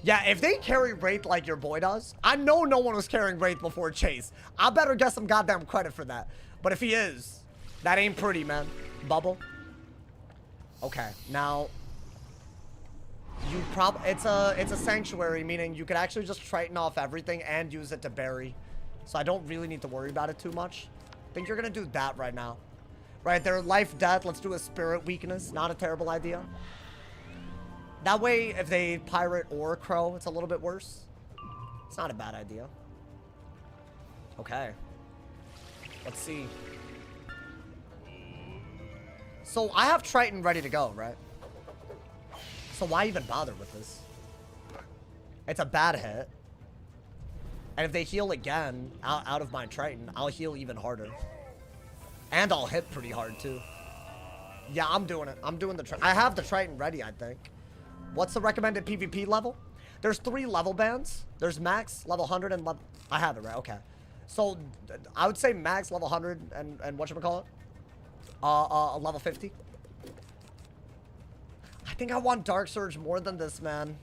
Yeah, if they carry Wraith like your boy does, I know no one was carrying Wraith before Chase. I better get some goddamn credit for that. But if he is, that ain't pretty, man. Bubble. Okay, now... you it's a sanctuary, meaning you could actually just Triton off everything and use it to bury. So I don't really need to worry about it too much. I think you're gonna do that right now. Right, their life death, let's do a spirit weakness. Not a terrible idea. That way, if they pirate or crow, it's a little bit worse. It's not a bad idea. Okay. Let's see. So I have Triton ready to go, right? So why even bother with this? It's a bad hit. And if they heal again out of my Triton, I'll heal even harder. And I'll hit pretty hard too. Yeah, I'm doing it. I'm doing the Triton. I have the Triton ready, I think. What's the recommended PvP level? There's 3 level bands. There's max, level 100, and level... I have it, right? Okay. So, I would say max, level 100, and whatchamacallit? Level 50. I think I want Dark Surge more than this, man.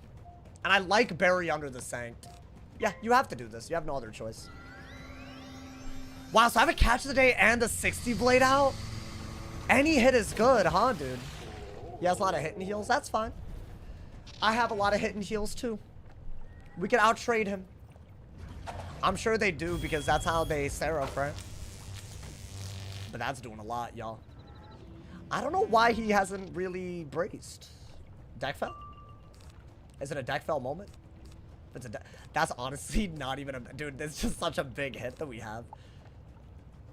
And I like Bury under the Sanct. Yeah, you have to do this. You have no other choice. Wow, so I have a catch of the day and a 60 blade out? Any hit is good, huh, dude? He has a lot of hit and heals. That's fine. I have a lot of hit and heals, too. We can out-trade him. I'm sure they do, because that's how they seraph, right? But that's doing a lot, y'all. I don't know why he hasn't really braced. Deck fell? Is it a deck fell moment? It's a that's honestly not even a... Dude, it's just such a big hit that we have.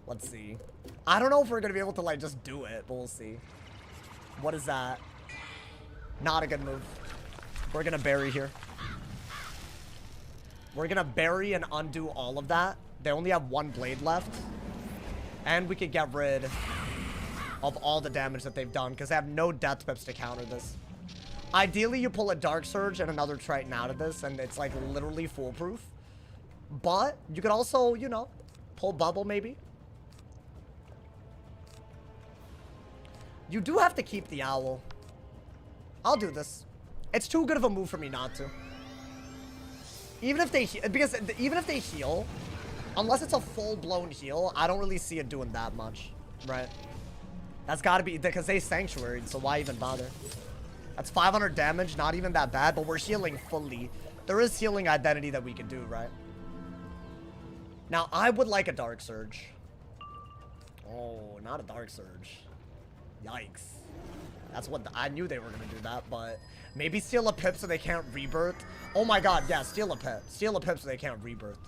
Let's see. I don't know if we're going to be able to, like, just do it, but we'll see. What is that? Not a good move. We're going to bury here. We're going to bury and undo all of that. They only have one blade left. And we could get rid of all the damage that they've done because they have no death pips to counter this. Ideally, you pull a Dark Surge and another Triton out of this, and it's, like, literally foolproof. But you could also, you know, pull Bubble, maybe. You do have to keep the Owl. I'll do this. It's too good of a move for me not to. Even if they heal, unless it's a full-blown heal, I don't really see it doing that much, right? That's got to be because they sanctuaried, so why even bother? That's 500 damage, not even that bad, but we're healing fully. There is healing identity that we can do, right? Now, I would like a Dark Surge. Oh, not a Dark Surge. Yikes. That's what I knew they were going to do that, but maybe steal a pip so they can't rebirth. Oh my god, yeah, steal a pip. Steal a pip so they can't rebirth.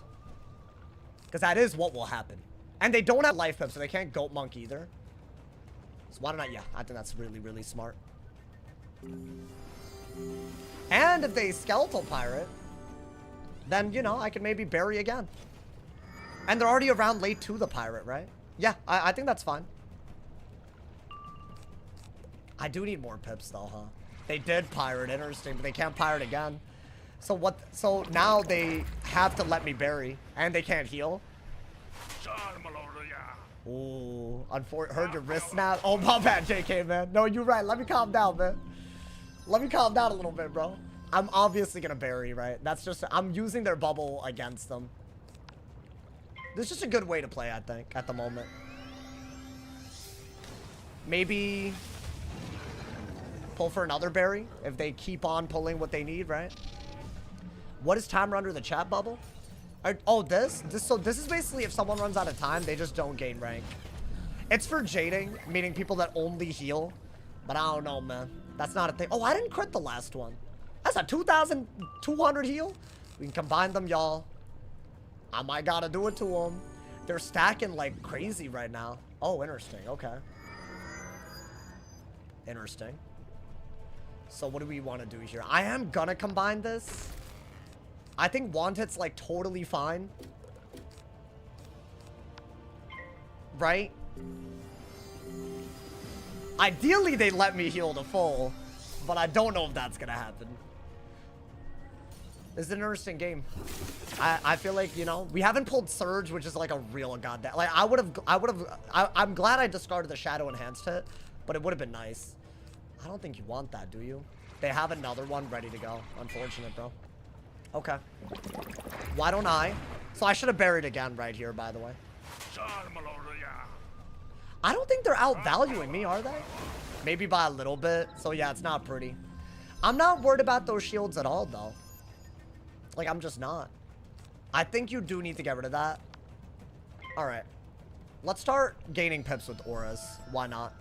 Because that is what will happen. And they don't have life pip, so they can't Goat Monk either. So why don't I... Yeah, I think that's really, really smart. And if they Skeletal Pirate, then, you know, I can maybe bury again. And they're already around late to the Pirate, right? Yeah, I think that's fine. I do need more pips, though, huh? They did Pirate, interesting, but they can't Pirate again. So what? So now they have to let me bury, and they can't heal. Ooh, heard your wrist snap. Oh, my bad, JK, man. No, you're right. Let me calm down, man. Let me calm down a little bit, bro. I'm obviously gonna bury, right? That's just... I'm using their bubble against them. This is just a good way to play, I think, at the moment. Maybe... pull for another berry if they keep on pulling what they need, right? What is timer under the chat bubble? Oh, so this is basically if someone runs out of time, they just don't gain rank. It's for jading, meaning people that only heal. But I don't know, man. That's not a thing. Oh, I didn't crit the last one. That's a 2,200 heal. We can combine them, y'all. I might gotta do it to them. They're stacking like crazy right now. Oh, interesting. Okay. Interesting. So what do we want to do here? I am gonna combine this. I think Wand Hit's like totally fine. Right? Ideally, they let me heal to full, but I don't know if that's gonna happen. This is an interesting game. I feel like, you know, we haven't pulled Surge, which is like a real goddamn... Like, I'm glad I discarded the Shadow Enhanced hit, but it would have been nice. I don't think you want that, do you? They have another one ready to go. Unfortunate, bro. Okay. Why don't I? So I should have buried again right here, by the way. I don't think they're outvaluing me, are they? Maybe by a little bit. So yeah, it's not pretty. I'm not worried about those shields at all, though. Like, I'm just not. I think you do need to get rid of that. All right. Let's start gaining pips with auras. Why not?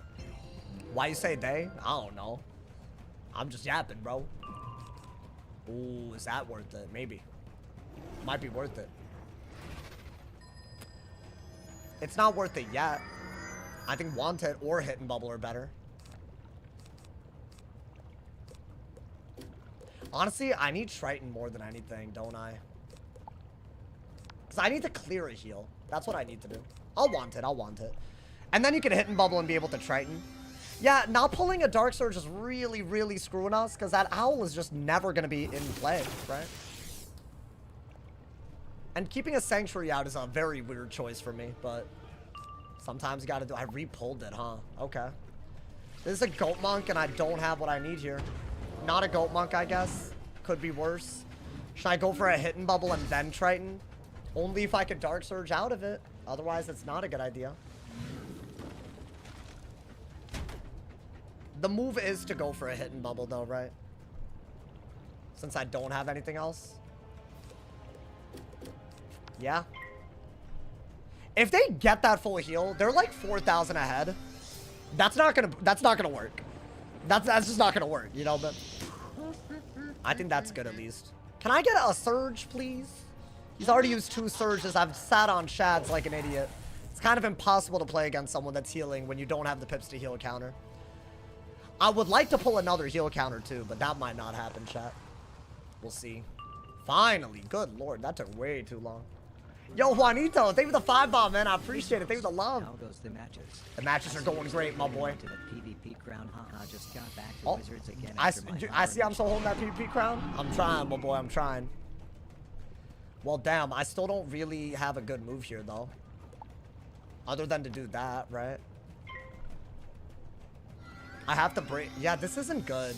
Why you say they? I don't know. I'm just yapping, bro. Ooh, is that worth it? Maybe. Might be worth it. It's not worth it yet. I think Want It or Hit and Bubble are better. Honestly, I need Triton more than anything, don't I? Because I need to clear a heal. That's what I need to do. I'll want it. And then you can Hit and Bubble and be able to Triton. Yeah, not pulling a Dark Surge is really, really screwing us, because that Owl is just never going to be in play, right? And keeping a Sanctuary out is a very weird choice for me, but sometimes you got to do... I re-pulled it, huh? Okay. This is a Goat Monk, and I don't have what I need here. Not a Goat Monk, I guess. Could be worse. Should I go for a Hit and Bubble and then Triton? Only if I could Dark Surge out of it. Otherwise, it's not a good idea. The move is to go for a hidden bubble, though, right? Since I don't have anything else. Yeah. If they get that full heal, they're like 4,000 ahead. That's not gonna work. That's just not gonna work, you know, but I think that's good at least. Can I get a surge, please? He's already used 2 surges. I've sat on shads like an idiot. It's kind of impossible to play against someone that's healing when you don't have the pips to heal counter. I would like to pull another heal counter too, but that might not happen, chat. We'll see. Finally. Good lord, that took way too long. Yo, Juanito, thank you for the 5-bomb, man. I appreciate it. Thank you for the love. How goes the matches? The matches are going great, my boy. To the PvP crown, haha, just got back to Oh, Wizards again. I see I'm still holding that PvP crown. I'm trying, my boy. I'm trying. Well, damn. I still don't really have a good move here, though. Other than to do that, right? I have to break. Yeah, this isn't good.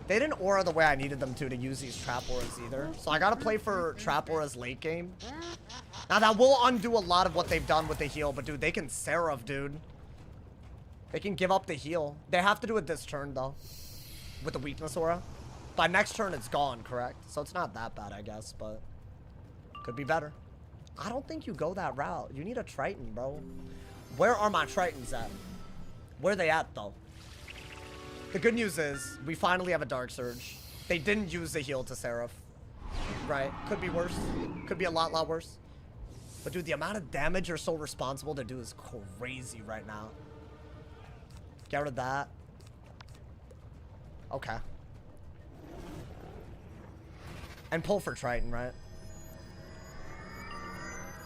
They didn't aura the way I needed them to use these trap auras either. So I gotta play for trap auras late game. Now that will undo a lot of what they've done with the heal, but dude, they can Seraph, dude. They can give up the heal. They have to do it this turn though. With the weakness aura. By next turn it's gone, correct? So it's not that bad, I guess, but could be better. I don't think you go that route. You need a Triton, bro. Where are my Tritons at? Where are they at though? The good news is, we finally have a Dark Surge. They didn't use the heal to Seraph. Right? Could be worse. Could be a lot worse. But dude, the amount of damage you're so responsible to do is crazy right now. Get rid of that. Okay. And pull for Triton, right?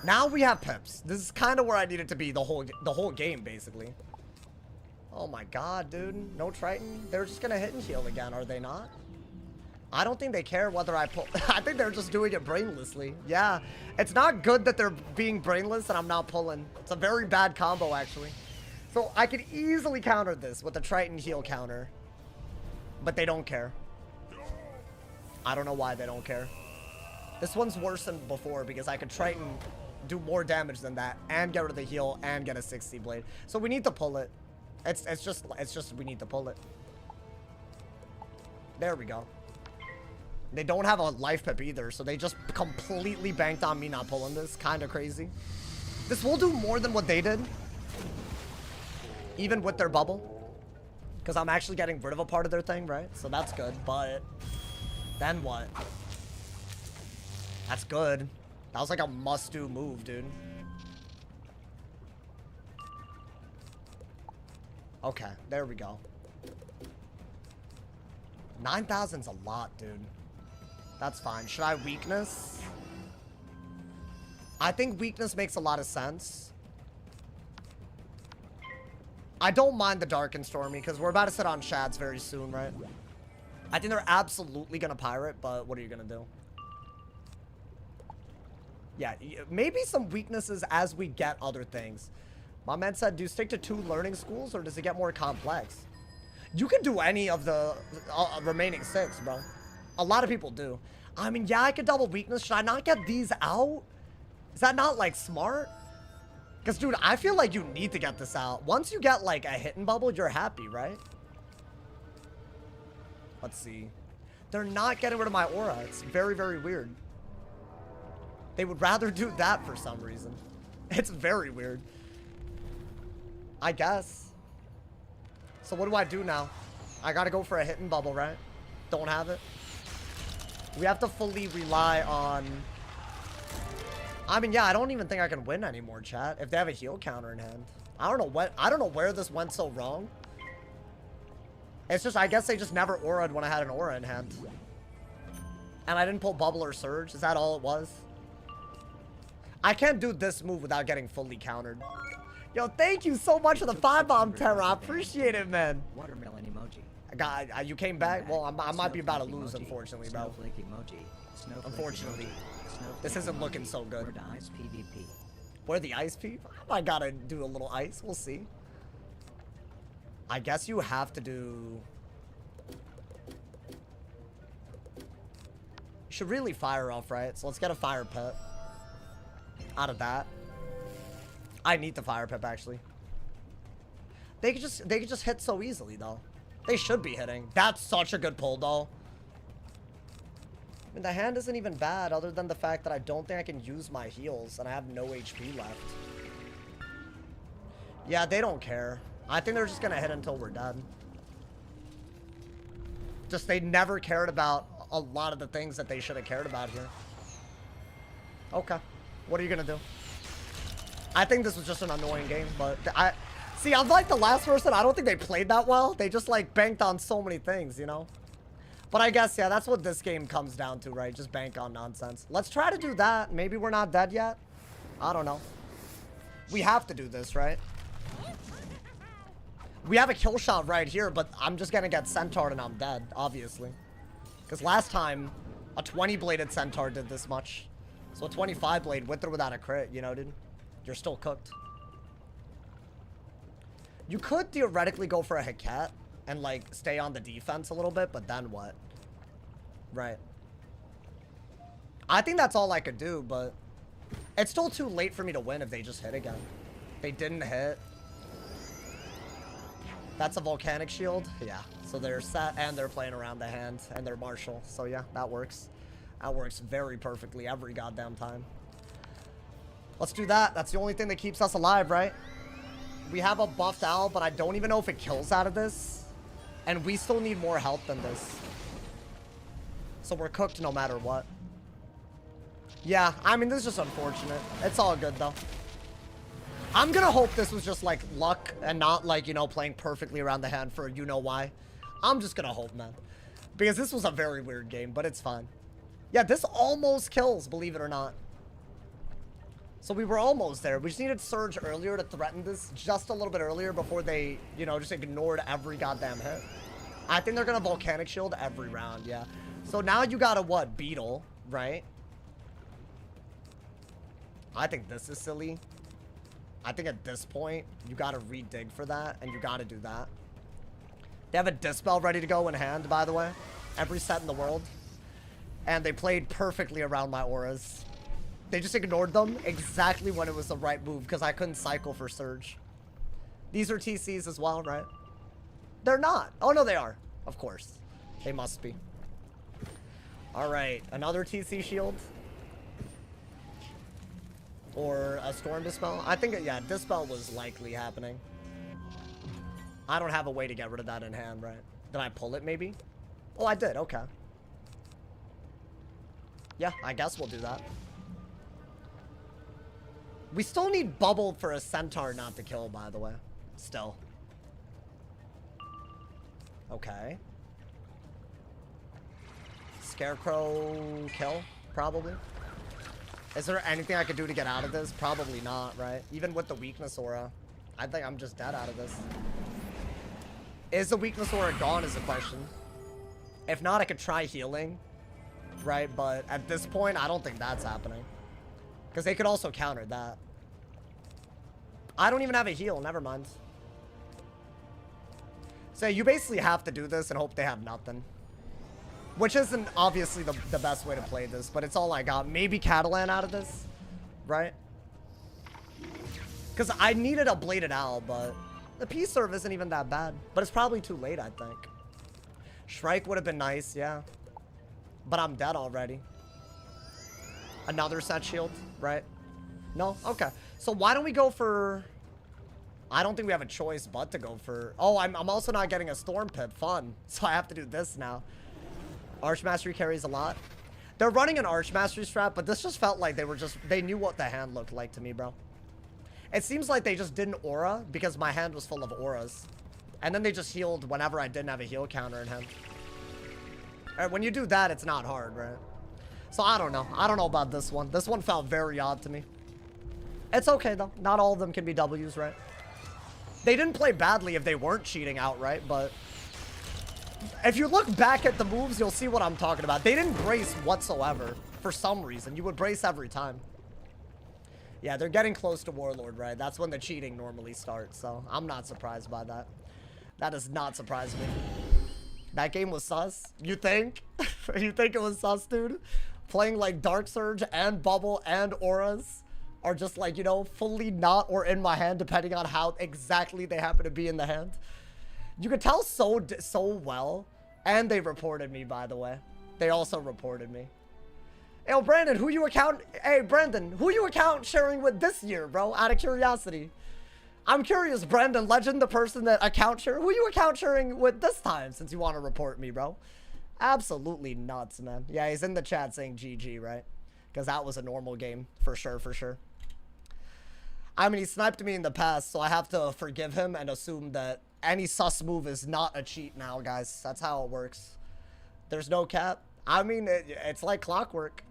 Now we have pips. This is kind of where I need it to be the whole game, basically. Oh my god, dude. No Triton? They're just gonna hit and heal again, are they not? I don't think they care whether I pull. I think they're just doing it brainlessly. Yeah. It's not good that they're being brainless and I'm not pulling. It's a very bad combo, actually. So I could easily counter this with a Triton heal counter. But they don't care. I don't know why they don't care. This one's worse than before because I could Triton do more damage than that and get rid of the heal and get a 60 blade. So we need to pull it. It's just we need to pull it. There we go. They don't have a life pip either, so they just completely banked on me not pulling this. Kind of crazy. This will do more than what they did. Even with their bubble. Because I'm actually getting rid of a part of their thing, right? So that's good, but then what? That's good. That was like a must-do move, dude. Okay, there we go. 9,000's a lot, dude. That's fine. Should I weakness? I think weakness makes a lot of sense. I don't mind the Dark and Stormy because we're about to sit on Shads very soon, right? I think they're absolutely going to pirate, but what are you going to do? Yeah, maybe some weaknesses as we get other things. My man said, do you stick to 2 learning schools or does it get more complex? You can do any of the remaining 6, bro. A lot of people do. I mean, yeah, I could double weakness. Should I not get these out? Is that not, like, smart? Because, dude, I feel like you need to get this out. Once you get, like, a hidden bubble, you're happy, right? Let's see. They're not getting rid of my aura. It's very, very weird. They would rather do that for some reason. It's very weird. I guess. So what do I do now? I gotta go for a hidden bubble, right? Don't have it. We have to fully rely on... I mean, yeah, I don't even think I can win anymore, chat. If they have a heal counter in hand. I don't know where this went so wrong. It's just, I guess they just never aura'd when I had an aura in hand. And I didn't pull bubble or surge. Is that all it was? I can't do this move without getting fully countered. Yo, thank you so much for the 5-bomb, Terra. I appreciate it, man. Watermelon emoji. You came back? Well, I might be about to lose, unfortunately, bro. Snowflake emoji. Snowflake Unfortunately. emoji. Snowflake This isn't looking emoji. so good. Where the ice PvP. Where the ice peep? I gotta do a little ice. We'll see. I guess you have to do... You should really fire off, right? So let's get a fire pet. out of that. I need the fire pip actually. They could just hit so easily though. They should be hitting. That's such a good pull though. I mean, the hand isn't even bad other than the fact that I don't think I can use my heals and I have no HP left. Yeah, they don't care. I think they're just gonna hit until we're dead. Just they never cared about a lot of the things that they should have cared about here. Okay. What are you gonna do? I think this was just an annoying game, but see, unlike the last person, I don't think they played that well. They just like banked on so many things, you know? But I guess, yeah, that's what this game comes down to, right? Just bank on nonsense. Let's try to do that. Maybe we're not dead yet. I don't know. We have to do this, right? We have a kill shot right here, but I'm just gonna get Centaur and I'm dead, obviously. Because last time, a 20-bladed Centaur did this much. So a 25-blade with or without a crit, you know, dude? You're still cooked. You could theoretically go for a Haket and, like, stay on the defense a little bit, but then what? Right. I think that's all I could do, but it's still too late for me to win if they just hit again. They didn't hit. That's a volcanic shield. Yeah. So they're set and they're playing around the hand and they're martial. So yeah, that works. That works very perfectly every goddamn time. Let's do that. That's the only thing that keeps us alive, right? We have a buffed owl, but I don't even know if it kills out of this. And we still need more health than this. So we're cooked no matter what. Yeah, I mean, this is just unfortunate. It's all good, though. I'm gonna hope this was just, like, luck and not, like, you know, playing perfectly around the hand for you-know-why. I'm just gonna hope, man. Because this was a very weird game, but it's fine. Yeah, this almost kills, believe it or not. So we were almost there. We just needed Surge earlier to threaten this just a little bit earlier before they, you know, just ignored every goddamn hit. I think they're gonna Volcanic Shield every round, yeah. So now you got a, what, Beetle, right? I think this is silly. I think at this point, you gotta re-dig for that, and you gotta do that. They have a Dispel ready to go in hand, by the way. Every set in the world. And they played perfectly around my auras. They just ignored them exactly when it was the right move, because I couldn't cycle for Surge. These are TCs as well, right? They're not. Oh, no, they are. Of course. They must be. Alright, another TC shield. Or a Storm Dispel. I think, yeah, Dispel was likely happening. I don't have a way to get rid of that in hand, right? Did I pull it, maybe? Oh, I did. Okay. Yeah, I guess we'll do that. We still need Bubble for a Centaur not to kill, by the way. Still. Okay. Scarecrow kill, probably. Is there anything I could do to get out of this? Probably not, right? Even with the weakness aura. I think I'm just dead out of this. Is the weakness aura gone is a question. If not, I could try healing. Right, but at this point, I don't think that's happening. Because they could also counter that. I don't even have a heal, never mind. So you basically have to do this and hope they have nothing. Which isn't obviously the best way to play this, but it's all I got. Maybe Catalan out of this, right? Because I needed a Bladed Owl, but the P-Serve isn't even that bad. But it's probably too late, I think. Shrike would have been nice, yeah. But I'm dead already. Another set shield, right? No? Okay. So why don't we go for... I don't think we have a choice but to go for... Oh, I'm also not getting a Storm Pip. Fun. So I have to do this now. Archmastery carries a lot. They're running an Archmastery strat, but this just felt like they were just... They knew what the hand looked like to me, bro. It seems like they just didn't aura because my hand was full of auras. And then they just healed whenever I didn't have a heal counter in hand. Alright, when you do that, it's not hard, right? So I don't know. I don't know about this one. This one felt very odd to me. It's okay, though. Not all of them can be W's, right? They didn't play badly if they weren't cheating outright, but... If you look back at the moves, you'll see what I'm talking about. They didn't brace whatsoever. For some reason. You would brace every time. Yeah, they're getting close to Warlord, right? That's when the cheating normally starts, so I'm not surprised by that. That does not surprise me. That game was sus? You think? You think it was sus, dude? Playing like Dark Surge and Bubble and Auras are just like, you know, fully not or in my hand, depending on how exactly they happen to be in the hand. You could tell so well. And they reported me, by the way. They also reported me. Hey, Brandon, who you account sharing with this year, bro? Out of curiosity. I'm curious, Brandon Legend, the person that account share. Who you account sharing with this time, since you want to report me, bro? Absolutely nuts, man. Yeah, he's in the chat saying GG, right? Because that was a normal game, for sure, for sure. I mean, he sniped me in the past, so I have to forgive him and assume that any sus move is not a cheat now, guys. That's how it works. There's no cap. I mean, it's like clockwork.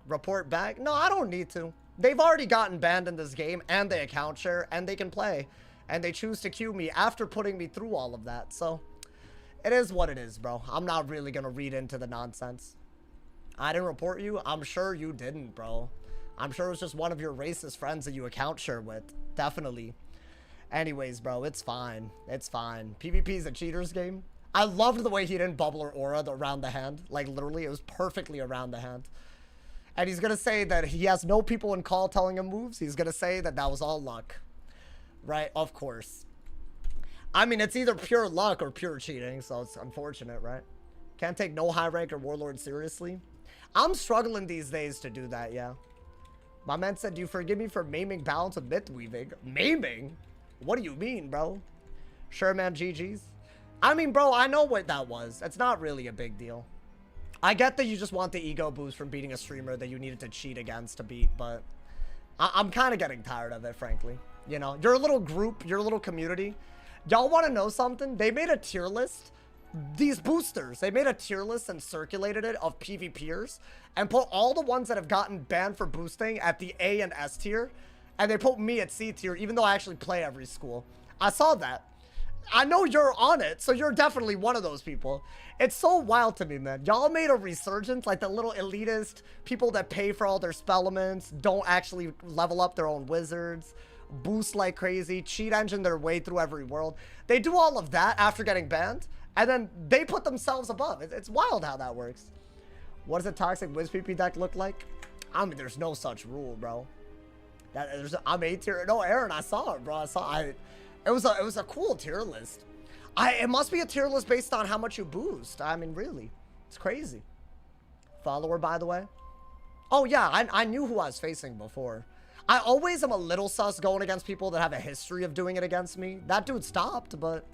Report back. No, I don't need to. They've already gotten banned in this game, and they account share, and they can play. And they choose to queue me after putting me through all of that. So, it is what it is, bro. I'm not really going to read into the nonsense. I didn't report you? I'm sure you didn't, bro. I'm sure it was just one of your racist friends that you account share with. Definitely. Anyways, bro, it's fine. It's fine. PvP is a cheater's game. I loved the way he didn't bubble or aura around the hand. Like, literally, it was perfectly around the hand. And he's going to say that he has no people in call telling him moves. He's going to say that that was all luck. Right? Of course. I mean, it's either pure luck or pure cheating, so it's unfortunate, right? Can't take no high rank or warlord seriously. I'm struggling these days to do that, yeah. My man said, do you forgive me for maiming balance with myth weaving? Maiming? What do you mean, bro? Sure, man, GG's. I mean, bro, I know what that was. It's not really a big deal. I get that you just want the ego boost from beating a streamer that you needed to cheat against to beat, but I'm kind of getting tired of it, frankly. You know, you're a little group, you're a little community. Y'all want to know something? They made a tier list. These boosters, they made a tier list and circulated it of PvPers and put all the ones that have gotten banned for boosting at the A and S tier. And they put me at C tier, even though I actually play every school. I saw that. I know you're on it, so you're definitely one of those people. It's so wild to me, man. Y'all made a resurgence, like the little elitist people that pay for all their spell elements, don't actually level up their own wizards, boost like crazy, cheat engine their way through every world. They do all of that after getting banned, and then they put themselves above. It's wild how that works. What does a toxic Wiz PP deck look like? I mean, there's no such rule, bro. I'm A tier. No, Aaron, I saw it, bro. It was a cool tier list. It must be a tier list based on how much you boost. I mean, really, it's crazy. Follower, by the way. Oh yeah, I knew who I was facing before. I always am a little sus going against people that have a history of doing it against me. That dude stopped, but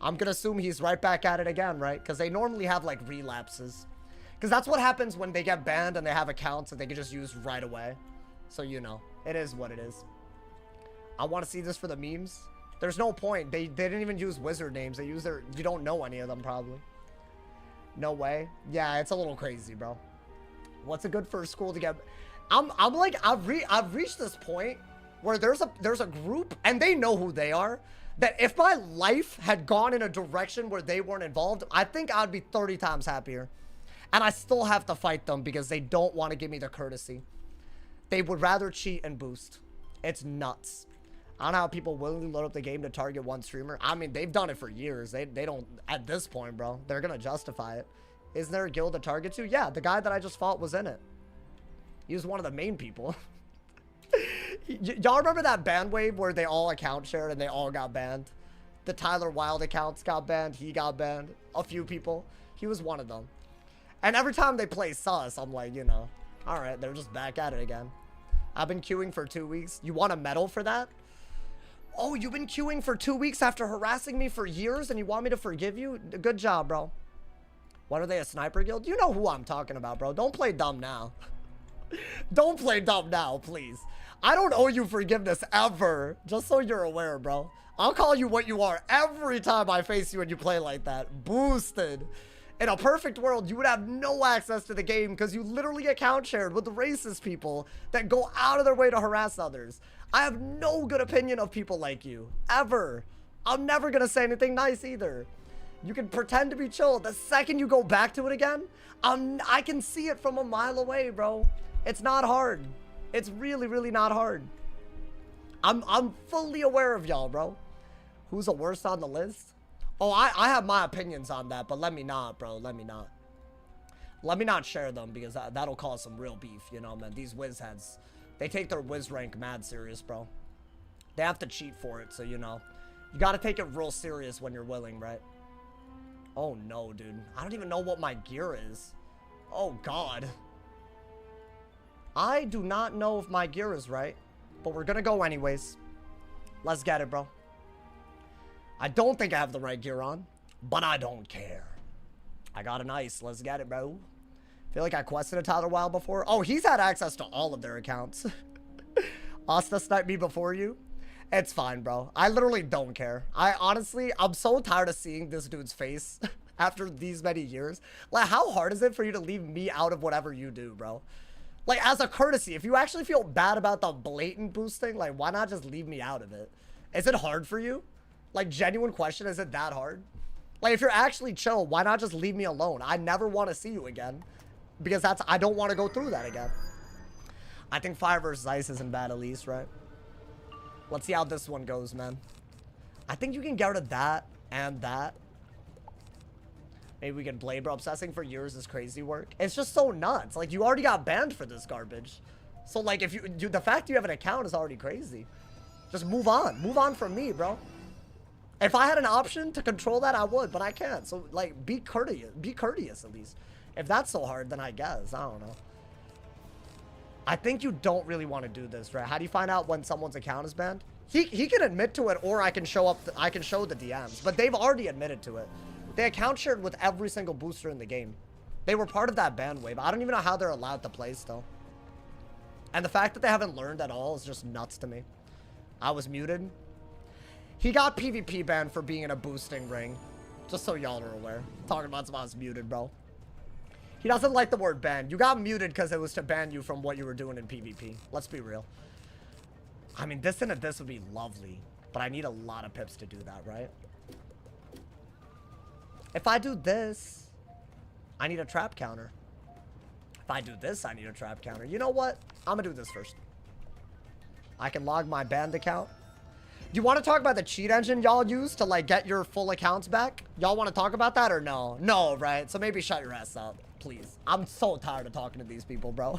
I'm gonna assume he's right back at it again, right? Because they normally have like relapses. Because that's what happens when they get banned and they have accounts that they can just use right away. So you know, it is what it is. I want to see this for the memes. There's no point. They didn't even use wizard names. They use their... You don't know any of them, probably. No way. Yeah, it's a little crazy, bro. What's a good first school to get... I'm like... I've reached this point where there's a group, and they know who they are, that if my life had gone in a direction where they weren't involved, I think I'd be 30 times happier. And I still have to fight them because they don't want to give me the courtesy. They would rather cheat and boost. It's nuts. I don't know how people willingly load up the game to target one streamer. I mean, they've done it for years. They don't, at this point, bro. They're going to justify it. Isn't there a guild to target to? Yeah, the guy that I just fought was in it. He was one of the main people. Y'all remember that ban wave where they all account shared and they all got banned? The Tyler Wilde accounts got banned. He got banned. A few people. He was one of them. And every time they play sus, I'm like, you know, all right, they're just back at it again. I've been queuing for 2 weeks. You want a medal for that? Oh, you've been queuing for 2 weeks after harassing me for years and you want me to forgive you? Good job, bro. What are they, a sniper guild? You know who I'm talking about, bro. Don't play dumb now. Don't play dumb now, please. I don't owe you forgiveness ever. Just so you're aware, bro. I'll call you what you are every time I face you and you play like that. Boosted. In a perfect world, you would have no access to the game because you literally account shared with the racist people that go out of their way to harass others. I have no good opinion of people like you, ever. I'm never going to say anything nice either. You can pretend to be chill. The second you go back to it again, I can see it from a mile away, bro. It's not hard. It's really, really not hard. I'm fully aware of y'all, bro. Who's the worst on the list? Oh, I have my opinions on that, but let me not, bro. Let me not. Let me not share them because that'll cause some real beef, you know, man. These WIZ heads, They take their WIZ rank mad serious, bro. They have to cheat for it, so you know. You gotta take it real serious when you're willing, right? Oh no, dude. I don't even know what my gear is. Oh god. I do not know if my gear is right, but we're gonna go anyways. Let's get it, bro. I don't think I have the right gear on, but I don't care. I got an ice. Let's get it, bro. Feel like I quested a Tyler Wild before. Oh, he's had access to all of their accounts. Asta sniped me before you. It's fine, bro. I literally don't care. I'm so tired of seeing this dude's face after these many years. Like, how hard is it for you to leave me out of whatever you do, bro? Like, as a courtesy, if you actually feel bad about the blatant boosting, like, why not just leave me out of it? Is it hard for you? Like, genuine question, is it that hard? Like, if you're actually chill, why not just leave me alone? I never want to see you again. Because I don't want to go through that again. I think fire versus ice isn't bad at least, right? Let's see how this one goes, man. I think you can get rid of that and that. Maybe we can play, bro. Obsessing for years is crazy work. It's just so nuts. Like, you already got banned for this garbage. So, like, if you the fact you have an account is already crazy. Just move on. Move on from me, bro. If I had an option to control that, I would, but I can't. So, like, be courteous. Be courteous, at least. If that's so hard, then I guess. I don't know. I think you don't really want to do this, right? How do you find out when someone's account is banned? He can admit to it, or I can show the DMs. But they've already admitted to it. They account shared with every single booster in the game. They were part of that ban wave. I don't even know how they're allowed to play still. And the fact that they haven't learned at all is just nuts to me. I was muted. He got PvP banned for being in a boosting ring. Just so y'all are aware. Talking about someone else muted, bro. He doesn't like the word ban. You got muted because it was to ban you from what you were doing in PvP. Let's be real. I mean, this and this would be lovely. But I need a lot of pips to do that, right? If I do this, I need a trap counter. If I do this, I need a trap counter. You know what? I'm going to do this first. I can log my banned account. Do you want to talk about the cheat engine y'all use to, like, get your full accounts back? Y'all want to talk about that or no? No, right? So maybe shut your ass up, please. I'm so tired of talking to these people, bro.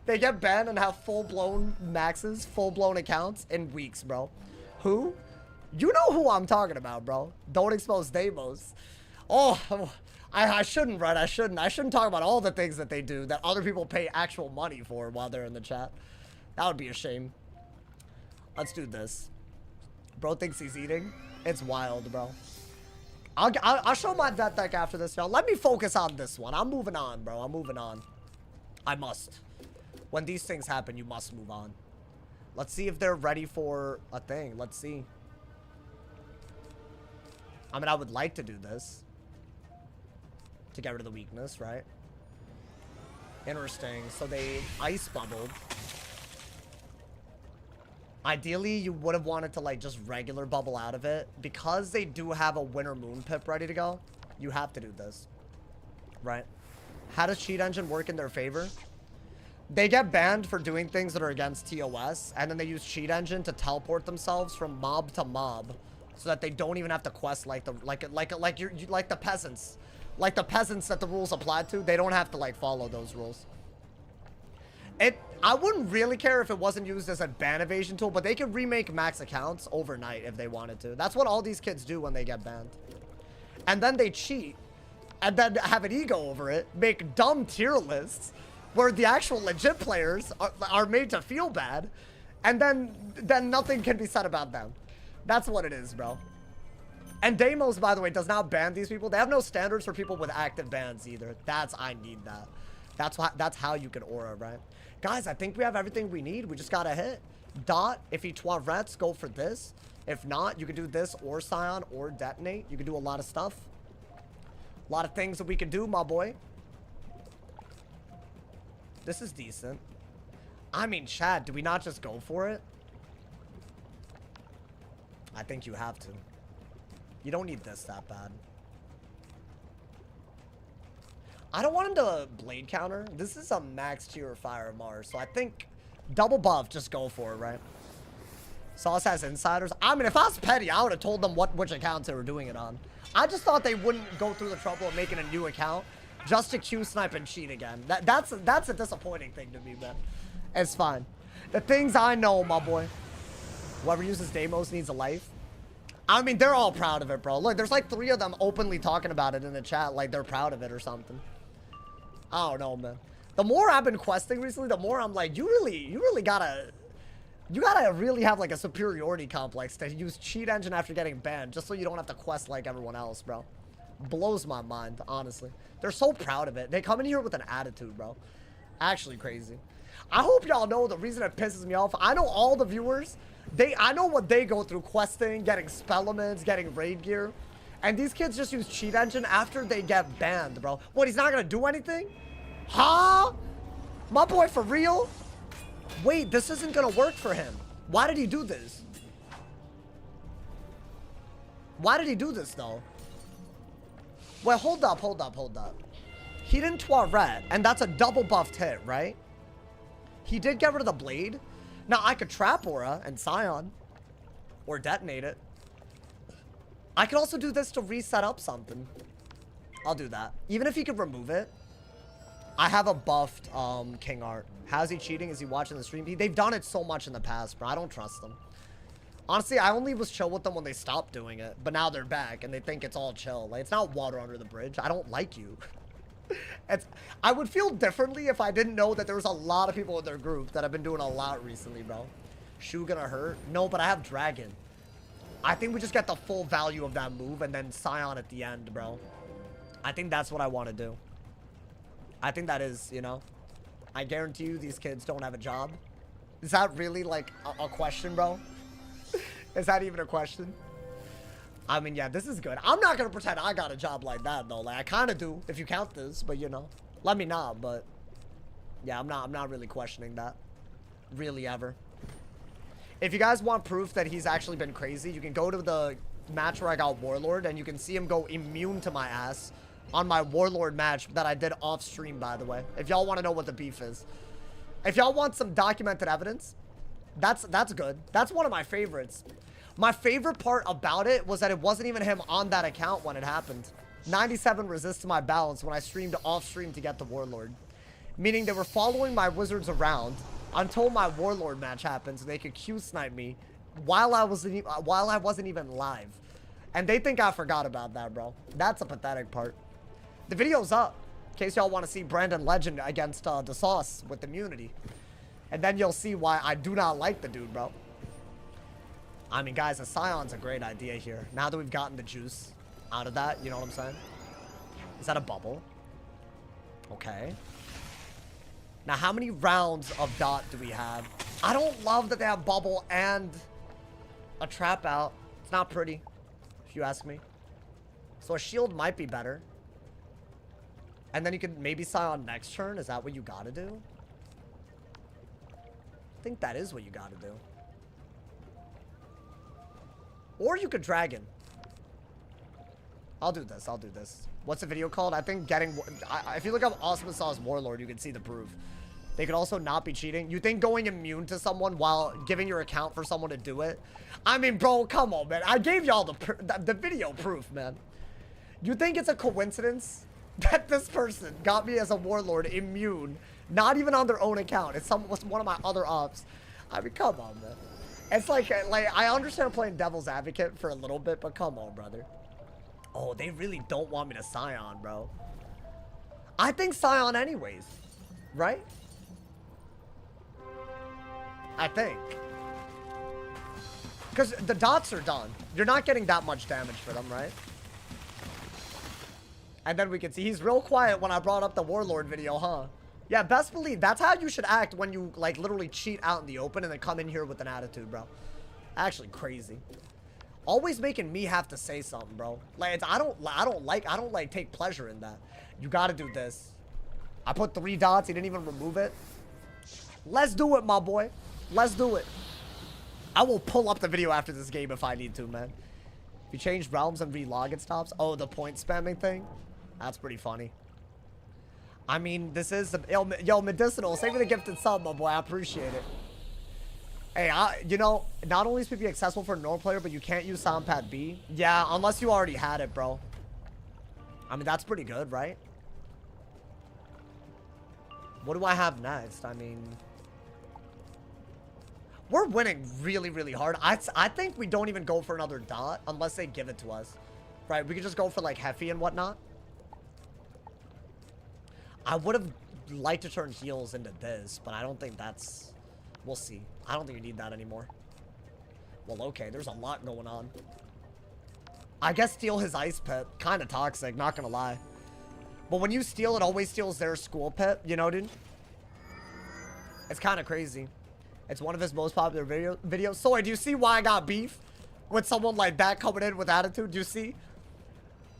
They get banned and have full-blown maxes, full-blown accounts in weeks, bro. Who? You know who I'm talking about, bro. Don't expose Deimos. Oh, I shouldn't, right? I shouldn't talk about all the things that they do that other people pay actual money for while they're in the chat. That would be a shame. Let's do this. Bro thinks he's eating. It's wild, bro. I'll show my vet deck after this, y'all. Let me focus on this one. I'm moving on, bro. I'm moving on. I must. When these things happen, you must move on. Let's see if they're ready for a thing. Let's see. I mean, I would like to do this. To get rid of the weakness, right? Interesting. So they ice bubbled. Ideally, you would have wanted to, like, just regular bubble out of it. Because they do have a Winter Moon pip ready to go, you have to do this. Right? How does Cheat Engine work in their favor? They get banned for doing things that are against TOS, and then they use Cheat Engine to teleport themselves from mob to mob, so that they don't even have to quest like the peasants. Like the peasants that the rules apply to, they don't have to, like, follow those rules. I wouldn't really care if it wasn't used as a ban evasion tool, but they could remake max accounts overnight if they wanted to. That's what all these kids do when they get banned. And then they cheat, and then have an ego over it, make dumb tier lists, where the actual legit players are made to feel bad, and then nothing can be said about them. That's what it is, bro. And Deimos, by the way, does not ban these people. They have no standards for people with active bans either. I need that. That's how you can aura, right? Guys, I think we have everything we need. We just gotta hit. Dot, if he Toirettes, go for this. If not, you can do this or Scion or Detonate. You can do a lot of stuff. A lot of things that we can do, my boy. This is decent. I mean, Chad, do we not just go for it? I think you have to. You don't need this that bad. I don't want him to blade counter. This is a max tier Fire Mars, so I think double buff, just go for it, right? Sauce has insiders. I mean, if I was petty, I would have told them which accounts they were doing it on. I just thought they wouldn't go through the trouble of making a new account just to Q snipe and cheat again. That's a disappointing thing to me, man. It's fine. The things I know, my boy. Whoever uses Deimos needs a life. I mean, they're all proud of it, bro. Look, there's like 3 of them openly talking about it in the chat, like they're proud of it or something. I don't know, man. The more I've been questing recently, the more I'm like, you really gotta really have like a superiority complex to use cheat engine after getting banned, just so you don't have to quest like everyone else, bro. Blows my mind, honestly. They're so proud of it. They come in here with an attitude, bro. Actually crazy. I hope y'all know the reason it pisses me off. I know all the viewers, I know what they go through questing, getting spellaments, getting raid gear. And these kids just use cheat engine after they get banned, bro. What, he's not gonna do anything? Huh? My boy, for real? Wait, this isn't gonna work for him. Why did he do this? Why did he do this, though? Wait, hold up. He didn't Toilet, and that's a double buffed hit, right? He did get rid of the blade. Now, I could trap Aura and Scion. Or detonate it. I could also do this to reset up something. I'll do that. Even if he could remove it. I have a buffed King Art. How's he cheating? Is he watching the stream? They've done it so much in the past, bro. I don't trust them. Honestly, I only was chill with them when they stopped doing it. But now they're back and they think it's all chill. Like, it's not water under the bridge. I don't like you. I would feel differently if I didn't know that there was a lot of people in their group that have been doing a lot recently, bro. Shoe gonna hurt? No, but I have Dragon. I think we just get the full value of that move and then Scion at the end, bro. I think that's what I want to do. I think that is, you know. I guarantee you these kids don't have a job. Is that really, like, a question, bro? Is that even a question? I mean, yeah, this is good. I'm not going to pretend I got a job like that, though. Like, I kind of do, if you count this. But, you know, let me not. But, yeah, I'm not really questioning that. Really, ever. If you guys want proof that he's actually been crazy, you can go to the match where I got Warlord, and you can see him go immune to my ass on my Warlord match that I did off stream, by the way. If y'all want to know what the beef is. If y'all want some documented evidence, that's good. That's one of my favorites. My favorite part about it was that it wasn't even him on that account when it happened. 97 resist to my balance when I streamed off stream to get the Warlord. Meaning they were following my wizards around until my Warlord match happened so they could Q snipe me while I wasn't even live. And they think I forgot about that, bro. That's a pathetic part. The video's up, in case y'all want to see Brandon Legend against the Sauce with immunity. And then you'll see why I do not like the dude, bro. I mean, guys, a Scion's a great idea here. Now that we've gotten the juice out of that, you know what I'm saying? Is that a bubble? Okay. Now, how many rounds of dot do we have? I don't love that they have bubble and a trap out. It's not pretty, if you ask me. So a shield might be better. And then you could maybe Scion next turn. Is that what you gotta do? I think that is what you gotta do. Or you could Dragon. I'll do this. I'll do this. What's the video called? I think getting... if you look up Awesome Sauce Warlord, you can see the proof. They could also not be cheating. You think going immune to someone while giving your account for someone to do it? I mean, bro, come on, man. I gave y'all the video proof, man. You think it's a coincidence that this person got me as a Warlord immune, not even on their own account? It's one of my other ops. I mean, come on, man. It's like I understand playing devil's advocate for a little bit, but come on, brother. Oh, they really don't want me to Scion, bro. I think Scion anyways, right? I think. Because the dots are done. You're not getting that much damage for them, right? And then we can see he's real quiet when I brought up the Warlord video, huh? Yeah, best believe that's how you should act when you like literally cheat out in the open and then come in here with an attitude, bro. Actually crazy. Always making me have to say something, bro. Like I don't like take pleasure in that. You got to do this. I put 3 dots, he didn't even remove it. Let's do it, my boy. Let's do it. I will pull up the video after this game if I need to, man. If you change realms and relog, it stops. Oh, the point spamming thing? That's pretty funny. I mean, this is... Yo, Medicinal, save me the gifted sub, my boy. I appreciate it. Hey, you know, not only is PP accessible for a normal player, but you can't use Soundpad B. Yeah, unless you already had it, bro. I mean, that's pretty good, right? What do I have next? I mean... We're winning really, really hard. I think we don't even go for another dot unless they give it to us. Right? We could just go for, like, Heffy and whatnot. I would have liked to turn heals into this, but I don't think that's... We'll see. I don't think you need that anymore. Well, okay. There's a lot going on. I guess steal his ice pit. Kind of toxic, not gonna lie. But when you steal, it always steals their school pit. You know, dude? It's kind of crazy. It's one of his most popular videos. So, do you see why I got beef with someone like that coming in with attitude? Do you see?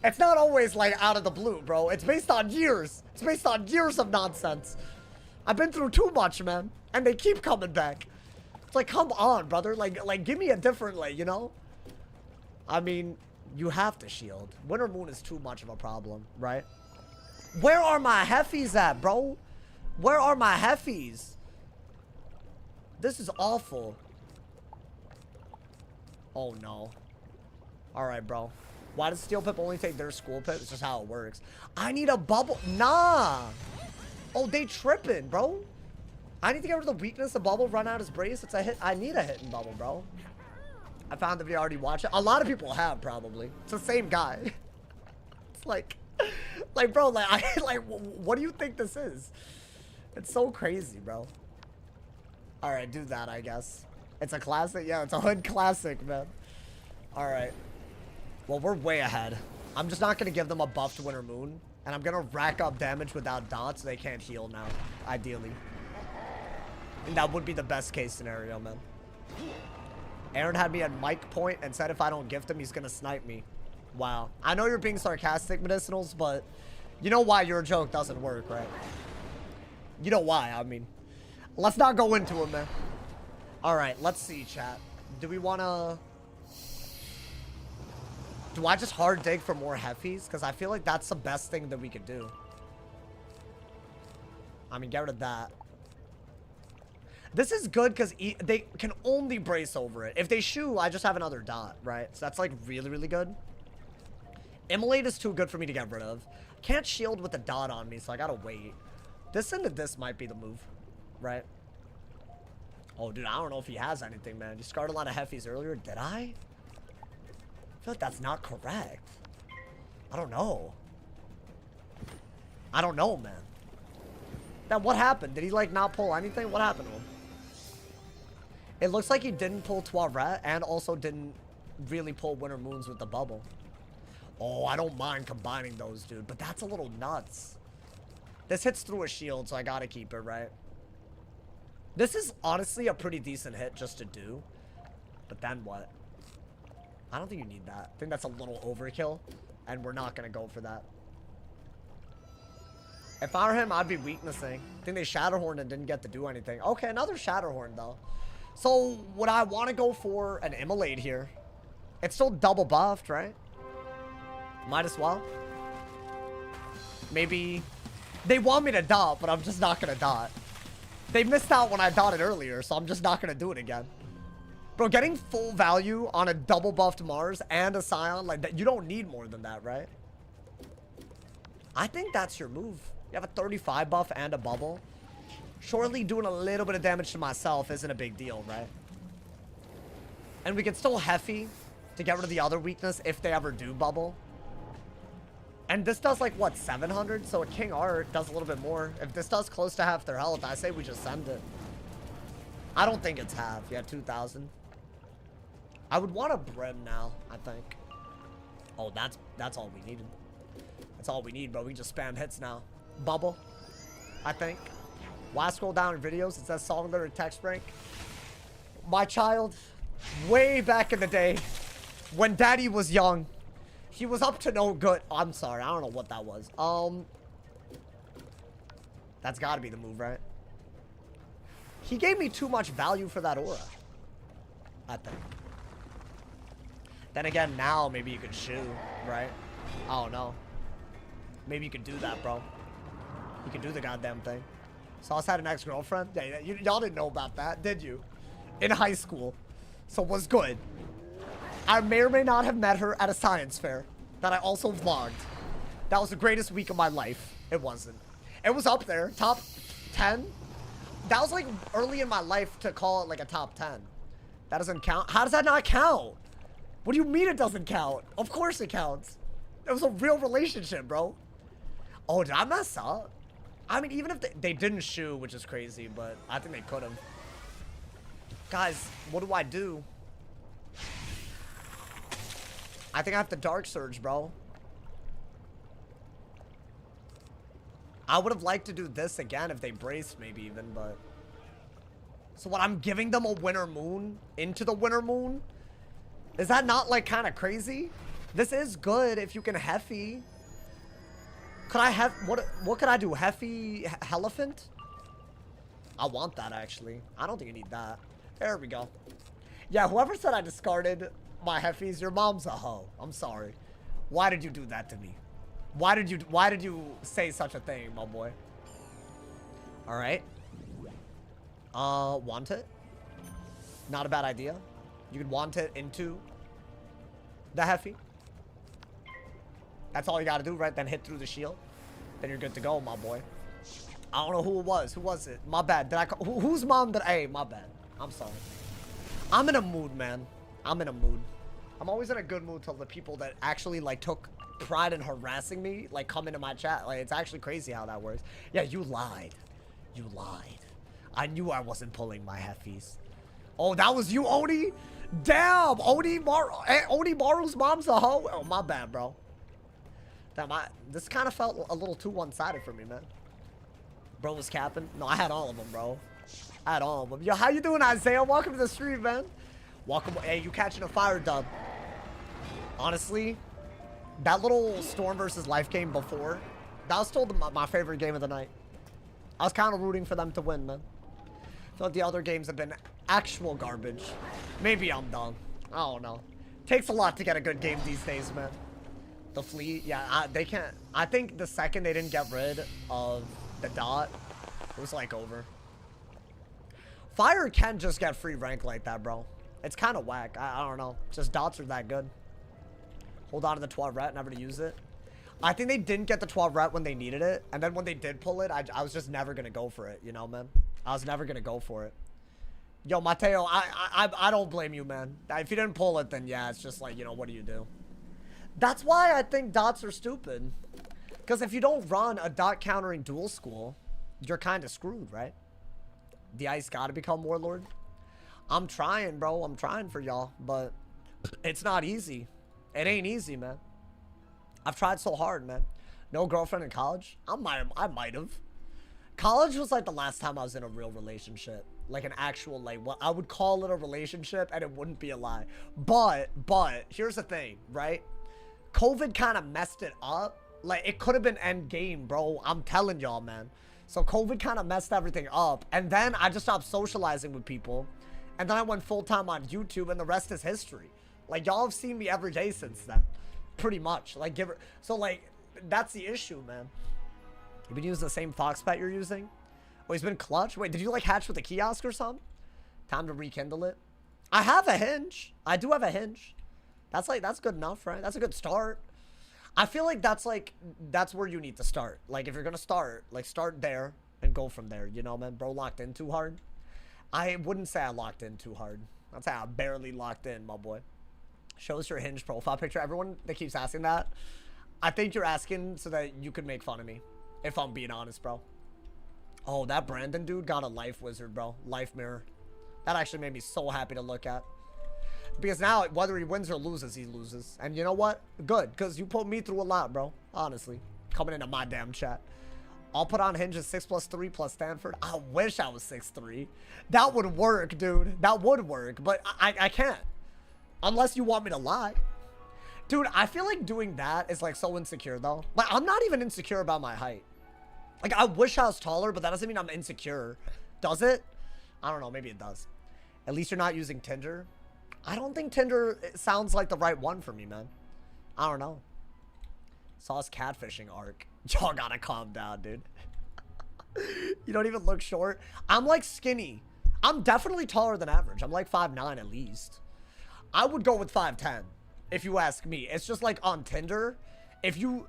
It's not always, like, out of the blue, bro. It's based on years. It's based on years of nonsense. I've been through too much, man. And they keep coming back. It's like, come on, brother. Like, give me a different, like, you know? I mean... You have to shield. Winter Moon is too much of a problem, right? Where are my Heffies at, bro? Where are my Heffies? This is awful. Oh, no. Alright, bro. Why does Steel Pip only take their school pip? It's just how it works. I need a bubble. Nah. Oh, they tripping, bro. I need to get rid of the weakness. The bubble run out his brace. It's a hit. I need a hit and bubble, bro. I found the video, already watched it. A lot of people have, probably. It's the same guy. It's like, bro, like, what do you think this is? It's so crazy, bro. All right, do that, I guess. It's a classic. Yeah, it's a hood classic, man. All right. Well, we're way ahead. I'm just not going to give them a buffed Winter Moon. And I'm going to rack up damage without dots so they can't heal now, ideally. And that would be the best case scenario, man. Aaron had me at mic point and said if I don't gift him, he's going to snipe me. Wow. I know you're being sarcastic, Medicinals, but you know why your joke doesn't work, right? You know why, I mean. Let's not go into it, man. All right, let's see, chat. Do we want to... Do I just hard dig for more Heffies? Because I feel like that's the best thing that we could do. I mean, get rid of that. This is good because they can only brace over it. If they shoe, I just have another dot, right? So that's like really, really good. Immolate is too good for me to get rid of. Can't shield with a dot on me, so I gotta wait. This into this might be the move, right? Oh, dude, I don't know if he has anything, man. You scarred a lot of Heffies earlier. Did I? I feel like that's not correct. I don't know. I don't know, man. Then what happened? Did he, like, not pull anything? What happened to him? It looks like he didn't pull Toilet and also didn't really pull Winter Moons with the bubble. Oh, I don't mind combining those, dude. But that's a little nuts. This hits through a shield, so I gotta keep it, right? This is honestly a pretty decent hit just to do. But then what? I don't think you need that. I think that's a little overkill. And we're not gonna go for that. If I were him, I'd be weaknessing. I think they Shatterhorned and didn't get to do anything. Okay, another Shatterhorn, though. So, would I want to go for an Immolate here? It's still double buffed, right? Might as well. Maybe... They want me to dot, but I'm just not going to dot. They missed out when I dotted earlier, so I'm just not going to do it again. Bro, getting full value on a double buffed Mars and a Scion, like that, you don't need more than that, right? I think that's your move. You have a 35 buff and a bubble. Surely doing a little bit of damage to myself isn't a big deal, right? And we can still Heffy to get rid of the other weakness if they ever do bubble. And this does like, what, 700? So a King Art does a little bit more. If this does close to half their health, I say we just send it. I don't think it's half. Yeah, 2,000. I would want a Brim now, I think. Oh, that's all we needed. That's all we need, bro. We just spam hits now. Bubble, I think. Why scroll down in videos? It says song lyric text rank. My child, way back in the day, when daddy was young, he was up to no good. Oh, I'm sorry, I don't know what that was. That's gotta be the move, right? He gave me too much value for that aura, I think. Then again, now maybe you could shoe, right? I don't know. Maybe you could do that, bro. You can do the goddamn thing. Sauce had an ex-girlfriend? Yeah, y'all didn't know about that, did you? In high school. So it was good. I may or may not have met her at a science fair that I also vlogged. That was the greatest week of my life. It wasn't. It was up there. Top 10. that was like early in my life to call it like a top 10. That doesn't count. How does that not count? What do you mean it doesn't count? Of course it counts. It was a real relationship, bro. Oh, did I mess up? I mean, even if they didn't shoot, which is crazy, but I think they could have. Guys, what do I do? I think I have to Dark Surge, bro. I would have liked to do this again if they braced, maybe even, but... So what, I'm giving them a Winter Moon into the Winter Moon? Is that not, like, kind of crazy? This is good if you can Heffy. Could I have... What could I do? Heffy... Elephant? I want that, actually. I don't think I need that. There we go. Yeah, whoever said I discarded my Heffies, your mom's a hoe. I'm sorry. Why did you do that to me? Why did you say such a thing, my boy? All right. Want it? Not a bad idea. You could want it into the Heffy. That's all you gotta do, right? Then hit through the shield. Then you're good to go, my boy. I don't know who it was. Who was it? My bad. Did I call, whose mom did? Hey, my bad. I'm sorry. I'm in a mood, man. I'm in a mood. I'm always in a good mood till the people that actually like took pride in harassing me like come into my chat. Like, it's actually crazy how that works. Yeah, you lied. You lied. I knew I wasn't pulling my Heffies. Oh, that was you, Oni? Damn, Oni Maru's mom's a hoe. Oh, my bad, bro. Damn, this kind of felt a little too one-sided for me, man. Bro was capping. No, I had all of them, bro. I had all of them. Yo, how you doing, Isaiah? Welcome to the stream, man. Welcome. Hey, you catching a fire dub. Honestly, that little Storm versus Life game before, that was still my favorite game of the night. I was kind of rooting for them to win, man. I feel like the other games have been actual garbage. Maybe I'm dumb. I don't know. Takes a lot to get a good game these days, man. The fleet, yeah, they can't. I think the second they didn't get rid of the dot, it was like over. Fire can just get free rank like that, bro. It's kind of whack. I don't know. Just dots are that good. Hold on to the 12 ret, never to use it. I think they didn't get the 12 ret when they needed it. And then when they did pull it, I was just never going to go for it. You know, man? I was never going to go for it. Yo, Mateo, I don't blame you, man. If you didn't pull it, then yeah, it's just like, you know, what do you do? That's why I think dots are stupid. Because if you don't run a dot countering dual school, you're kind of screwed, right? The ice got to become Warlord. I'm trying, bro. I'm trying for y'all, but it's not easy. It ain't easy, man. I've tried so hard, man. No girlfriend in college? I might have. College was like the last time I was in a real relationship. Like an actual, like, what I would call it a relationship, and it wouldn't be a lie. But, here's the thing, right? COVID kind of messed it up. Like, it could have been end game, bro. I'm telling y'all, man. So COVID kind of messed everything up. And then I just stopped socializing with people. And then I went full-time on YouTube, and the rest is history. Like, y'all have seen me every day since then. Pretty much. Like, so, like, that's the issue, man. You've been using the same fox pet you're using? Oh, he's been clutch? Wait, did you, like, hatch with a kiosk or something? Time to rekindle it. I have a hinge. I do have a hinge. That's, like, that's good enough, right? That's a good start. I feel like that's where you need to start. Like, if you're gonna start, like, start there and go from there. You know, man? Bro locked in too hard. I wouldn't say I locked in too hard. I'd say I barely locked in, my boy. Show us your hinge profile picture. Everyone that keeps asking that, I think you're asking so that you could make fun of me. If I'm being honest, bro. Oh, that Brandon dude got a life wizard, bro. Life mirror. That actually made me so happy to look at. Because now, whether he wins or loses, he loses. And you know what? Good, because you put me through a lot, bro. Honestly. Coming into my damn chat. I'll put on hinges 6+3 plus Stanford. I wish I was 6'3". That would work, dude. That would work. But I can't. Unless you want me to lie. Dude, I feel like doing that is like so insecure, though. Like, I'm not even insecure about my height. Like, I wish I was taller, but that doesn't mean I'm insecure. Does it? I don't know. Maybe it does. At least you're not using Tinder. I don't think Tinder sounds like the right one for me, man. I don't know. Sauce catfishing arc. Y'all gotta calm down, dude. You don't even look short. I'm like skinny. I'm definitely taller than average. I'm like 5'9" at least. I would go with 5'10", if you ask me. It's just like on Tinder, if you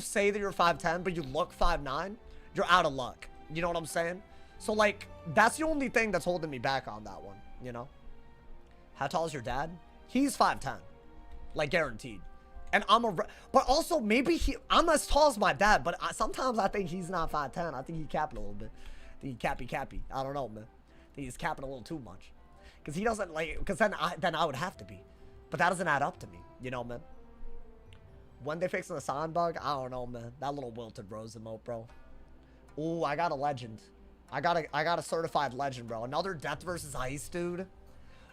say that you're 5'10", but you look 5'9", you're out of luck. You know what I'm saying? So, like, that's the only thing that's holding me back on that one, you know? How tall is your dad? He's 5'10". Like, guaranteed. And but also, maybe I'm as tall as my dad, but sometimes I think he's not 5'10". I think he capping a little bit. I think he cappy. I don't know, man. I think he's capping a little too much. Because he doesn't, like, because then I would have to be. But that doesn't add up to me, you know, man? When they fixing the sign bug, I don't know, man. That little wilted rose emote, bro. Ooh, I got a legend. I got a certified legend, bro. Another death versus ice, dude.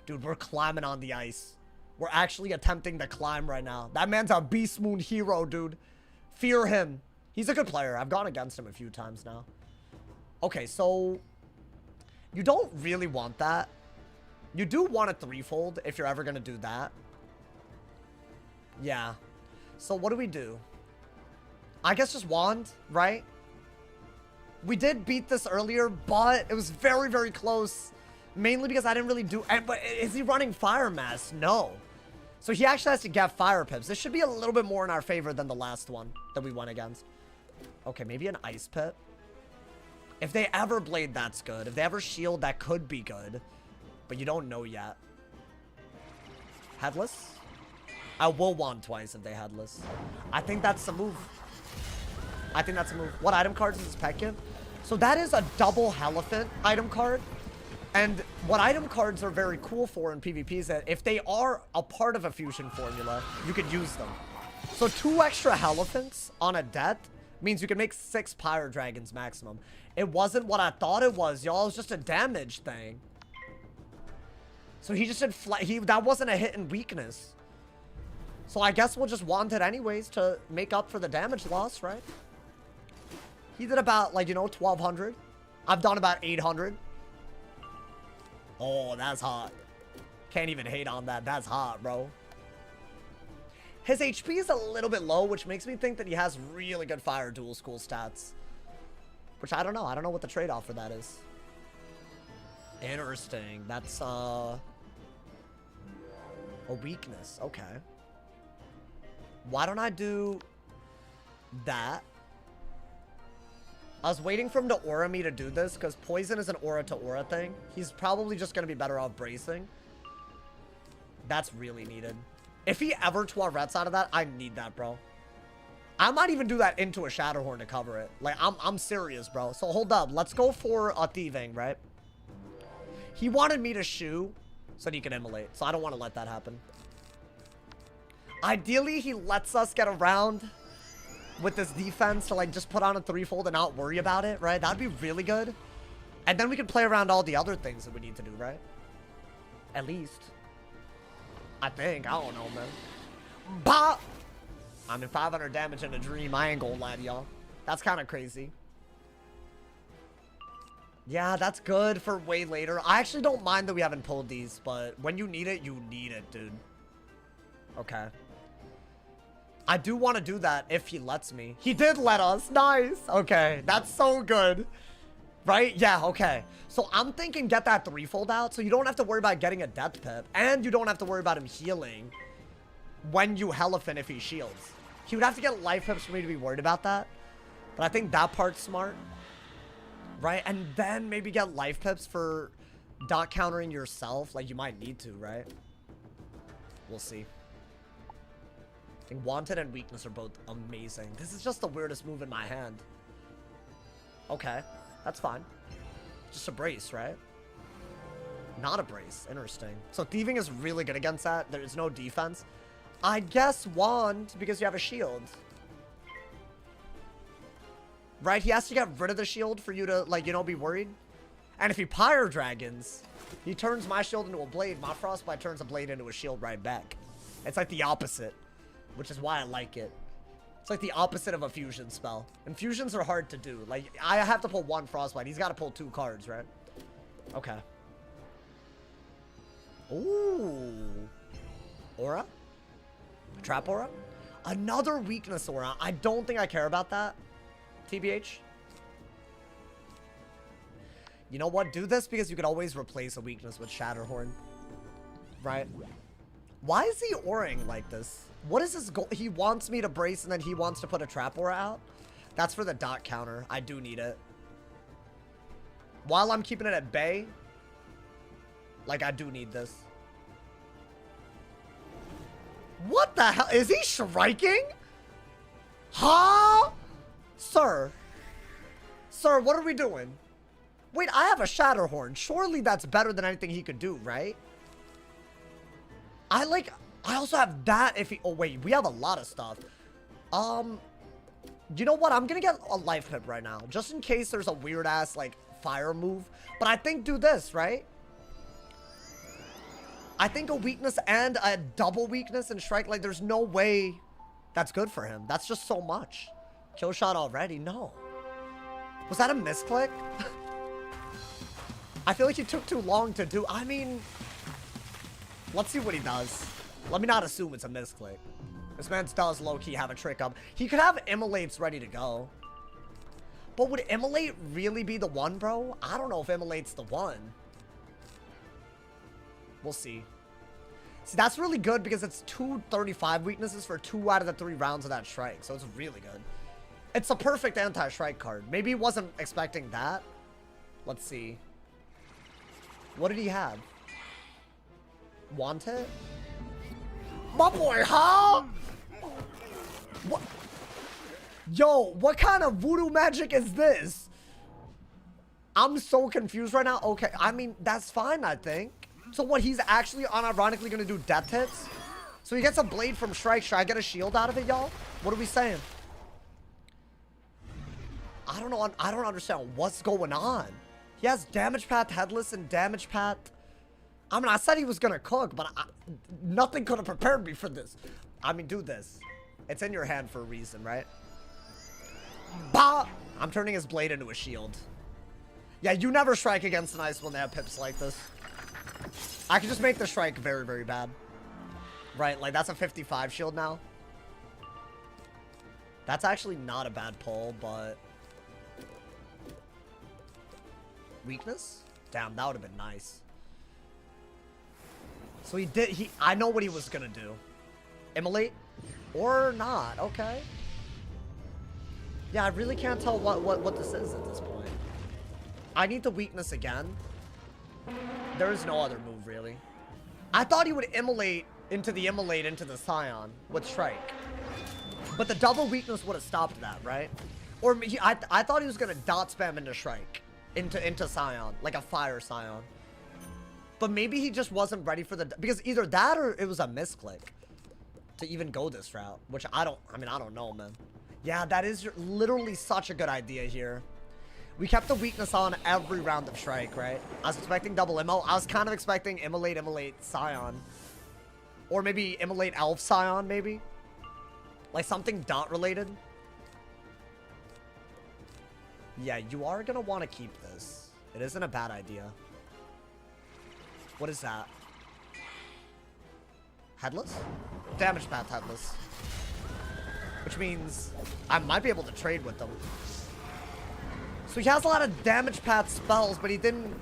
Dude, we're climbing on the ice. We're actually attempting to climb right now. That man's a beast moon hero, dude. Fear him. He's a good player. I've gone against him a few times now. Okay, so you don't really want that. You do want a threefold if you're ever going to do that. Yeah. So what do? I guess just wand, right? We did beat this earlier, but it was very, very close. Mainly because I didn't really do... But is he running Fire Mass? No. So he actually has to get Fire Pips. This should be a little bit more in our favor than the last one that we went against. Okay, maybe an Ice Pip. If they ever Blade, that's good. If they ever Shield, that could be good. But you don't know yet. Headless? I will wand twice if they Headless. I think that's the move. What item cards is this pet give? So that is a double Elephant item card. And what item cards are very cool for in PvP is that if they are a part of a fusion formula, you could use them. So 2 extra Elephants on a death means you can make 6 Pyre Dragons maximum. It wasn't what I thought it was, y'all. It was just a damage thing. So he just did that wasn't a hit and weakness. So I guess we'll just wand it anyways to make up for the damage loss, right? He did about, like, you know, 1,200. I've done about 800. Oh, that's hot. Can't even hate on that. That's hot, bro. His HP is a little bit low, which makes me think that he has really good fire dual school stats. Which I don't know. I don't know what the trade-off for that is. Interesting. That's, a weakness. Okay. Why don't I do that? I was waiting for him to aura me to do this because poison is an aura to aura thing. He's probably just going to be better off bracing. That's really needed. If he ever Tourette's out of that, I need that, bro. I might even do that into a Shatterhorn to cover it. Like, I'm serious, bro. So hold up. Let's go for a thieving, right? He wanted me to shoe so that he could immolate. So I don't want to let that happen. Ideally, he lets us get around with this defense to, like, just put on a threefold and not worry about it, right? That'd be really good. And then we can play around all the other things that we need to do, right? At least. I think. I don't know, man. Bah! I mean, 500 damage in a dream. I ain't gonna lie to y'all. That's kind of crazy. Yeah, that's good for way later. I actually don't mind that we haven't pulled these, but when you need it, dude. Okay. I do want to do that if he lets me. He did let us. Nice. Okay. That's so good. Right? Yeah, okay. So I'm thinking get that threefold out so you don't have to worry about getting a death pip. And you don't have to worry about him healing when you Elephant if he shields. He would have to get life pips for me to be worried about that. But I think that part's smart. Right? And then maybe get life pips for dot countering yourself. Like you might need to, right? We'll see. I think Wanted and Weakness are both amazing. This is just the weirdest move in my hand. Okay. That's fine. Just a brace, right? Not a brace. Interesting. So Thieving is really good against that. There is no defense. I guess Wand because you have a shield. Right? He has to get rid of the shield for you to, like, you know, be worried. And if he Pyre Dragons, he turns my shield into a blade. My Frostbite turns a blade into a shield right back. It's like the opposite. Which is why I like it. It's like the opposite of a fusion spell. And fusions are hard to do. Like, I have to pull 1 Frostbite. He's got to pull 2 cards, right? Okay. Ooh. Aura? Trap Aura? Another Weakness Aura. I don't think I care about that. TBH. You know what? Do this because you could always replace a weakness with Shatterhorn. Right? Why is he auraing like this? What is his goal? He wants me to brace and then he wants to put a trap aura out? That's for the dot counter. I do need it. While I'm keeping it at bay, like, I do need this. What the hell? Is he striking? Huh? Sir. Sir, what are we doing? Wait, I have a Shatterhorn. Surely that's better than anything he could do, right? I also have that if he... Oh, wait. We have a lot of stuff. You know what? I'm gonna get a life pip right now. Just in case there's a weird-ass, like, fire move. But I think do this, right? I think a weakness and a double weakness and strike, like, there's no way that's good for him. That's just so much. Kill shot already? No. Was that a misclick? I feel like he took too long to do. I mean, let's see what he does. Let me not assume it's a misclick. This man does low-key have a trick up. He could have Immolates ready to go. But would Immolate really be the one, bro? I don't know if Immolate's the one. We'll see. See, that's really good because it's 235 weaknesses for 2 out of the 3 rounds of that strike. So it's really good. It's a perfect anti-strike card. Maybe he wasn't expecting that. Let's see. What did he have? Want it? My boy, huh? What? Yo, what kind of voodoo magic is this? I'm so confused right now. Okay, I mean, that's fine, I think. So what, he's actually unironically gonna do death hits? So he gets a blade from strike. Should I get a shield out of it, y'all? What are we saying? I don't know. I don't understand what's going on. He has damage path, headless, and damage path. I mean, I said he was gonna cook, but nothing could have prepared me for this. I mean, do this. It's in your hand for a reason, right? Bah! I'm turning his blade into a shield. Yeah, you never strike against an ice when they have pips like this. I can just make the strike very, very bad. Right, like that's a 55 shield now. That's actually not a bad pull, but... Weakness? Damn, that would have been nice. So he did, I know what he was gonna do. Immolate? Or not, okay. Yeah, I really can't tell what this is at this point. I need the weakness again. There is no other move, really. I thought he would immolate into the Scion with strike. But the double weakness would have stopped that, right? Or I thought he was gonna dot spam into strike. Into Scion. Like a fire Scion. But maybe he just wasn't ready for the... Because either that or it was a misclick. To even go this route. Which I don't know, man. Yeah, that is literally such a good idea here. We kept the weakness on every round of strike, right? I was expecting double immo. I was kind of expecting immolate Scion. Or maybe immolate Elf Scion, maybe. Like something dot related. Yeah, you are going to want to keep this. It isn't a bad idea. What is that? Headless? Damage path headless. Which means I might be able to trade with them. So he has a lot of damage path spells, but he didn't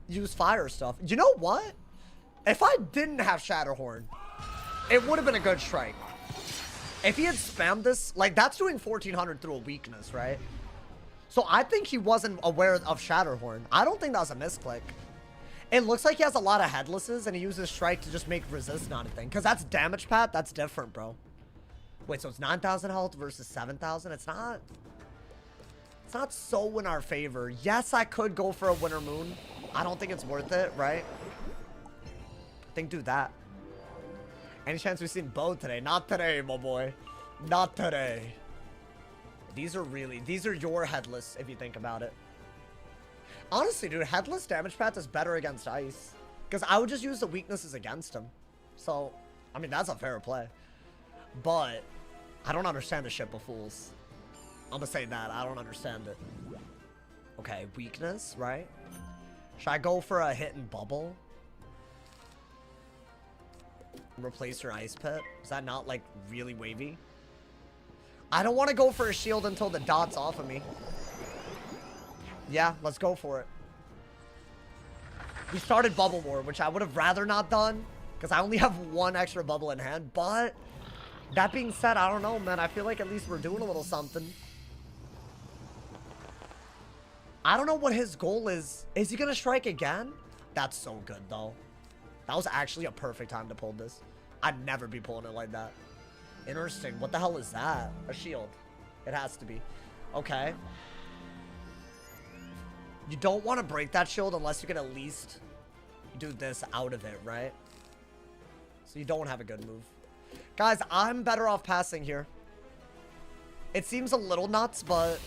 use fire stuff. You know what? If I didn't have Shatterhorn, it would have been a good strike. If he had spammed this, like that's doing 1400 through a weakness, right? So I think he wasn't aware of Shatterhorn. I don't think that was a misclick. It looks like he has a lot of headlesses and he uses strike to just make resist not a thing. Because that's damage path. That's different, bro. Wait, so it's 9,000 health versus 7,000? It's not so in our favor. Yes, I could go for a Winter Moon. I don't think it's worth it, right? I think do that. Any chance we've seen both today? Not today, my boy. Not today. These are your headless, if you think about it. Honestly, dude, headless damage path is better against ice. Because I would just use the weaknesses against him. So, I mean, that's a fair play. But, I don't understand the ship of fools. I'm gonna say that. I don't understand it. Okay, weakness, right? Should I go for a hit and bubble? Replace your ice pit? Is that not, like, really wavy? I don't want to go for a shield until the dot's off of me. Yeah, let's go for it. We started Bubble War, which I would have rather not done. Because I only have 1 extra bubble in hand. But, that being said, I don't know, man. I feel like at least we're doing a little something. I don't know what his goal is. Is he gonna strike again? That's so good, though. That was actually a perfect time to pull this. I'd never be pulling it like that. Interesting. What the hell is that? A shield. It has to be. Okay. You don't want to break that shield unless you can at least do this out of it, right? So you don't have a good move. Guys, I'm better off passing here. It seems a little nuts, but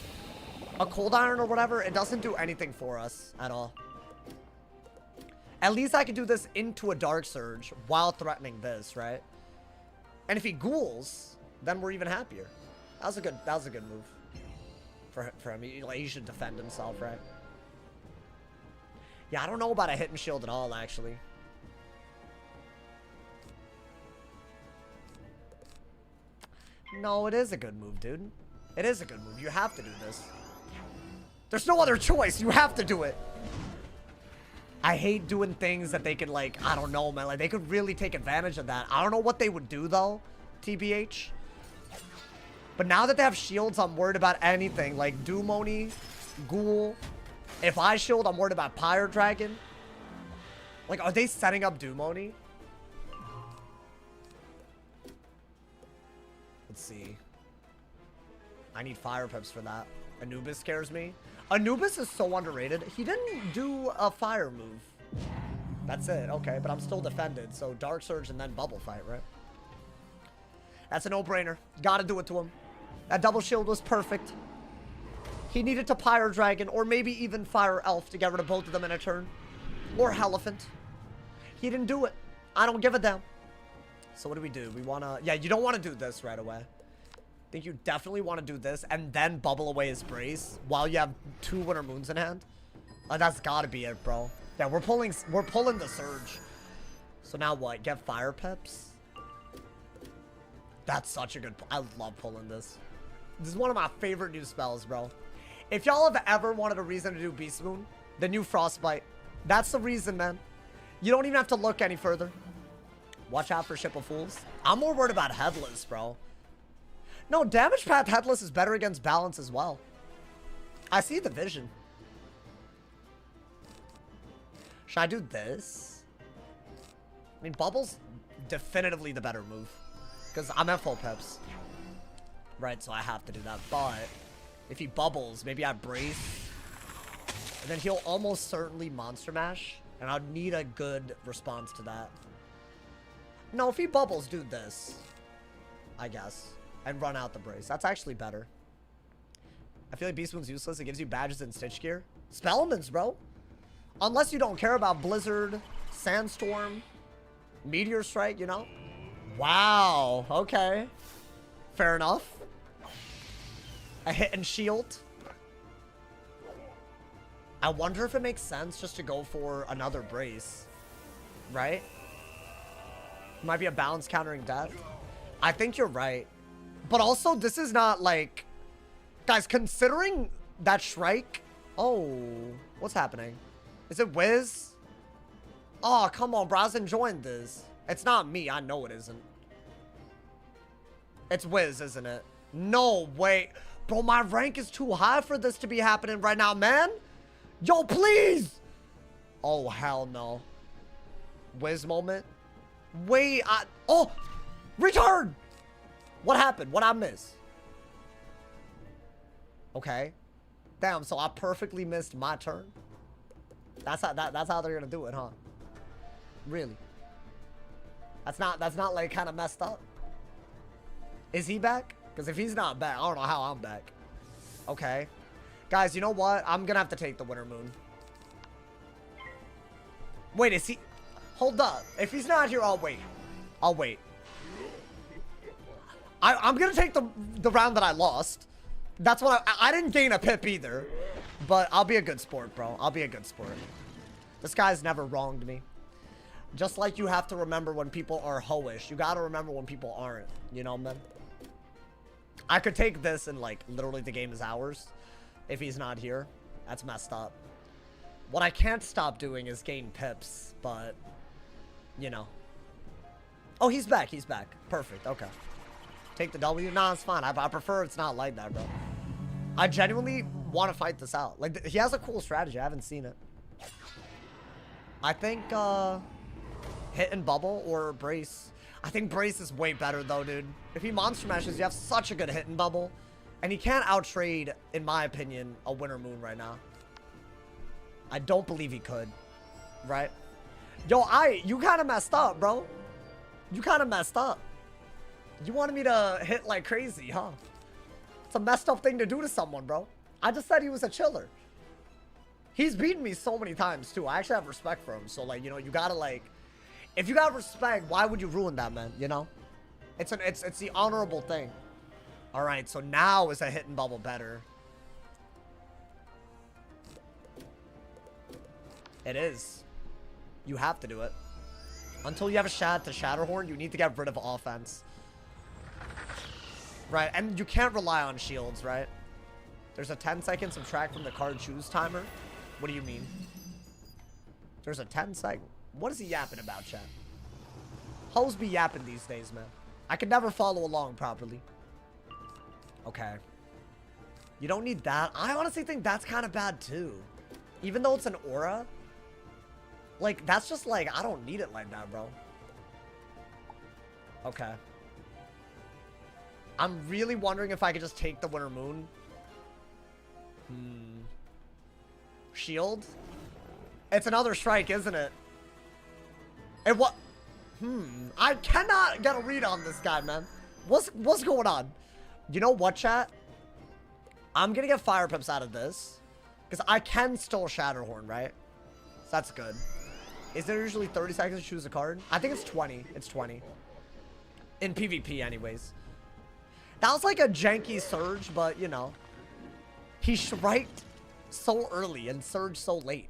a cold iron or whatever, it doesn't do anything for us at all. At least I can do this into a Dark Surge while threatening this, right? And if he ghouls, then we're even happier. That was a good move for him. He should defend himself, right? Yeah, I don't know about a hidden shield at all, actually. No, it is a good move, dude. It is a good move. You have to do this. There's no other choice. You have to do it. I hate doing things that they could, like, I don't know, man. Like, they could really take advantage of that. I don't know what they would do, though, TBH. But now that they have shields, I'm worried about anything. Like, Dumoni, Ghoul. If I shield, I'm worried about Pyre Dragon. Like, are they setting up Dumoni? Let's see. I need Fire Pips for that. Anubis scares me. Anubis is so underrated. He didn't do a fire move. That's it. Okay, but I'm still defended. So Dark Surge and then Bubble Fight, right? That's a no-brainer. Gotta do it to him. That double shield was perfect. He needed to Pyre Dragon or maybe even Fire Elf to get rid of both of them in a turn. Or Elephant. He didn't do it. I don't give a damn. So what do? We want to... Yeah, you don't want to do this right away. I think you definitely want to do this and then bubble away his Brace while you have 2 Winter Moons in hand. That's got to be it, bro. Yeah, we're pulling the Surge. So now what? Get Fire Pips? That's such a good... I love pulling this. This is one of my favorite new spells, bro. If y'all have ever wanted a reason to do Beast Moon, the new Frostbite. That's the reason, man. You don't even have to look any further. Watch out for Ship of Fools. I'm more worried about Headless, bro. No, Damage Path Headless is better against balance as well. I see the vision. Should I do this? I mean, Bubble's definitively the better move. Because I'm at full pips. Right, so I have to do that. But if he bubbles, maybe I Brace. And then he'll almost certainly Monster Mash. And I'd need a good response to that. No, if he bubbles, do this. I guess. And run out the Brace. That's actually better. I feel like Beast Moon's useless. It gives you badges and Stitch Gear. Spellmans, bro. Unless you don't care about Blizzard, Sandstorm, Meteor Strike, you know? Wow. Okay. Fair enough. A hit and shield. I wonder if it makes sense just to go for another Brace. Right? Might be a balance countering death. I think you're right. But also, this is not like... Guys, considering that Shrike... Oh, what's happening? Is it WIZ? Oh, come on, bro. I was enjoying this. It's not me. I know it isn't. It's WIZ, isn't it? No, wait. Bro, my rank is too high for this to be happening right now, man. Yo, please. Oh, hell no. WIZ moment. Wait, oh! Return! What happened? What I miss? Okay. Damn, so I perfectly missed my turn. That's how they're gonna do it, huh? Really? That's not like kind of messed up. Is he back? Because if he's not back, I don't know how I'm back. Okay. Guys, you know what? I'm gonna have to take the Winter Moon. Wait, is he... Hold up. If he's not here, I'll wait. I'll wait. I'm gonna take the round that I lost. That's what I didn't gain a pip either. But I'll be a good sport, bro. I'll be a good sport. This guy's never wronged me. Just like you have to remember when people are hoish. You gotta remember when people aren't. You know, man? I could take this and, like, literally the game is ours. If he's not here. That's messed up. What I can't stop doing is gain pips. But, you know. Oh, he's back. He's back. Perfect. Okay. Take the W? Nah, it's fine. I prefer it's not like that, bro. I genuinely want to fight this out. Like, he has a cool strategy. I haven't seen it. I think, hit and bubble or brace. I think brace is way better, though, dude. If he monster mashes, you have such a good hit and bubble. And he can't outtrade, in my opinion, a Winter Moon right now. I don't believe he could. Right? Yo, you kind of messed up, bro. You kind of messed up. You wanted me to hit like crazy, huh? It's a messed up thing to do to someone, bro. I just said he was a chiller. He's beaten me so many times, too. I actually have respect for him. So, like, you know, you gotta, like... If you got respect, why would you ruin that, man? You know? It's the honorable thing. Alright, so now is a hit and bubble better. It is. You have to do it. Until you have a shot to Shatterhorn, you need to get rid of offense. Right, and you can't rely on shields, right? There's a 10-second subtract from the card choose timer. What do you mean? There's a 10-second. What is he yapping about, chat? Hoes be yapping these days, man. I could never follow along properly. Okay. You don't need that. I honestly think that's kind of bad, too. Even though it's an aura. Like, that's just like, I don't need it like that, bro. Okay. I'm really wondering if I could just take the Winter Moon. Shield? It's another strike, isn't it? And what? I cannot get a read on this guy, man. What's going on? You know what, chat? I'm gonna get Fire Pips out of this. Because I can still Shatterhorn, right? So that's good. Is there usually 30 seconds to choose a card? I think it's 20. It's 20. In PvP, anyways. That was like a janky surge, but, you know. He striked so early and surged so late.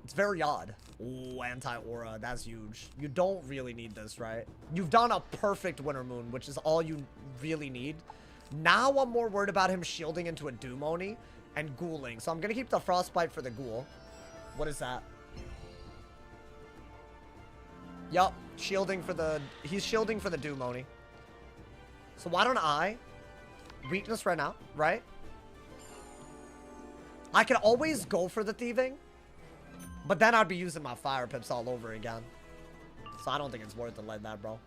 It's very odd. Ooh, anti-aura. That's huge. You don't really need this, right? You've done a perfect Winter Moon, which is all you really need. Now I'm more worried about him shielding into a Doom Oni and ghouling. So I'm going to keep the Frostbite for the ghoul. What is that? Yup. Shielding for the... He's shielding for the Doom Oni. So why don't I... Weakness right now, right? I can always go for the thieving. But then I'd be using my Fire Pips all over again. So I don't think it's worth it like that, bro.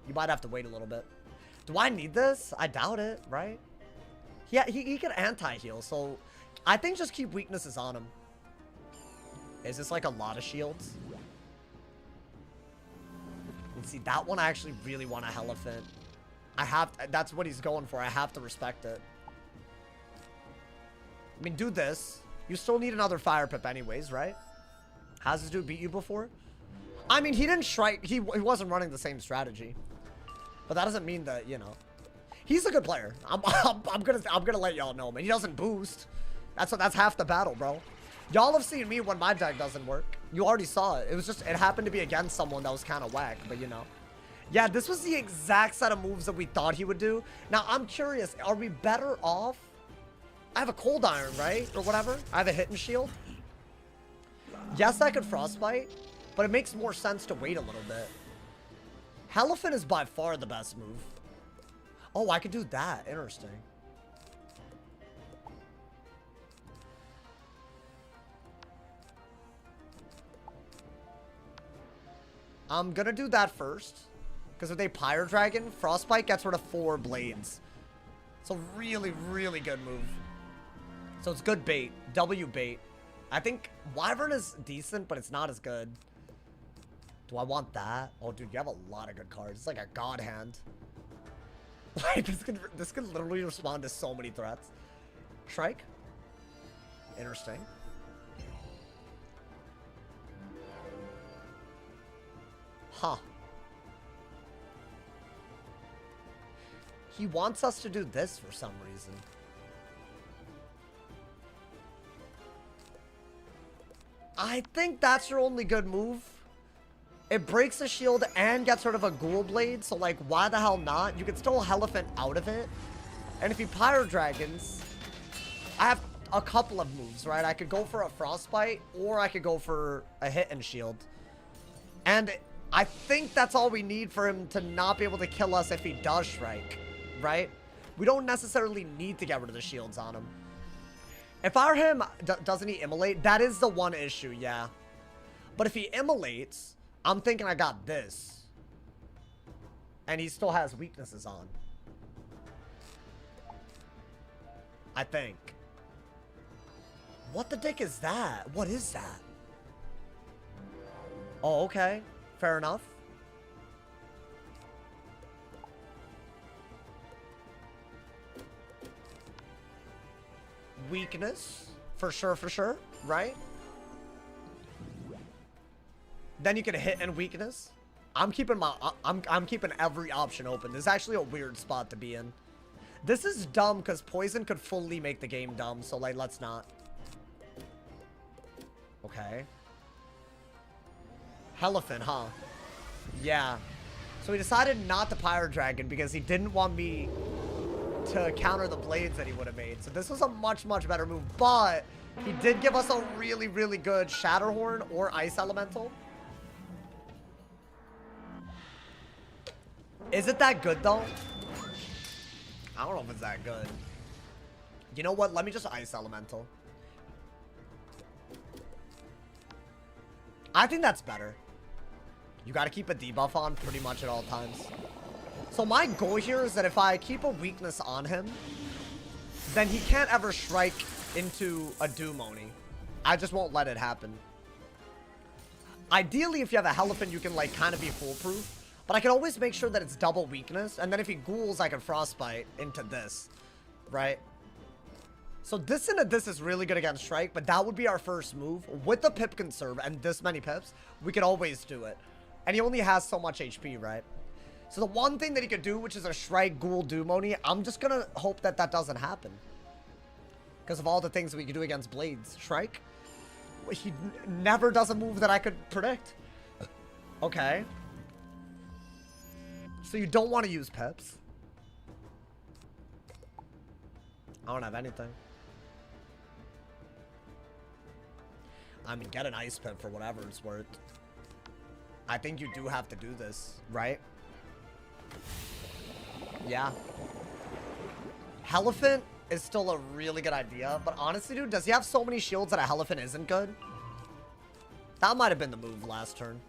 You might have to wait a little bit. Do I need this? I doubt it, right? Yeah, he can anti-heal, so... I think just keep weaknesses on him. Is this like a lot of shields? And see, that one I actually really want a Elephant. That's what he's going for. I have to respect it. I mean, do this. You still need another Fire Pip anyways, right? Has this dude beat you before? I mean, he didn't strike. He wasn't running the same strategy. But that doesn't mean that, you know. He's a good player. I'm gonna let y'all know, man. He doesn't boost. That's half the battle, bro. Y'all have seen me when my deck doesn't work. You already saw it. It happened to be against someone that was kind of whack, but you know. Yeah, this was the exact set of moves that we thought he would do. Now, I'm curious. Are we better off? I have a Cold Iron, right? Or whatever. I have a Hit and Shield. Yes, I could Frostbite, but it makes more sense to wait a little bit. Elephant is by far the best move. Oh, I could do that. Interesting. I'm gonna do that first. Because if they Pyre Dragon, Frostbite gets rid of 4 blades. It's a really, really good move. So it's good bait. W bait. I think Wyvern is decent, but it's not as good. Do I want that? Oh, dude, you have a lot of good cards. It's like a god hand. Like, this could literally respond to so many threats. Shrike? Interesting. Huh. He wants us to do this for some reason. I think that's your only good move. It breaks the shield and gets rid of a Ghoul Blade, so like, why the hell not? You can still Elephant out of it. And if you Pyre Dragons, I have a couple of moves, right? I could go for a Frostbite, or I could go for a Hit and Shield. And I think that's all we need for him to not be able to kill us if he does Strike, right? we don't necessarily need to get rid of the shields on him. If I were him, doesn't he immolate? That is the one issue, yeah. But if he immolates, I'm thinking I got this. And he still has weaknesses on. I think. What the dick is that? What is that? Oh, okay. Fair enough. Weakness. For sure, right? Then you can hit and weakness. I'm keeping every option open. This is actually a weird spot to be in. This is dumb because poison could fully make the game dumb, so like let's not. Okay. Elephant, huh? Yeah. So he decided not to Pyro Dragon because he didn't want me to counter the blades that he would have made. So this was a much better move, but he did give us a really good Shatterhorn or Ice Elemental. Is it that good though? I don't know if it's that good. You know what? Let me just Ice Elemental. I think that's better. You gotta keep a debuff on pretty much at all times. So my goal here is that if I keep a weakness on him, then he can't ever strike into a Doom Oni. I just won't let it happen. Ideally, if you have a Elephant, you can like kind of be foolproof. But I can always make sure that it's double weakness. And then if he ghouls, I can Frostbite into this. Right? So this into this is really good against Strike. But that would be our first move. With the Pip Conserve and this many Pips, we could always do it. And he only has so much HP, right? So the one thing that he could do, which is a Shrike Ghoul Doom Oni, I'm just going to hope that that doesn't happen. Because of all the things we could do against Blades. Shrike, he never does a move that I could predict. Okay. So you don't want to use Pips. I don't have anything. I mean, get an Ice Pip for whatever it's worth. I think you do have to do this, right? Yeah. Elephant is still a really good idea, but honestly, dude, does he have so many shields that a Elephant isn't good? That might have been the move last turn.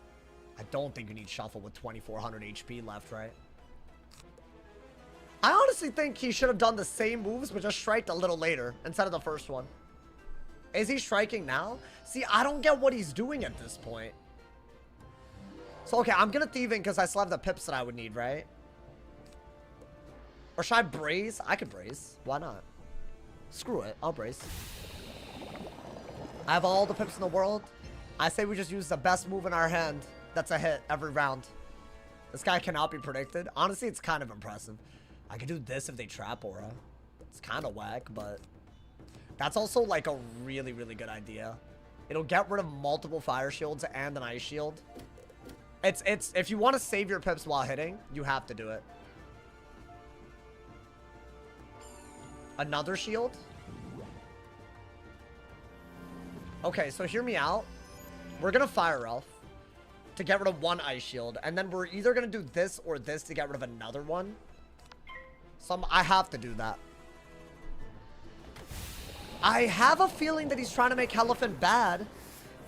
I don't think you need Shuffle with 2400 HP left, right? I honestly think he should have done the same moves, but just striked a little later instead of the first one. Is he striking now? See, I don't get what he's doing at this point. So, okay, I'm gonna Thieving because I still have the Pips that I would need, right? Or should I Braze? I could Braze. Why not? Screw it. I'll Braze. I have all the Pips in the world. I say we just use the best move in our hand. That's a hit every round. This guy cannot be predicted. Honestly, it's kind of impressive. I could do this if they Trap Aura. It's kind of whack, but that's also like a really good idea. It'll get rid of multiple Fire Shields and an Ice Shield. It's if you want to save your Pips while hitting, you have to do it. Another shield? Okay, so hear me out. We're gonna Fire Elf to get rid of one Ice Shield, and then we're either gonna do this or this to get rid of another one. So I have to do that. I have a feeling that he's trying to make Elephant bad,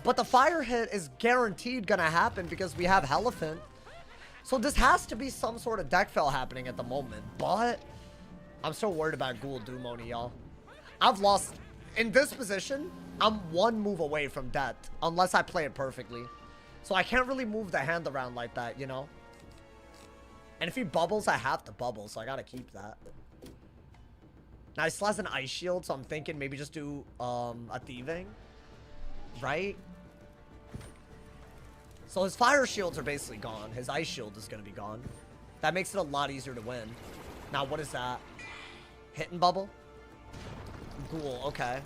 but the fire hit is guaranteed gonna happen because we have Elephant. So this has to be some sort of deck fail happening at the moment, but I'm so worried about Ghoul Doom Oni, y'all. I've lost in this position. I'm one move away from death unless I play it perfectly. So I can't really move the hand around like that, you know? And if he bubbles, I have to bubble, so I gotta keep that. Now he still has an Ice Shield, so I'm thinking maybe just do a Thieving. Right? So his Fire Shields are basically gone. His Ice Shield is gonna be gone. That makes it a lot easier to win. Now what is that? Hit and bubble? Ghoul, okay.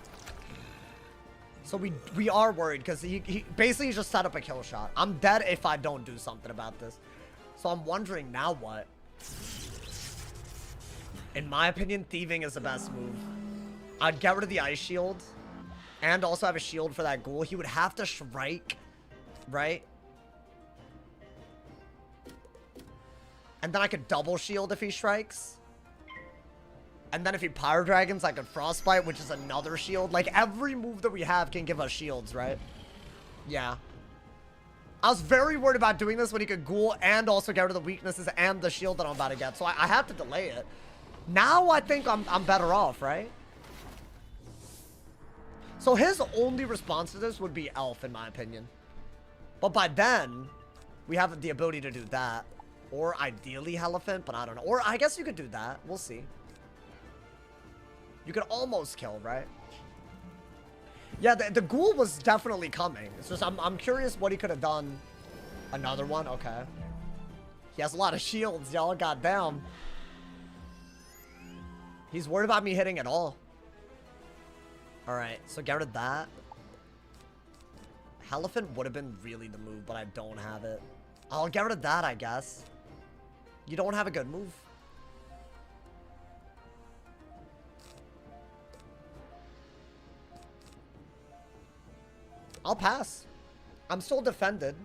So we are worried because he basically just set up a kill shot. I'm dead if I don't do something about this. So I'm wondering now what? In my opinion, Thieving is the best move. I'd get rid of the Ice Shield and also have a shield for that Ghoul. He would have to strike, right? And then I could double shield if he strikes. And then if he Pyro Dragons, I could Frostbite, which is another shield. Like, every move that we have can give us shields, right? Yeah. I was very worried about doing this when he could Ghoul and also get rid of the weaknesses and the shield that I'm about to get. So I had to delay it. Now I think I'm better off, right? So his only response to this would be Elf, in my opinion. But by then, we have the ability to do that. Or ideally Elephant, but I don't know. Or I guess you could do that. We'll see. You could almost kill, right? Yeah, the Ghoul was definitely coming. It's just, I'm curious what he could have done. Another one? Okay. He has a lot of shields, y'all. Goddamn. He's worried about me hitting at all. Alright, so get rid of that. Elephant would have been really the move, but I don't have it. I'll get rid of that, I guess. You don't have a good move. I'll pass. I'm still defended.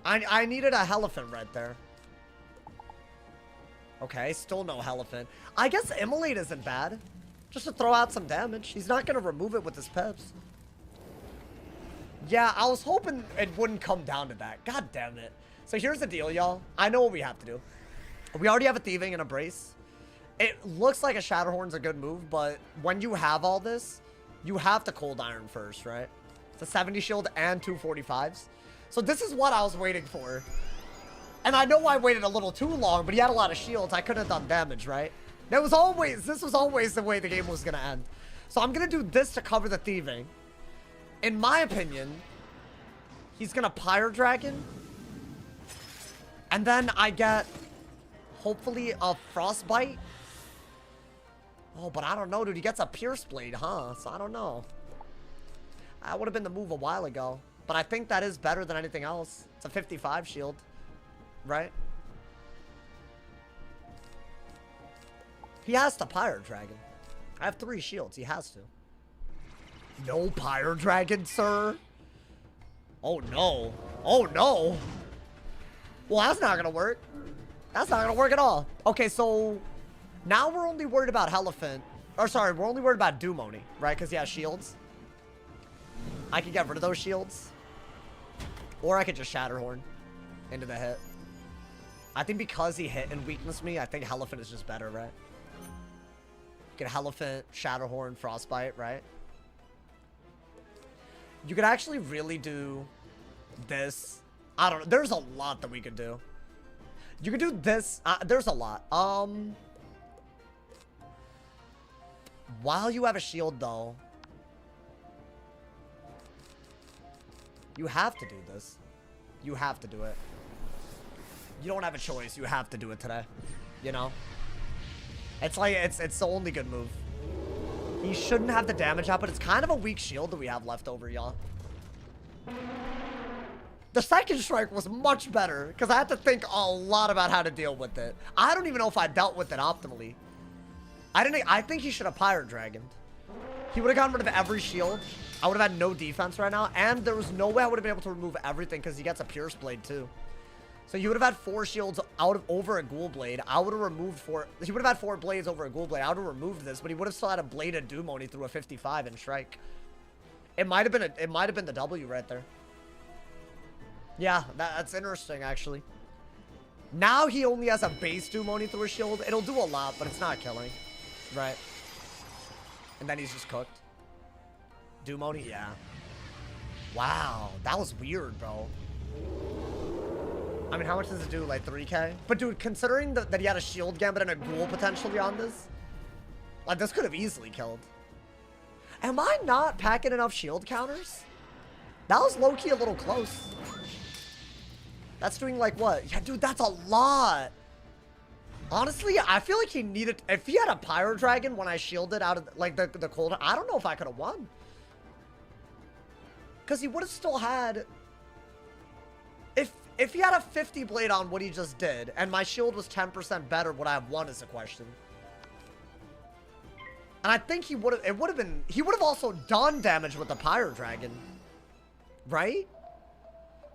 I needed a Elephant right there. Okay, still no Elephant. I guess Immolate isn't bad. Just to throw out some damage. He's not going to remove it with his pips. Yeah, I was hoping it wouldn't come down to that. God damn it. So here's the deal, y'all. I know what we have to do. We already have a Thieving and a Brace. It looks like a Shatterhorn's a good move, but when you have all this, you have to Cold Iron first, right? It's a 70 shield and 245s. So this is what I was waiting for. And I know I waited a little too long, but he had a lot of shields. I couldn't have done damage, right? This was always the way the game was going to end. So I'm going to do this to cover the Thieving. In my opinion, he's going to Pyro Dragon. And then I get, hopefully, a Frostbite. Oh, but I don't know, dude. He gets a Pierce Blade, huh? So I don't know. That would have been the move a while ago. But I think that is better than anything else. It's a 55 shield. Right? He has to Pyro Dragon. I have 3 shields. He has to. No Pyro Dragon, sir. Oh, no. Oh, no. Well, that's not going to work. That's not going to work at all. Okay, so now we're only worried about Elephant. Or, sorry, we're only worried about Dumoni, right? Because he has shields. I could get rid of those shields. Or I could just Shatterhorn into the hit. I think because he hit and weakness me, I think Elephant is just better, right? Get Elephant, Shatterhorn, Frostbite, right? You could actually really do this. I don't know. There's a lot that we could do. You could do this. There's a lot. While you have a shield, though, you have to do this. You have to do it. You don't have a choice. You have to do it today. You know? It's like, it's the only good move. He shouldn't have the damage out, but it's kind of a weak shield that we have left over, y'all. The second strike was much better, because I had to think a lot about how to deal with it. I don't even know if I dealt with it optimally. I think he should have Pyro Dragoned. He would have gotten rid of every shield. I would have had no defense right now, and there was no way I would have been able to remove everything, because he gets a Pierce Blade, too. So you would have had 4 shields over a Ghoul Blade. I would have removed 4. He would have had 4 blades over a Ghoul Blade. I would have removed this, but he would have still had a bladed Dumoni through a 55 and strike. It might have been the W right there. Yeah, that's interesting actually. Now he only has a base Dumoni through a shield. It'll do a lot, but it's not killing, right? And then he's just cooked. Dumoni, yeah. Wow, that was weird, bro. I mean, how much does it do? Like 3K? But dude, considering that he had a shield gambit and a ghoul potentially on this, like this could have easily killed. Am I not packing enough shield counters? That was low-key a little close. That's doing like what? Yeah, dude, that's a lot. Honestly, I feel like he needed, if he had a Pyro Dragon when I shielded out of like the cold, I don't know if I could have won. Because he would have still had, if he had a 50 blade on what he just did, and my shield was 10% better, would I have won is the question. And I think he would have, he would have also done damage with the Pyro Dragon. Right?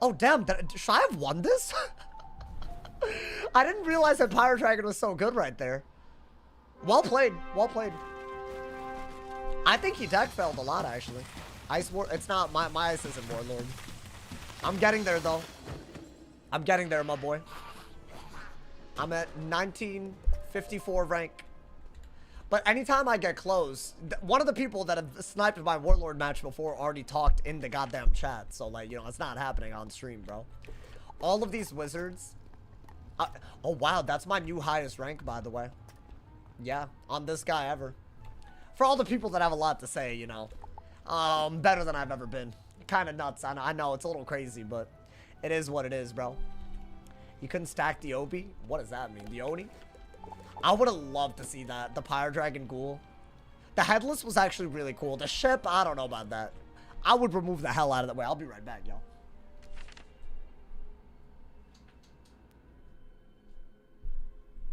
Oh, damn, should I have won this? I didn't realize that Pyro Dragon was so good right there. Well played. Well played. I think he deck failed a lot, actually. Ice War. It's not. My ice isn't Warlord. I'm getting there, though. I'm getting there, my boy. I'm at 1954 rank. But anytime I get close, one of the people that have sniped my Warlord match before already talked in the goddamn chat. So, like, you know, it's not happening on stream, bro. All of these wizards. Oh, wow. That's my new highest rank, by the way. Yeah, on this guy ever. For all the people that have a lot to say, you know. Better than I've ever been. Kind of nuts. I know it's a little crazy, but it is what it is, bro. You couldn't stack the Obi? What does that mean? The Oni? I would have loved to see that. The Pyre Dragon Ghoul. The Headless was actually really cool. The ship, I don't know about that. I would remove the hell out of that way. I'll be right back, y'all.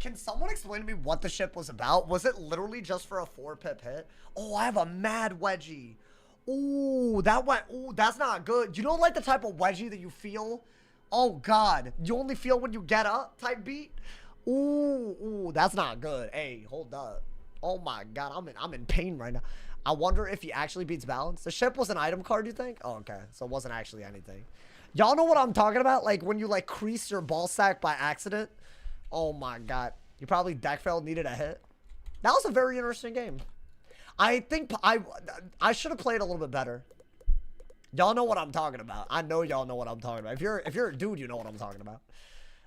Can someone explain to me what the ship was about? Was it literally just for a 4-pip hit? Oh, I have a mad wedgie. Ooh, that went. Ooh, that's not good. You know, like the type of wedgie that you feel? Oh, God. You only feel when you get up type beat? Ooh, that's not good. Hey, hold up. Oh, my God. I'm in pain right now. I wonder if he actually beats balance. The ship was an item card, you think? Oh, okay. So it wasn't actually anything. Y'all know what I'm talking about? Like, when you, like, crease your ball sack by accident? Oh, my God. You probably deck failed, needed a hit. That was a very interesting game. I think I should have played a little bit better. Y'all know what I'm talking about. I know y'all know what I'm talking about. If you're a dude, you know what I'm talking about.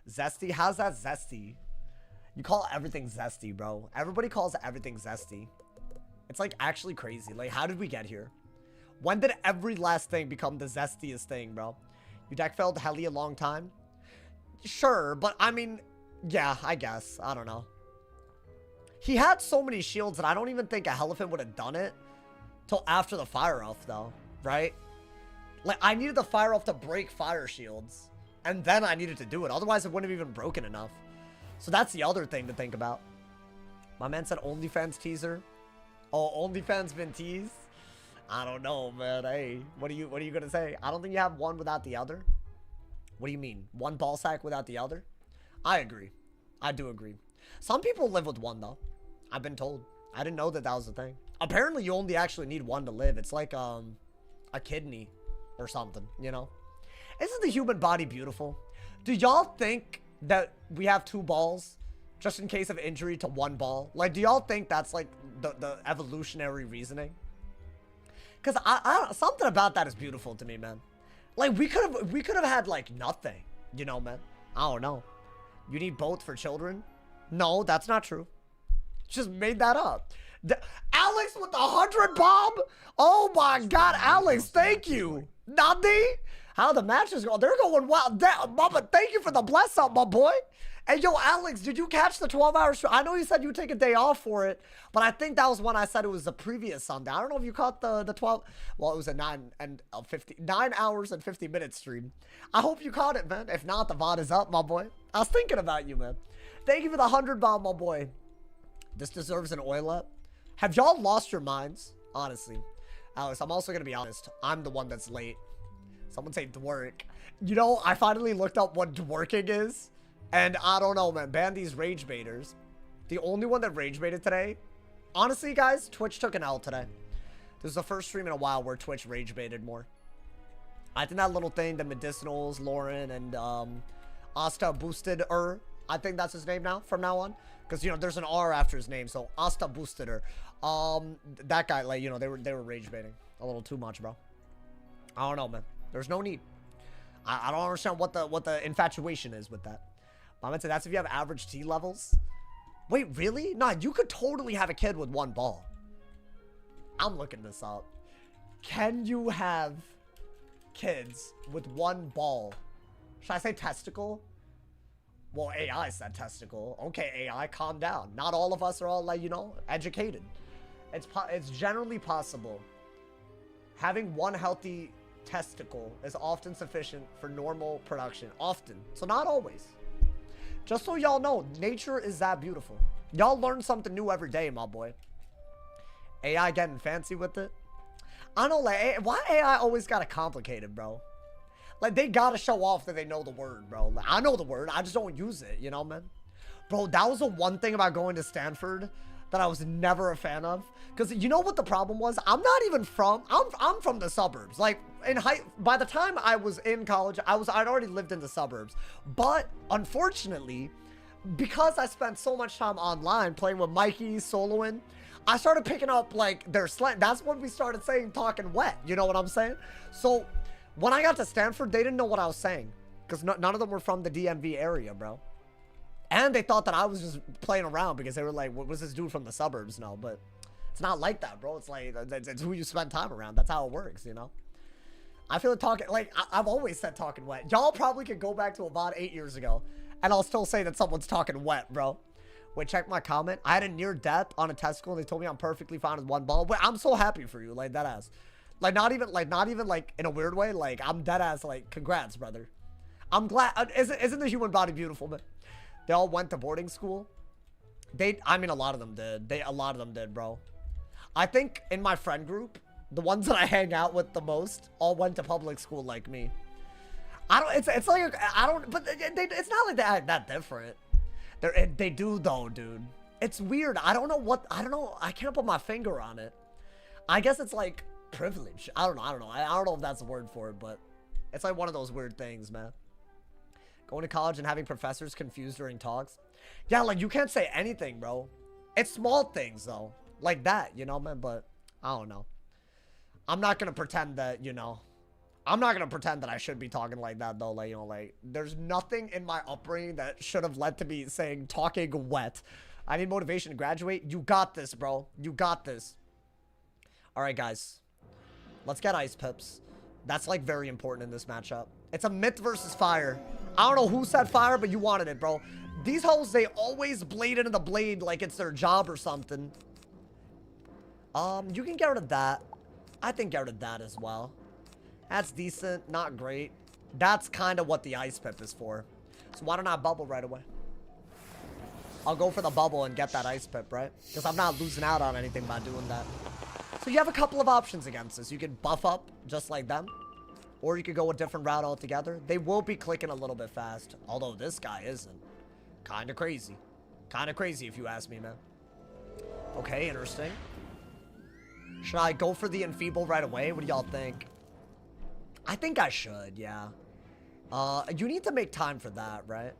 Zesty? How's that zesty? You call everything zesty, bro. Everybody calls everything zesty. It's like actually crazy. Like, how did we get here? When did every last thing become the zestiest thing, bro? You deck failed heli a long time? Sure, but I mean, yeah, I guess. I don't know. He had so many shields that I don't even think a Elephant would have done it till after the fire elf, though, right? Like, I needed the fire elf to break fire shields, and then I needed to do it. Otherwise, it wouldn't have even broken enough. So that's the other thing to think about. My man said OnlyFans teaser. Oh, OnlyFans been teased? I don't know, man. Hey, what are you gonna say? I don't think you have one without the other. What do you mean? One ball sack without the other? I agree. I do agree. Some people live with one, though. I've been told. I didn't know that that was the thing. Apparently, you only actually need one to live. It's like a kidney or something, you know? Isn't the human body beautiful? Do y'all think that we have two balls just in case of injury to one ball? Like, do y'all think that's like the evolutionary reasoning? Because something about that is beautiful to me, man. Like, we could have had like nothing, you know, man. I don't know. You need both for children? No, that's not true. Just made that up. Alex with the 100 bomb? Oh my God, Alex, thank you. Nandi? How the matches go? They're going wild. Mama, thank you for the bless up, my boy. Hey, yo, Alex, did you catch the 12-hour show? I know you said you take a day off for it, but I think that was when I said it was the previous Sunday. I don't know if you caught the 12. Well, it was a 9 hours and 50 minutes stream. I hope you caught it, man. If not, the VOD is up, my boy. I was thinking about you, man. Thank you for the 100 bomb, my boy. This deserves an oil up. Have y'all lost your minds? Honestly. Alex, I'm also going to be honest. I'm the one that's late. Someone say dwork. You know, I finally looked up what dworking is. And I don't know, man. Ban these rage baiters. The only one that rage baited today. Honestly, guys, Twitch took an L today. This is the first stream in a while where Twitch rage baited more. I think that little thing, the Medicinals, Lauren, and Asta boosted her. I think that's his name now, from now on. Because, you know, there's an R after his name. So, Asta boosted her. That guy, like, you know, they were rage baiting. A little too much, bro. I don't know, man. There's no need. I don't understand what the infatuation is with that. I'm gonna say that's if you have average T levels. Wait, really? Nah, you could totally have a kid with one ball. I'm looking this up. Can you have kids with one ball? Should I say testicle? Well, AI said testicle. Okay, AI, calm down. Not all of us are all, like, you know, educated. It's generally possible. Having one healthy testicle is often sufficient for normal production. Often. So not always. Just so y'all know, nature is that beautiful. Y'all learn something new every day, my boy. AI getting fancy with it. I don't know, like, why AI always gotta complicate it, bro? Like, they gotta show off that they know the word, bro. Like, I know the word, I just don't use it, you know, man? Bro, that was the one thing about going to Stanford that I was never a fan of. Because you know what the problem was? I'm not even from, I'm from the suburbs. Like, by the time I was in college, I'd already lived in the suburbs. But, unfortunately, because I spent so much time online playing with Mikey, soloing, I started picking up, like, their slang. That's when we started saying talking wet. You know what I'm saying? So, when I got to Stanford, they didn't know what I was saying. Because none of them were from the DMV area, bro. And they thought that I was just playing around because they were like, what was this dude from the suburbs? No, but it's not like that, bro. It's like, it's who you spend time around. That's how it works, you know? I feel like talking, like, I've always said talking wet. Y'all probably could go back to about 8 years ago, and I'll still say that someone's talking wet, bro. Wait, check my comment. I had a near death on a testicle, and they told me I'm perfectly fine with one ball. Wait, I'm so happy for you, like, that ass. Like, not even, like, in a weird way. Like, I'm dead ass, like, congrats, brother. I'm glad. Isn't the human body beautiful, man? They all went to boarding school. I mean, a lot of them did. A lot of them did, bro. I think in my friend group, the ones that I hang out with the most all went to public school like me. It's like, I don't, but it's not like that different. They do though, dude. It's weird. I don't know. I can't put my finger on it. I guess it's like privilege. I don't know. I don't know if that's the word for it, but it's like one of those weird things, man. Going to college and having professors confused during talks. Yeah, like, you can't say anything, bro. It's small things, though. Like that, you know, man? But, I don't know. I'm not going to pretend that, you know. I'm not going to pretend that I should be talking like that, though. Like, you know, like, there's nothing in my upbringing that should have led to me saying talking wet. I need motivation to graduate. You got this, bro. You got this. All right, guys. Let's get ice pips. That's, like, very important in this matchup. It's a myth versus fire. I don't know who said fire, but you wanted it, bro. These hoes, they always blade into the blade like it's their job or something. You can get rid of that. I think get rid of that as well. That's decent, not great. That's kind of what the ice pip is for. So why don't I bubble right away? I'll go for the bubble and get that ice pip, right? Because I'm not losing out on anything by doing that. So you have a couple of options against this. You can buff up just like them. Or you could go a different route altogether. They will be clicking a little bit fast. Although this guy isn't. Kind of crazy. Kind of crazy if you ask me, man. Okay, interesting. Should I go for the enfeeble right away? What do y'all think? I think I should, yeah. You need to make time for that, right?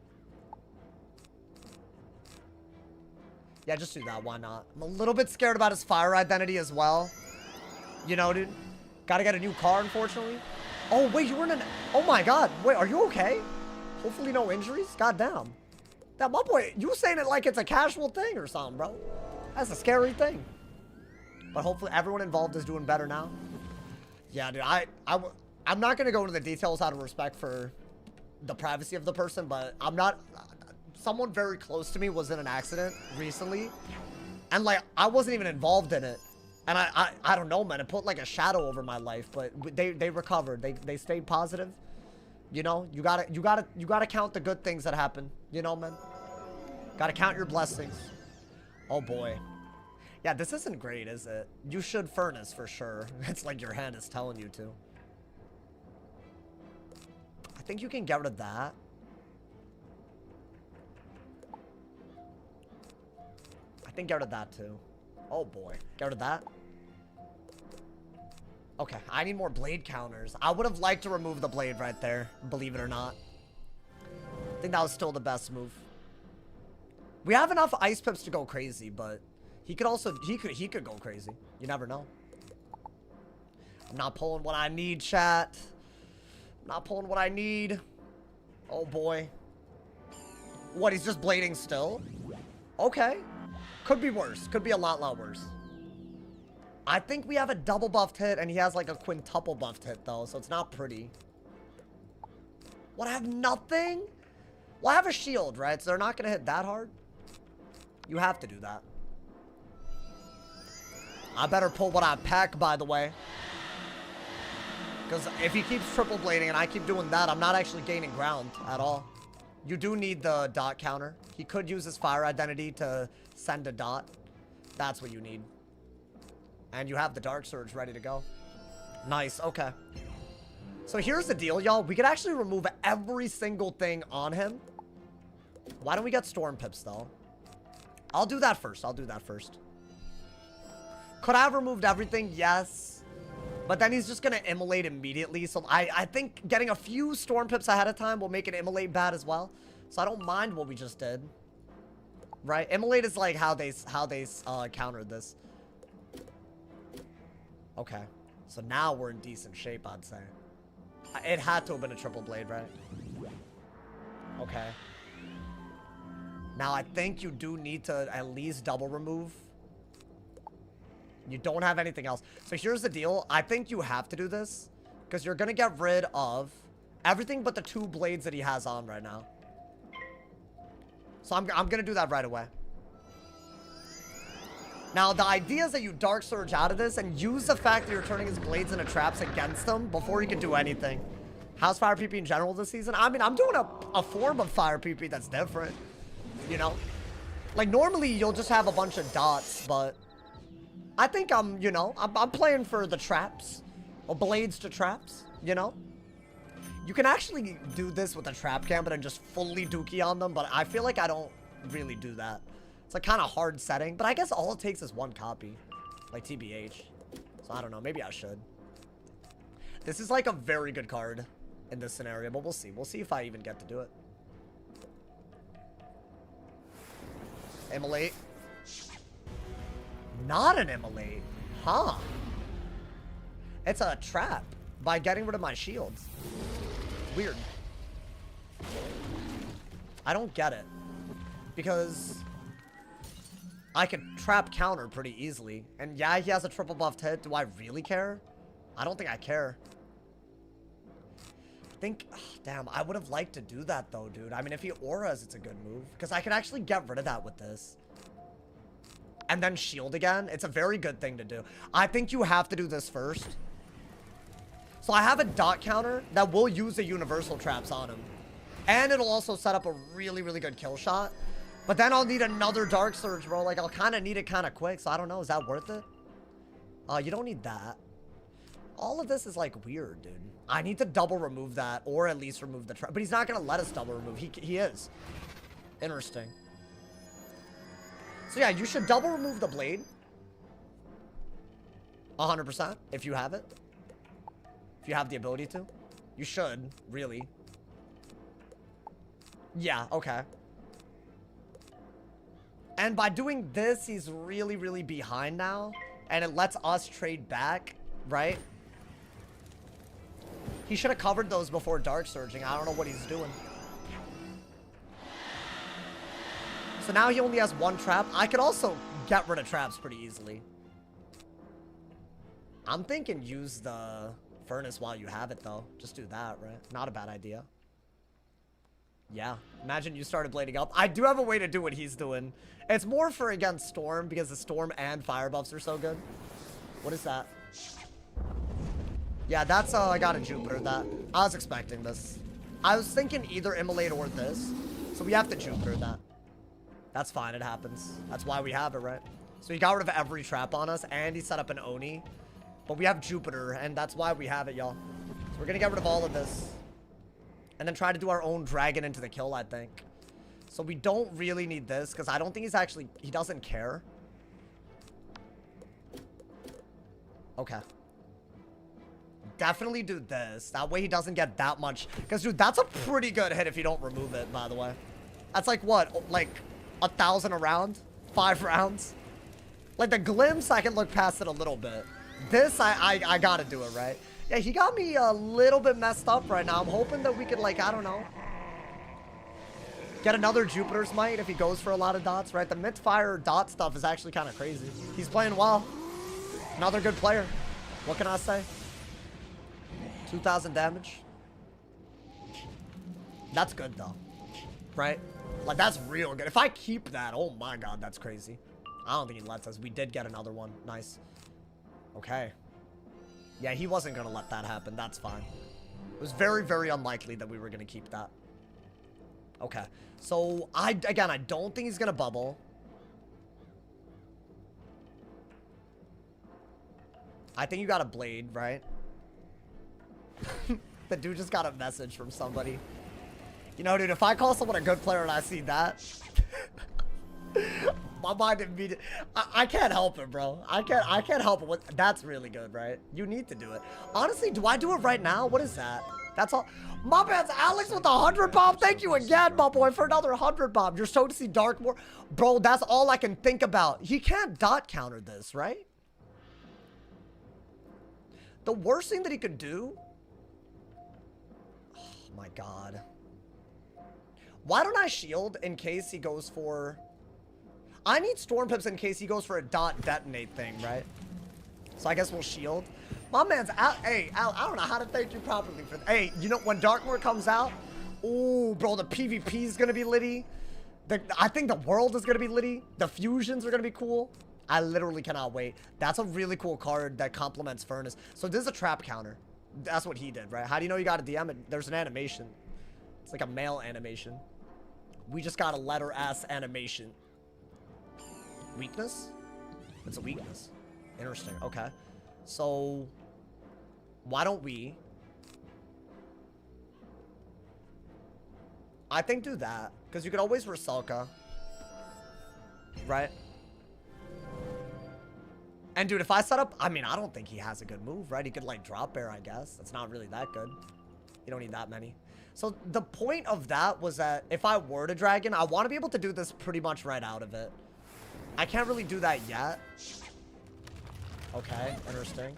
Yeah, just do that. Why not? I'm a little bit scared about his fire identity as well. You know, dude. Gotta get a new car, unfortunately. Oh, wait, you were in an... Oh, my God. Wait, are you okay? Hopefully no injuries? Goddamn. That, my boy, you saying it like it's a casual thing or something, bro. That's a scary thing. But hopefully everyone involved is doing better now. Yeah, dude, I'm not going to go into the details out of respect for the privacy of the person, but I'm not... Someone very close to me was in an accident recently. And, like, I wasn't even involved in it. And I don't know, man. It put like a shadow over my life, but they recovered. They stayed positive. You know, you gotta count the good things that happen. You know, man. Gotta count your blessings. Oh boy. Yeah, this isn't great, is it? You should furnace for sure. It's like your hand is telling you to. I think you can get rid of that. I think get rid of that too. Oh boy. Get rid of that. Okay, I need more blade counters. I would have liked to remove the blade right there, believe it or not. I think that was still the best move. We have enough ice pips to go crazy, but he could also he could go crazy. You never know. I'm not pulling what I need, chat. I'm not pulling what I need. Oh boy. What, he's just blading still? Okay. Could be worse. Could be a lot worse. I think we have a double buffed hit, and he has like a quintuple buffed hit, though, so it's not pretty. What, I have nothing? Well, I have a shield, right? So they're not going to hit that hard. You have to do that. I better pull what I pack, by the way. Because if he keeps triple blading and I keep doing that, I'm not actually gaining ground at all. You do need the dot counter. He could use his fire identity to send a dot. That's what you need. And you have the Dark Surge ready to go. Nice, okay. So here's the deal, y'all. We could actually remove every single thing on him. Why don't we get Storm Pips, though? I'll do that first. I'll do that first. Could I have removed everything? Yes. But then he's just going to immolate immediately. So I think getting a few Storm Pips ahead of time will make it immolate bad as well. So I don't mind what we just did. Right? Immolate is like how they countered this. Okay. So now we're in decent shape, I'd say. It had to have been a triple blade, right? Okay. Now, I think you do need to at least double remove. You don't have anything else. So here's the deal. I think you have to do this because you're going to get rid of everything but the 2 blades that he has on right now. So I'm going to do that right away. Now, the idea is that you Dark Surge out of this and use the fact that you're turning his blades into traps against him before he can do anything. How's Fire PP in general this season? I mean, I'm doing a form of Fire PP that's different. You know? Like, normally you'll just have a bunch of dots, but I think I'm, you know, I'm playing for the traps. Or blades to traps, you know? You can actually do this with a trap gambit and just fully dookie on them, but I feel like I don't really do that. It's a kind of hard setting, but I guess all it takes is 1 copy. Like TBH. So I don't know, maybe I should. This is like a very good card in this scenario, but we'll see. We'll see if I even get to do it. Immolate. Not an immolate. Huh. It's a trap by getting rid of my shields. Weird. I don't get it. Because I could trap counter pretty easily. And yeah, he has a triple buffed hit. Do I really care? I don't think I care. Damn, I would have liked to do that though, dude. I mean, if he auras, it's a good move. Because I could actually get rid of that with this. And then shield again. It's a very good thing to do. I think you have to do this first. So I have a dot counter that will use the universal traps on him. And it'll also set up a really, really good kill shot. But then I'll need another Dark Surge, bro. Like, I'll kind of need it kind of quick. So I don't know. Is that worth it? You don't need that. All of this is, like, weird, dude. I need to double remove that or at least remove the trap. But he's not going to let us double remove. He is. Interesting. So, yeah, you should double remove the blade. 100% if you have it. If you have the ability to. You should, really. Yeah, okay. And by doing this, he's really, really behind now. And it lets us trade back, right? He should have covered those before Dark Surging. I don't know what he's doing. So now he only has 1 trap. I could also get rid of traps pretty easily. I'm thinking use the Furnace while you have it, though. Just do that, right? Not a bad idea. Yeah. Imagine you started blading up. I do have a way to do what he's doing. It's more for against Storm because the Storm and Fire buffs are so good. What is that? Yeah, that's I got a Jupiter that. I was expecting this. I was thinking either Immolate or this. So we have to Jupiter that. That's fine, it happens. That's why we have it, right? So he got rid of every trap on us and he set up an Oni. But we have Jupiter and that's why we have it, y'all. So we're gonna get rid of all of this. And then try to do our own dragon into the kill, I think. So we don't really need this because I don't think he's actually, he doesn't care. Okay. Definitely do this. That way he doesn't get that much. Because, dude, that's a pretty good hit if you don't remove it, by the way. That's like, what? Like, 1,000 a round? 5 rounds? Like, the glimpse, I can look past it a little bit. This, I gotta do it, right? Yeah, he got me a little bit messed up right now. I'm hoping that we could, like, I don't know. Get another Jupiter's Might if he goes for a lot of dots, right? The mid-fire dot stuff is actually kind of crazy. He's playing well. Another good player. What can I say? 2,000 damage. That's good, though. Right? Like, that's real good. If I keep that, oh my god, that's crazy. I don't think he lets us. We did get another one. Nice. Okay. Yeah, he wasn't going to let that happen. That's fine. It was very, very unlikely that we were going to keep that. Okay. So, again, I don't think he's going to bubble. I think you got a blade, right? The dude just got a message from somebody. You know, dude, if I call someone a good player and I see that, My mind didn't beat it. I can't help it, bro. I can't help it. That's really good, right? You need to do it. Honestly, do I do it right now? What is that? That's all. My man's Alex with 100 bomb. Thank you again, my boy, for another 100 bomb. You're so to see Darkmoor. Bro, that's all I can think about. He can't dot counter this, right? The worst thing that he could do... Oh, my God. Why don't I shield in case he goes for... I need Storm Pips in case he goes for a dot detonate thing, right? So I guess we'll shield. My man's out. Hey, Al, I don't know how to thank you properly for that. Hey, you know, when Darkmoor comes out, ooh, bro, the PvP is going to be litty. I think the world is going to be litty. The fusions are going to be cool. I literally cannot wait. That's a really cool card that complements Furnace. So this is a trap counter. That's what he did, right? How do you know you got a DM? There's an animation. It's like a male animation. We just got a letter S animation. Weakness? It's a weakness. Interesting. Okay. So, why don't we... I think do that. Because you could always Rusalka. Right? And dude, if I set up... I mean, I don't think he has a good move, right? He could like drop bear, I guess. It's not really that good. You don't need that many. So the point of that was that if I were to dragon, I want to be able to do this pretty much right out of it. I can't really do that yet. Okay, interesting.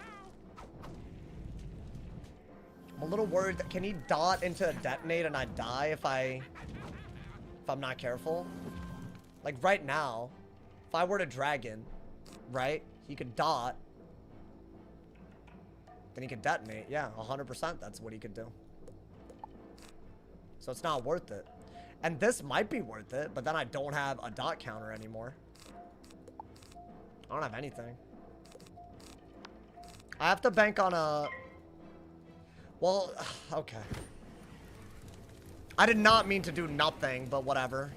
I'm a little worried that, can he dot into a detonate and I die if I'm not careful? Like right now, if I were to dragon, right? He could dot. Then he could detonate. Yeah, 100% that's what he could do. So it's not worth it. And this might be worth it, but then I don't have a dot counter anymore. I don't have anything. I have to bank on a... Well, okay. I did not mean to do nothing, but whatever.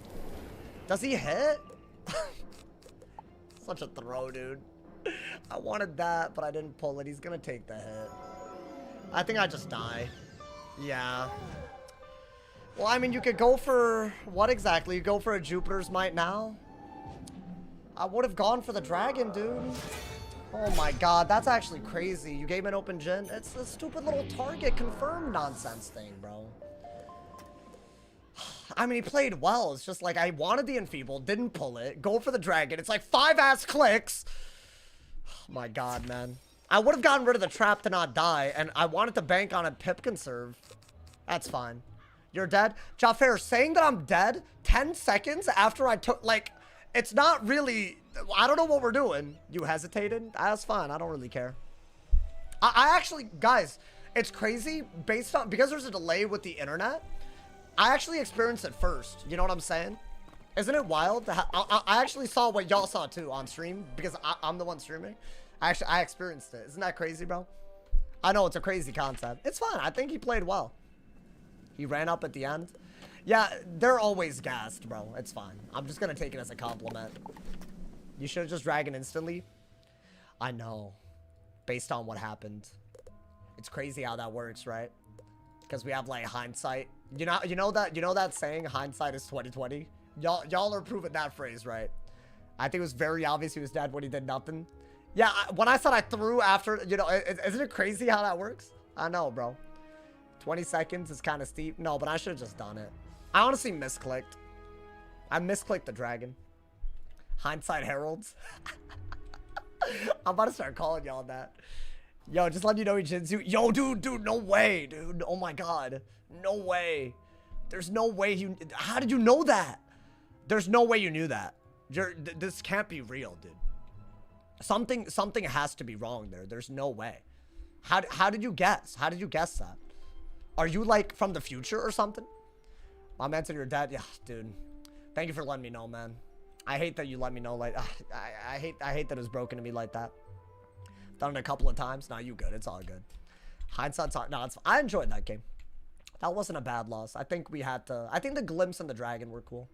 Does he hit? Such a throw, dude. I wanted that, but I didn't pull it. He's gonna take the hit. I think I just die. Yeah. Well, I mean, you could go for... What exactly? You go for a Jupiter's Might now? I would have gone for the dragon, dude. Oh my god, that's actually crazy. You gave him an open gen? It's a stupid little target confirmed nonsense thing, bro. I mean, he played well. It's just like, I wanted the enfeeble, didn't pull it. Go for the dragon. It's like 5 ass clicks. Oh my god, man. I would have gotten rid of the trap to not die, and I wanted to bank on a pip conserve. That's fine. You're dead? Jafar, saying that I'm dead 10 seconds after I took, like... It's not really... I don't know what we're doing. You hesitated? That's fine. I don't really care. I actually... Guys, it's crazy based on... Because there's a delay with the internet, I actually experienced it first. You know what I'm saying? Isn't it wild? I actually saw what y'all saw too on stream because I'm the one streaming. I experienced it. Isn't that crazy, bro? I know it's a crazy concept. It's fine. I think he played well. He ran up at the end. Yeah, they're always gassed, bro. It's fine. I'm just gonna take it as a compliment. You should have just dragon instantly. I know. Based on what happened. It's crazy how that works, right? Because we have like hindsight. You know that saying, hindsight is 20/20? Y'all are proving that phrase, right? I think it was very obvious he was dead when he did nothing. Yeah, when I said I threw after, you know, isn't it crazy how that works? I know, bro. 20 seconds is kind of steep. No, but I should have just done it. I honestly misclicked. I misclicked the dragon. Hindsight heralds. I'm about to start calling y'all that. Yo, just letting you know he Jinzu. Yo, dude, no way, dude. Oh my god. No way. There's no way you... How did you know that? There's no way you knew that. This can't be real, dude. Something has to be wrong there. There's no way. How did you guess? How did you guess that? Are you like from the future or something? My man said you're dead. Yeah, dude. Thank you for letting me know, man. I hate that you let me know. Like, I hate that it was broken to me like that. Done it a couple of times. Nah, you good. It's all good. Hindsight's all... No, I enjoyed that game. That wasn't a bad loss. I think we had to... I think the glimpse and the dragon were cool.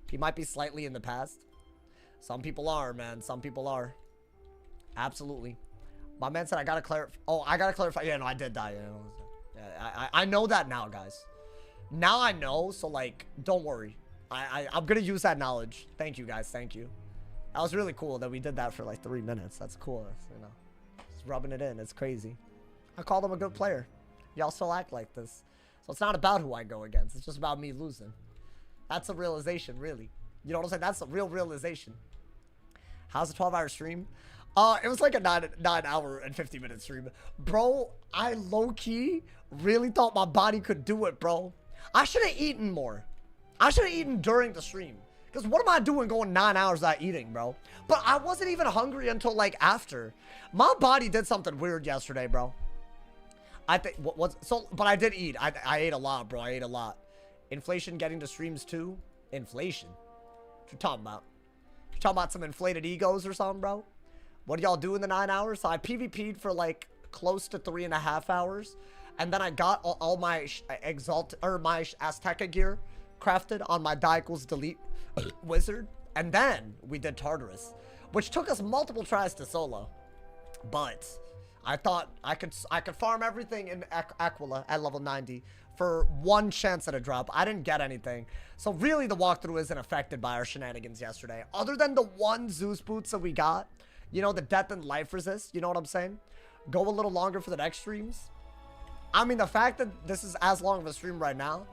He might be slightly in the past. Some people are, man. Some people are. Absolutely. My man said I gotta clarify... Oh, I gotta clarify. Yeah, no, I did die. Yeah, I know that now, guys. Now I know, so like, don't worry. I'm gonna use that knowledge. Thank you, guys. Thank you. That was really cool that we did that for like 3 minutes. That's cool. You know, just rubbing it in. It's crazy. I called him a good player. Y'all still act like this. So it's not about who I go against. It's just about me losing. That's a realization, really. You know what I'm saying? That's a real realization. How's the 12-hour stream? It was like a 9-hour and 50-minute stream. Bro, I low-key really thought my body could do it, bro. I should have eaten more. I should have eaten during the stream. Because what am I doing going 9 hours without eating, bro? But I wasn't even hungry until, like, after. My body did something weird yesterday, bro. I think, but I did eat. I ate a lot, bro. I ate a lot. Inflation getting to streams, too? Inflation? What you talking about? You talking about some inflated egos or something, bro? What do y'all do in the 9 hours? So I PvP'd for, like, close to 3.5 hours. And then I got all my my Azteca gear crafted on my die equals delete wizard. And then we did Tartarus, which took us multiple tries to solo. But I thought I could farm everything in Aquila at level 90 for 1 chance at a drop. I didn't get anything. So really the walkthrough isn't affected by our shenanigans yesterday. Other than the 1 Zeus boots that we got. You know, the death and life resist. You know what I'm saying? Go a little longer for the next streams. I mean, the fact that this is as long of a stream right now,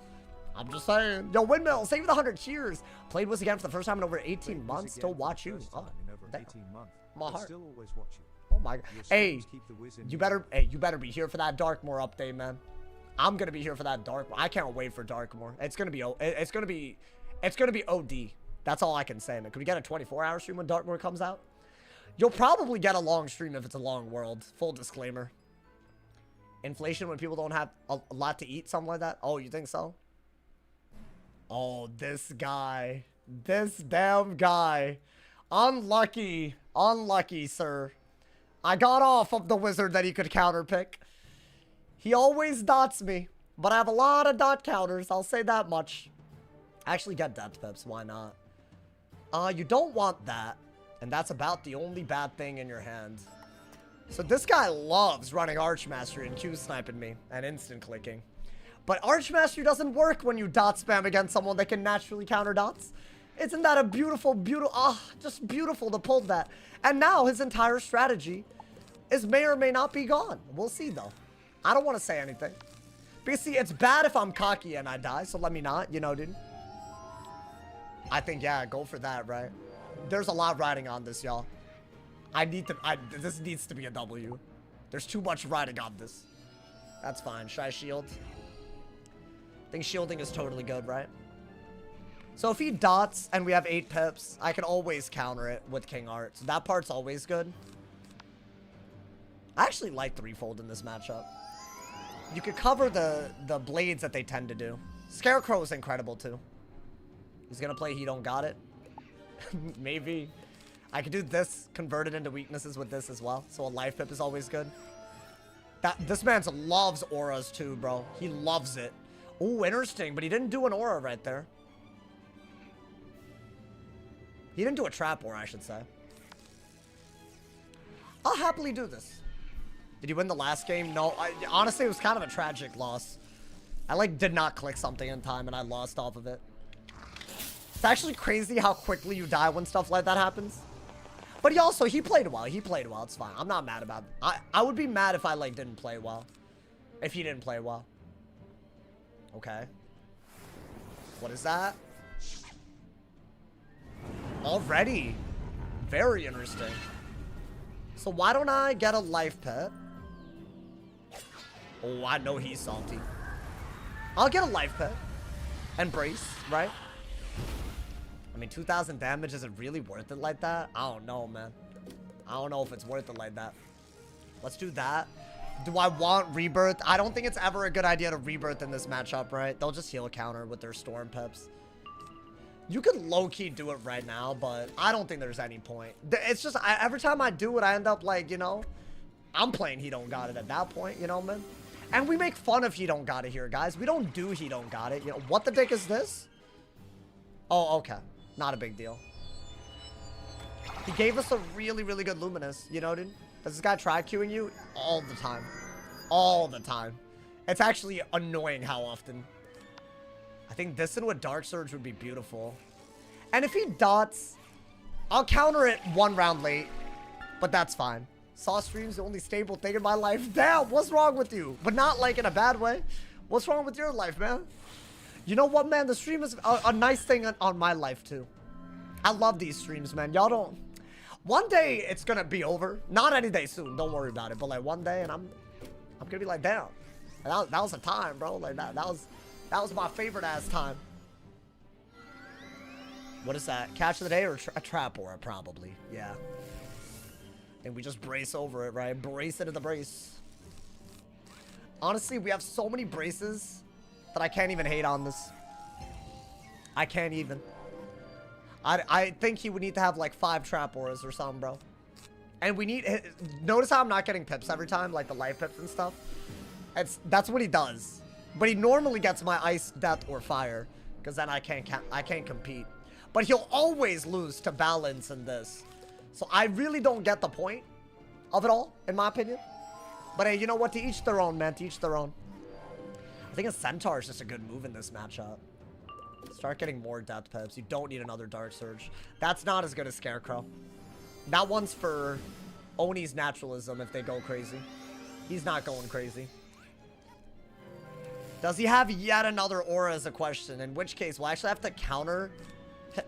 I'm just saying. Yo, Windmill, save the 100 cheers. Played WIZ again for the first time in over 18 months. Still watch you. Oh, damn. 18 months. My heart. Still always watch you. Oh my God. Hey, you better be here for that Darkmoor update, man. I'm gonna be here for that Darkmoor. I can't wait for Darkmoor. It's gonna be OD. That's all I can say, man. Can we get a 24-hour stream when Darkmoor comes out? You'll probably get a long stream if it's a long world. Full disclaimer. Inflation when people don't have a lot to eat, something like that. Oh, you think so? Oh, this guy. This damn guy. Unlucky. Unlucky, sir. I got off of the wizard that he could counterpick. He always dots me. But I have a lot of dot counters. I'll say that much. Actually get depth pips. Why not? You don't want that. And that's about the only bad thing in your hand. So this guy loves running Archmastery and Q sniping me and instant clicking. But Archmastery doesn't work when you dot spam against someone that can naturally counter dots. Isn't that a beautiful, just beautiful to pull that. And now his entire strategy may or may not be gone. We'll see though. I don't want to say anything. Because see, it's bad if I'm cocky and I die, so let me not, you know, dude. I think, yeah, go for that, right? There's a lot riding on this, y'all. This needs to be a W. There's too much riding on this. That's fine. Should I shield? I think shielding is totally good, right? So if he dots and we have 8 pips, I can always counter it with King Art. So that part's always good. I actually like threefold in this matchup. You could cover the blades that they tend to do. Scarecrow is incredible too. He's gonna play He Don't Got It. Maybe. I could do this, convert it into weaknesses with this as well. So a life pip is always good. This man loves auras too, bro. He loves it. Ooh, interesting. But he didn't do an aura right there. He didn't do a trap aura, I should say. I'll happily do this. Did he win the last game? No. Honestly, it was kind of a tragic loss. I, like, did not click something in time, and I lost off of it. It's actually crazy how quickly you die when stuff like that happens. But he played well. He played well. It's fine. I'm not mad about it. I would be mad if I, like, didn't play well. If he didn't play well. Okay. What is that? Already. Very interesting. So why don't I get a life pet? Oh, I know he's salty. I'll get a life pet. And brace, right? I mean, 2,000 damage, is it really worth it like that? I don't know, man. I don't know if it's worth it like that. Let's do that. Do I want rebirth? I don't think it's ever a good idea to rebirth in this matchup, right? They'll just heal counter with their storm pips. You could low-key do it right now, but I don't think there's any point. It's just, every time I do it, I end up like, you know, I'm playing He Don't Got It at that point, you know, man? And we make fun of He Don't Got It here, guys. We don't do He Don't Got It. You know, what the dick is this? Oh, okay. Not a big deal. He gave us a really, really good Luminous, you know, dude? Does this guy try queuing you? All the time. All the time. It's actually annoying how often. I think this in with Dark Surge would be beautiful. And if he dots, I'll counter it 1 round late. But that's fine. Saw stream's the only stable thing in my life. Damn, what's wrong with you? But not like in a bad way. What's wrong with your life, man? You know what, man? The stream is a nice thing on my life, too. I love these streams, man. Y'all don't... One day, it's gonna be over. Not any day soon. Don't worry about it. But, like, one day, and I'm gonna be like, damn. That was a time, bro. Like, that was my favorite-ass time. What is that? Catch of the day or a trap aura? Probably. Yeah. And we just brace over it, right? Brace into the brace. Honestly, we have so many braces that I can't even hate on this. I can't even. I think he would need to have like 5 trap auras or something, bro. And we need... Notice how I'm not getting pips every time, like the life pips and stuff. That's what he does. But he normally gets my ice, death, or fire. Because then I can't compete. But he'll always lose to balance in this. So I really don't get the point of it all, in my opinion. But hey, you know what? To each their own, man. To each their own. I think a Centaur is just a good move in this matchup. Start getting more Death Pips. You don't need another Dark Surge. That's not as good as Scarecrow. That one's for Oni's Naturalism if they go crazy. He's not going crazy. Does he have yet another aura is a question. In which case, we'll actually have to counter.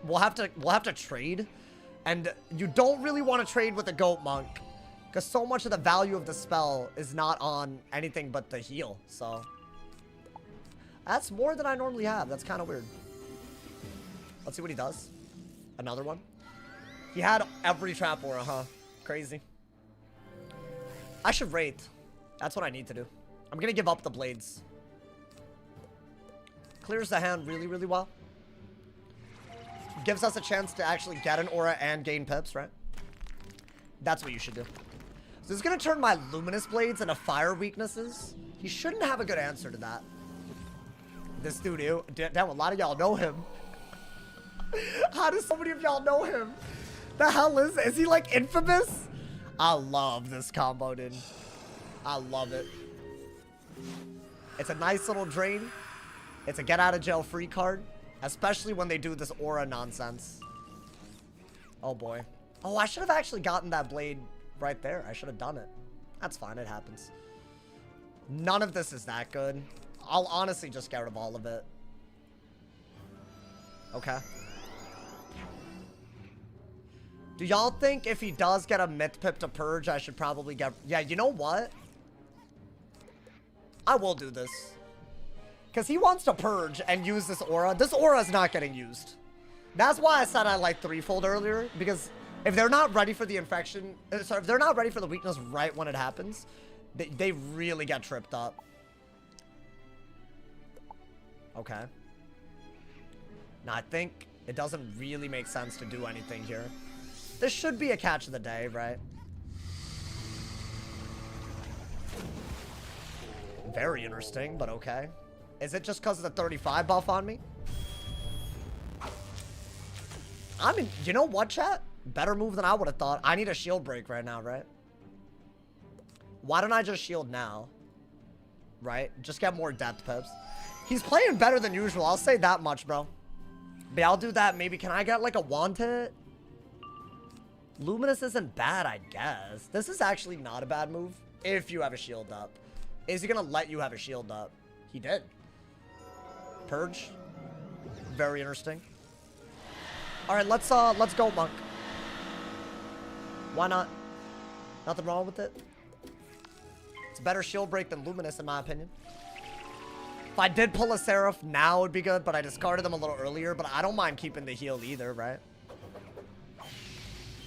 We'll have to trade. And you don't really want to trade with a Goat Monk. Because so much of the value of the spell is not on anything but the heal. So that's more than I normally have. That's kind of weird. Let's see what he does. Another one. He had every trap aura, huh? Crazy. I should rate. That's what I need to do. I'm going to give up the blades. Clears the hand really, really well. Gives us a chance to actually get an aura and gain pips, right? That's what you should do. So this is going to turn my Luminous Blades into fire weaknesses. He shouldn't have a good answer to that. This dude, damn, a lot of y'all know him. How do so many of y'all know him? The hell is he like infamous? I love this combo, dude. I love it. It's a nice little drain. It's a get out of jail free card. Especially when they do this aura nonsense. Oh boy. Oh, I should have actually gotten that blade right there. I should have done it. That's fine, it happens. None of this is that good. I'll honestly just get rid of all of it. Okay. Do y'all think if he does get a Myth Pip to purge, I should probably get... Yeah, you know what? I will do this. Because he wants to purge and use this aura. This aura is not getting used. That's why I said I like threefold earlier. Because if they're not ready for the infection... Sorry, if they're not ready for the weakness right when it happens, they really get tripped up. Okay. Now, I think it doesn't really make sense to do anything here. This should be a catch of the day, right? Very interesting, but okay. Is it just because of the 35 buff on me? I mean, you know what, chat? Better move than I would have thought. I need a shield break right now, right? Why don't I just shield now? Right? Just get more depth pips. He's playing better than usual. I'll say that much, bro. But I'll do that. Maybe can I get like a wand hit? Luminous isn't bad, I guess. This is actually not a bad move if you have a shield up. Is he gonna let you have a shield up? He did. Purge. Very interesting. All right, let's go, Monk. Why not? Nothing wrong with it. It's a better shield break than Luminous, in my opinion. If I did pull a Seraph now, it would be good, but I discarded them a little earlier. But I don't mind keeping the heal either, right?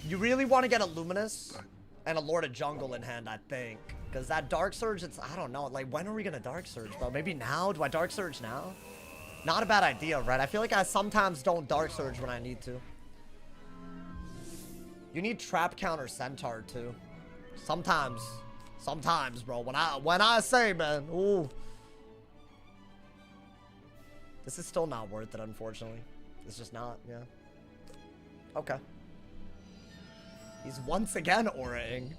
You really want to get a Luminous and a Lord of Jungle in hand, I think. Because that Dark Surge, it's... I don't know. Like, when are we going to Dark Surge, bro? Maybe now? Do I Dark Surge now? Not a bad idea, right? I feel like I sometimes don't Dark Surge when I need to. You need Trap Counter Centaur, too. Sometimes. Sometimes, bro. When I say, man. Ooh. This is still not worth it, unfortunately. It's just not, yeah. Okay. He's once again auraing.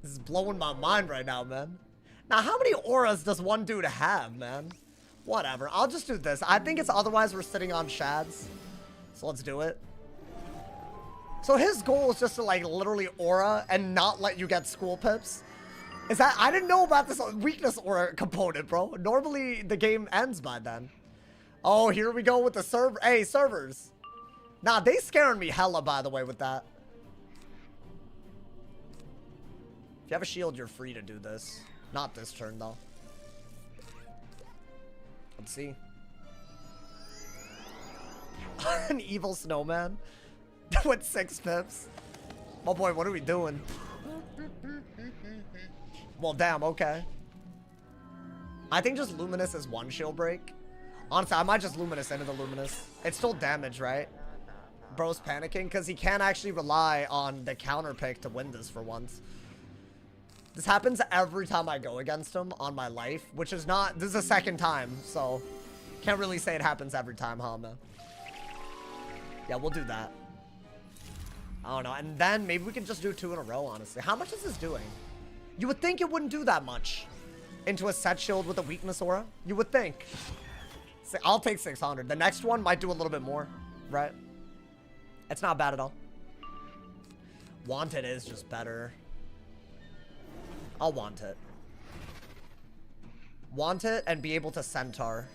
This is blowing my mind right now, man. Now, how many auras does one dude have, man? Whatever. I'll just do this. I think it's otherwise we're sitting on shads. So let's do it. So his goal is just to like literally aura and not let you get school pips. Is that, I didn't know about this weakness aura component, bro. Normally the game ends by then. Oh, here we go with the server. Hey, servers. Nah, they scaring me hella, by the way, with that. If you have a shield, you're free to do this. Not this turn, though. Let's see. An evil snowman with 6 pips. Oh boy, what are we doing? Well, damn, okay. I think just Luminous is 1 shield break. Honestly, I might just Luminous into the Luminous. It's still damage, right? Bro's panicking because he can't actually rely on the counter pick to win this for once. This happens every time I go against him on my life, which is not, this is the 2nd time, so can't really say it happens every time, huh, man? Yeah, we'll do that. I don't know, and then maybe we can just do 2 in a row, honestly. How much is this doing? You would think it wouldn't do that much into a set shield with a weakness aura. You would think. I'll take 600. The next one might do a little bit more, right? It's not bad at all. Wanted is just better. I'll want it. Want it and be able to centaur.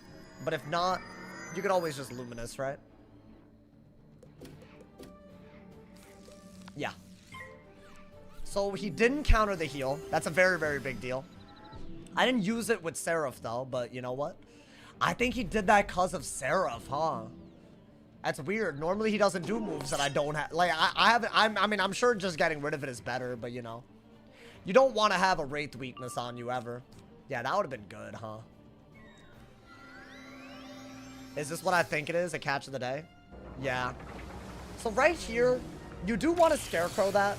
But if not, you could always just Luminous, right? Yeah. So he didn't counter the heal. That's a very, very big deal. I didn't use it with Seraph though, but you know what? I think he did that because of Seraph, huh? That's weird. Normally he doesn't do moves that I don't have. Like I mean, I'm sure just getting rid of it is better, but you know. You don't want to have a Wraith weakness on you ever. Yeah, that would have been good, huh? Is this what I think it is? A catch of the day? Yeah. So right here, you do want to Scarecrow that.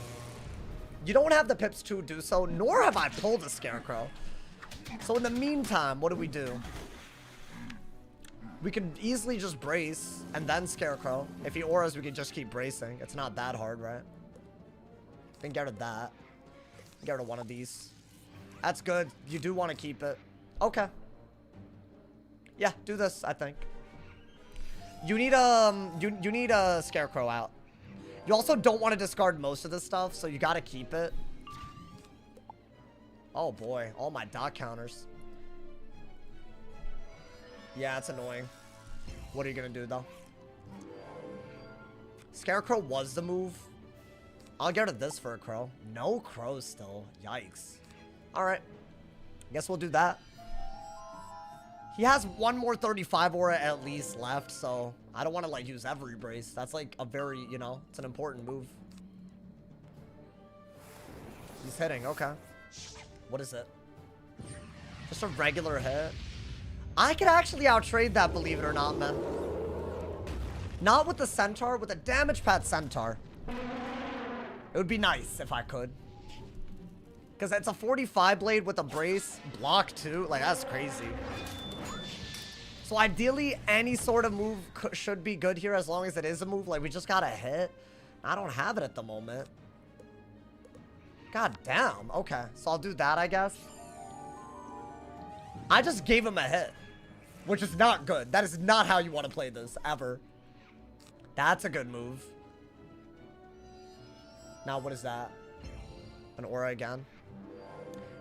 You don't have the pips to do so, nor have I pulled a Scarecrow. So in the meantime, what do we do? We could easily just brace and then Scarecrow. If he auras, we could just keep bracing. It's not that hard, right? Then get rid of that. Get rid of one of these. That's good. You do want to keep it. Okay. Yeah, do this, I think. You need you need a Scarecrow out. You also don't want to discard most of this stuff, so you got to keep it. Oh boy, all my dot counters. Yeah, it's annoying. What are you gonna do though? Scarecrow was the move. I'll get rid of this for a crow. No crows still. Yikes. Alright. Guess we'll do that. He has one more 35 aura at least left, so I don't want to like use every brace. That's like a very, you know, it's an important move. He's hitting, okay. What is it? Just a regular hit. I could actually outtrade that, believe it or not, man. Not with the Centaur, with a damage pad Centaur. It would be nice if I could. Because it's a 45 blade with a brace. Block too. Like, that's crazy. So ideally, any sort of move should be good here as long as it is a move. Like, we just got to hit. I don't have it at the moment. God damn. Okay. So I'll do that, I guess. I just gave him a hit. Which is not good. That is not how you want to play this, ever. That's a good move. Now, what is that? An aura again?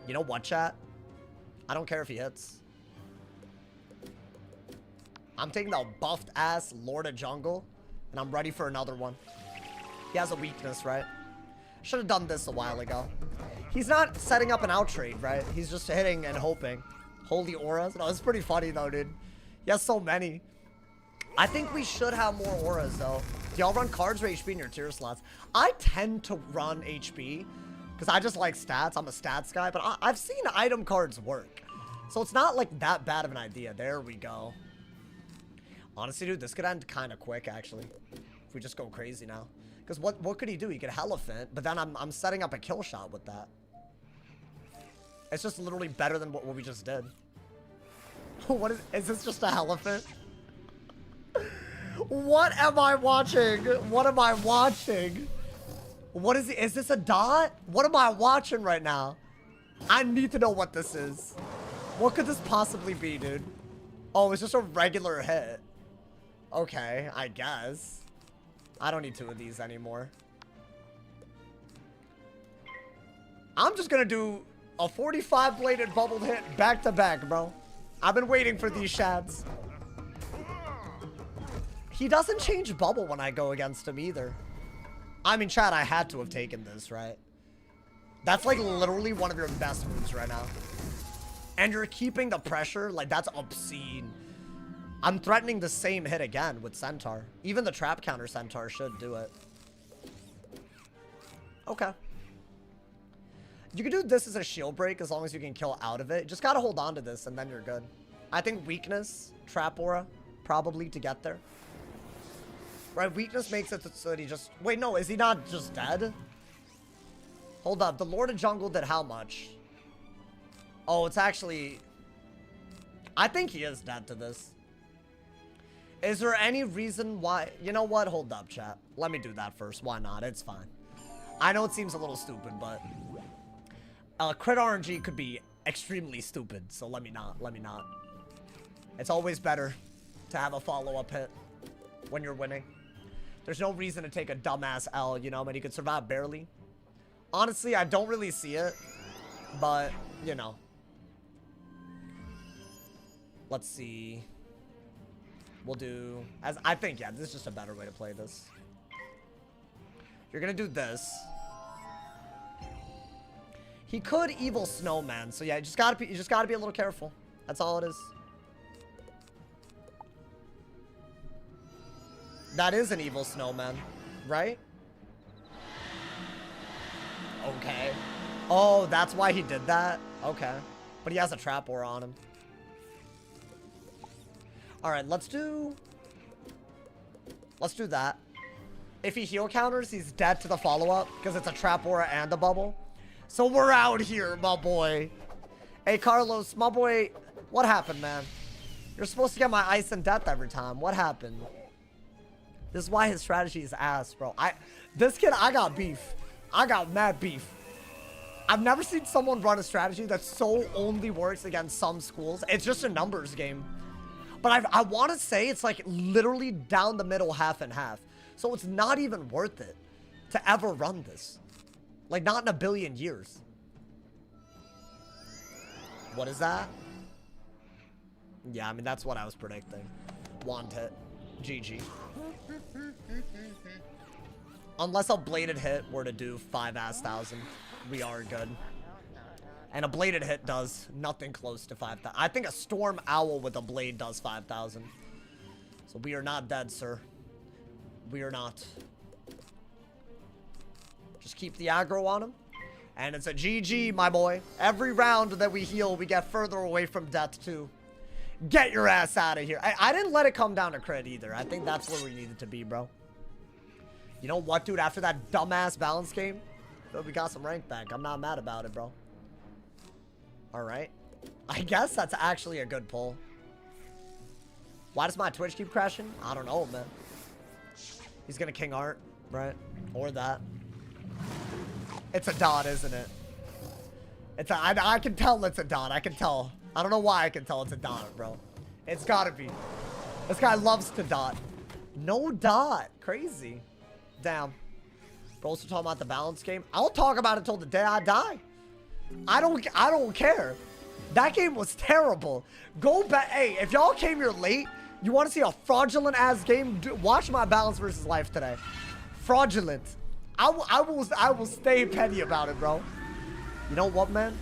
You know what, chat? I don't care if he hits. I'm taking the buffed ass Lord of Jungle, and I'm ready for another one. He has a weakness, right? Should have done this a while ago. He's not setting up an out trade, right? He's just hitting and hoping. Holy auras. No, it's pretty funny though, dude. He has so many. I think we should have more auras though. Do y'all run cards or HP in your tier slots? I tend to run HP because I just like stats. I'm a stats guy, but I've seen item cards work. So it's not like that bad of an idea. There we go. Honestly, dude, this could end kind of quick actually. If we just go crazy now. Because what could he do? He could Elephant, but then I'm setting up a kill shot with that. It's just literally better than what we just did. What is this just a elephant? What am I watching? What am I watching? What is it? Is this a dot? What am I watching right now? I need to know what this is. What could this possibly be, dude? Oh, it's just a regular hit. Okay, I guess. I don't need 2 of these anymore. I'm just gonna do a 45 bladed bubbled hit back to back, bro. I've been waiting for these shads. He doesn't change bubble when I go against him either. I mean, Chad, I had to have taken this, right? That's like literally one of your best moves right now. And you're keeping the pressure, like that's obscene. I'm threatening the same hit again with Centaur. Even the trap counter Centaur should do it. Okay. You can do this as a shield break as long as you can kill out of it. Just gotta hold on to this and then you're good. I think weakness, trap aura, probably to get there. Right, weakness makes it so that he just... Wait, no, is he not just dead? Hold up, the Lord of Jungle did how much? Oh, it's actually... I think he is dead to this. Is there any reason why... You know what? Hold up, chat. Let me do that first. Why not? It's fine. I know it seems a little stupid, but... crit RNG could be extremely stupid, so let me not. Let me not. It's always better to have a follow-up hit when you're winning. There's no reason to take a dumbass L, you know, I mean, you could survive barely. Honestly, I don't really see it, but, you know. Let's see. We'll do, as I think, yeah, this is just a better way to play this. You're gonna do this. He could evil snowman, so yeah, you just gotta be a little careful. That's all it is. That is an evil snowman, right? Okay. Oh, that's why he did that? Okay. But he has a trap aura on him. Alright, let's do that. If he heal counters, he's dead to the follow-up, because it's a trap aura and a bubble. So we're out here, my boy. Hey, Carlos, my boy, what happened, man? You're supposed to get my ice and death every time. What happened? This is why his strategy is ass, bro. This kid, I got beef. I got mad beef. I've never seen someone run a strategy that so only works against some schools. It's just a numbers game. But I want to say it's like literally down the middle, half and half. So it's not even worth it to ever run this. Like, not in a billion years. What is that? Yeah, I mean, that's what I was predicting. Wand hit. GG. Unless a bladed hit were to do 5,000, we are good. And a bladed hit does nothing close to 5,000. I think a storm owl with a blade does 5,000. So we are not dead, sir. We are not. Just keep the aggro on him. And it's a GG, my boy. Every round that we heal, we get further away from death, too. Get your ass out of here. I didn't let it come down to crit either. I think that's where we needed to be, bro. You know what, dude? After that dumbass balance game, we got some rank back. I'm not mad about it, bro. Alright. I guess that's actually a good pull. Why does my Twitch keep crashing? I don't know, man. He's gonna King Art, right? Or that. It's a dot, isn't it? It's a, I can tell it's a dot. I can tell. I don't know why I can tell it's a dot, bro. It's gotta be. This guy loves to dot. No dot. Crazy. Damn. Bro's still talking about the balance game. I'll talk about it till the day I die. I don't care. That game was terrible. Go back. Hey, if y'all came here late, you want to see a fraudulent ass game? Watch my balance versus life today. Fraudulent. I will stay petty about it, bro. You know what, man?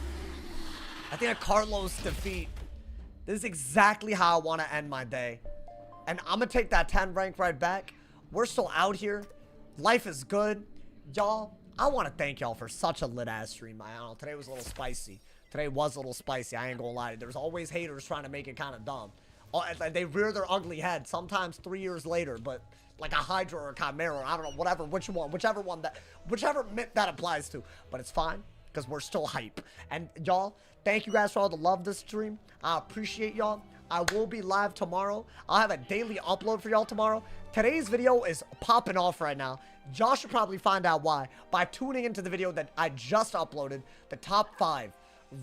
I think a Carlos defeat. This is exactly how I want to end my day. And I'm going to take that 10 rank right back. We're still out here. Life is good. Y'all, I want to thank y'all for such a lit-ass stream. I don't know, today was a little spicy. Today was a little spicy, I ain't gonna lie. There's always haters trying to make it kind of dumb. They rear their ugly head, sometimes 3 years later, but like a Hydra or a Chimera, I don't know, whatever, whichever myth that applies to. But it's fine, because we're still hype. And y'all, thank you guys for all the love this stream. I appreciate y'all. I will be live tomorrow. I'll have a daily upload for y'all tomorrow. Today's video is popping off right now. Y'all should probably find out why by tuning into the video that I just uploaded. The top 5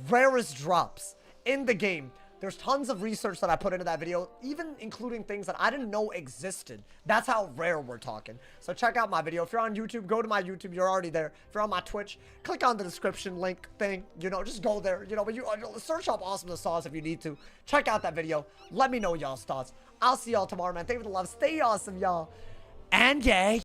rarest drops in the game There's tons of research that I put into that video, even including things that I didn't know existed. That's how rare we're talking. So check out my video. If you're on YouTube, go to my YouTube. You're already there. If you're on my Twitch, click on the description link thing. You know, just go there. You know, but you search up Awesomeness Sauce if you need to. Check out that video. Let me know y'all's thoughts. I'll see y'all tomorrow, man. Thank you for the love. Stay awesome, y'all. And yay.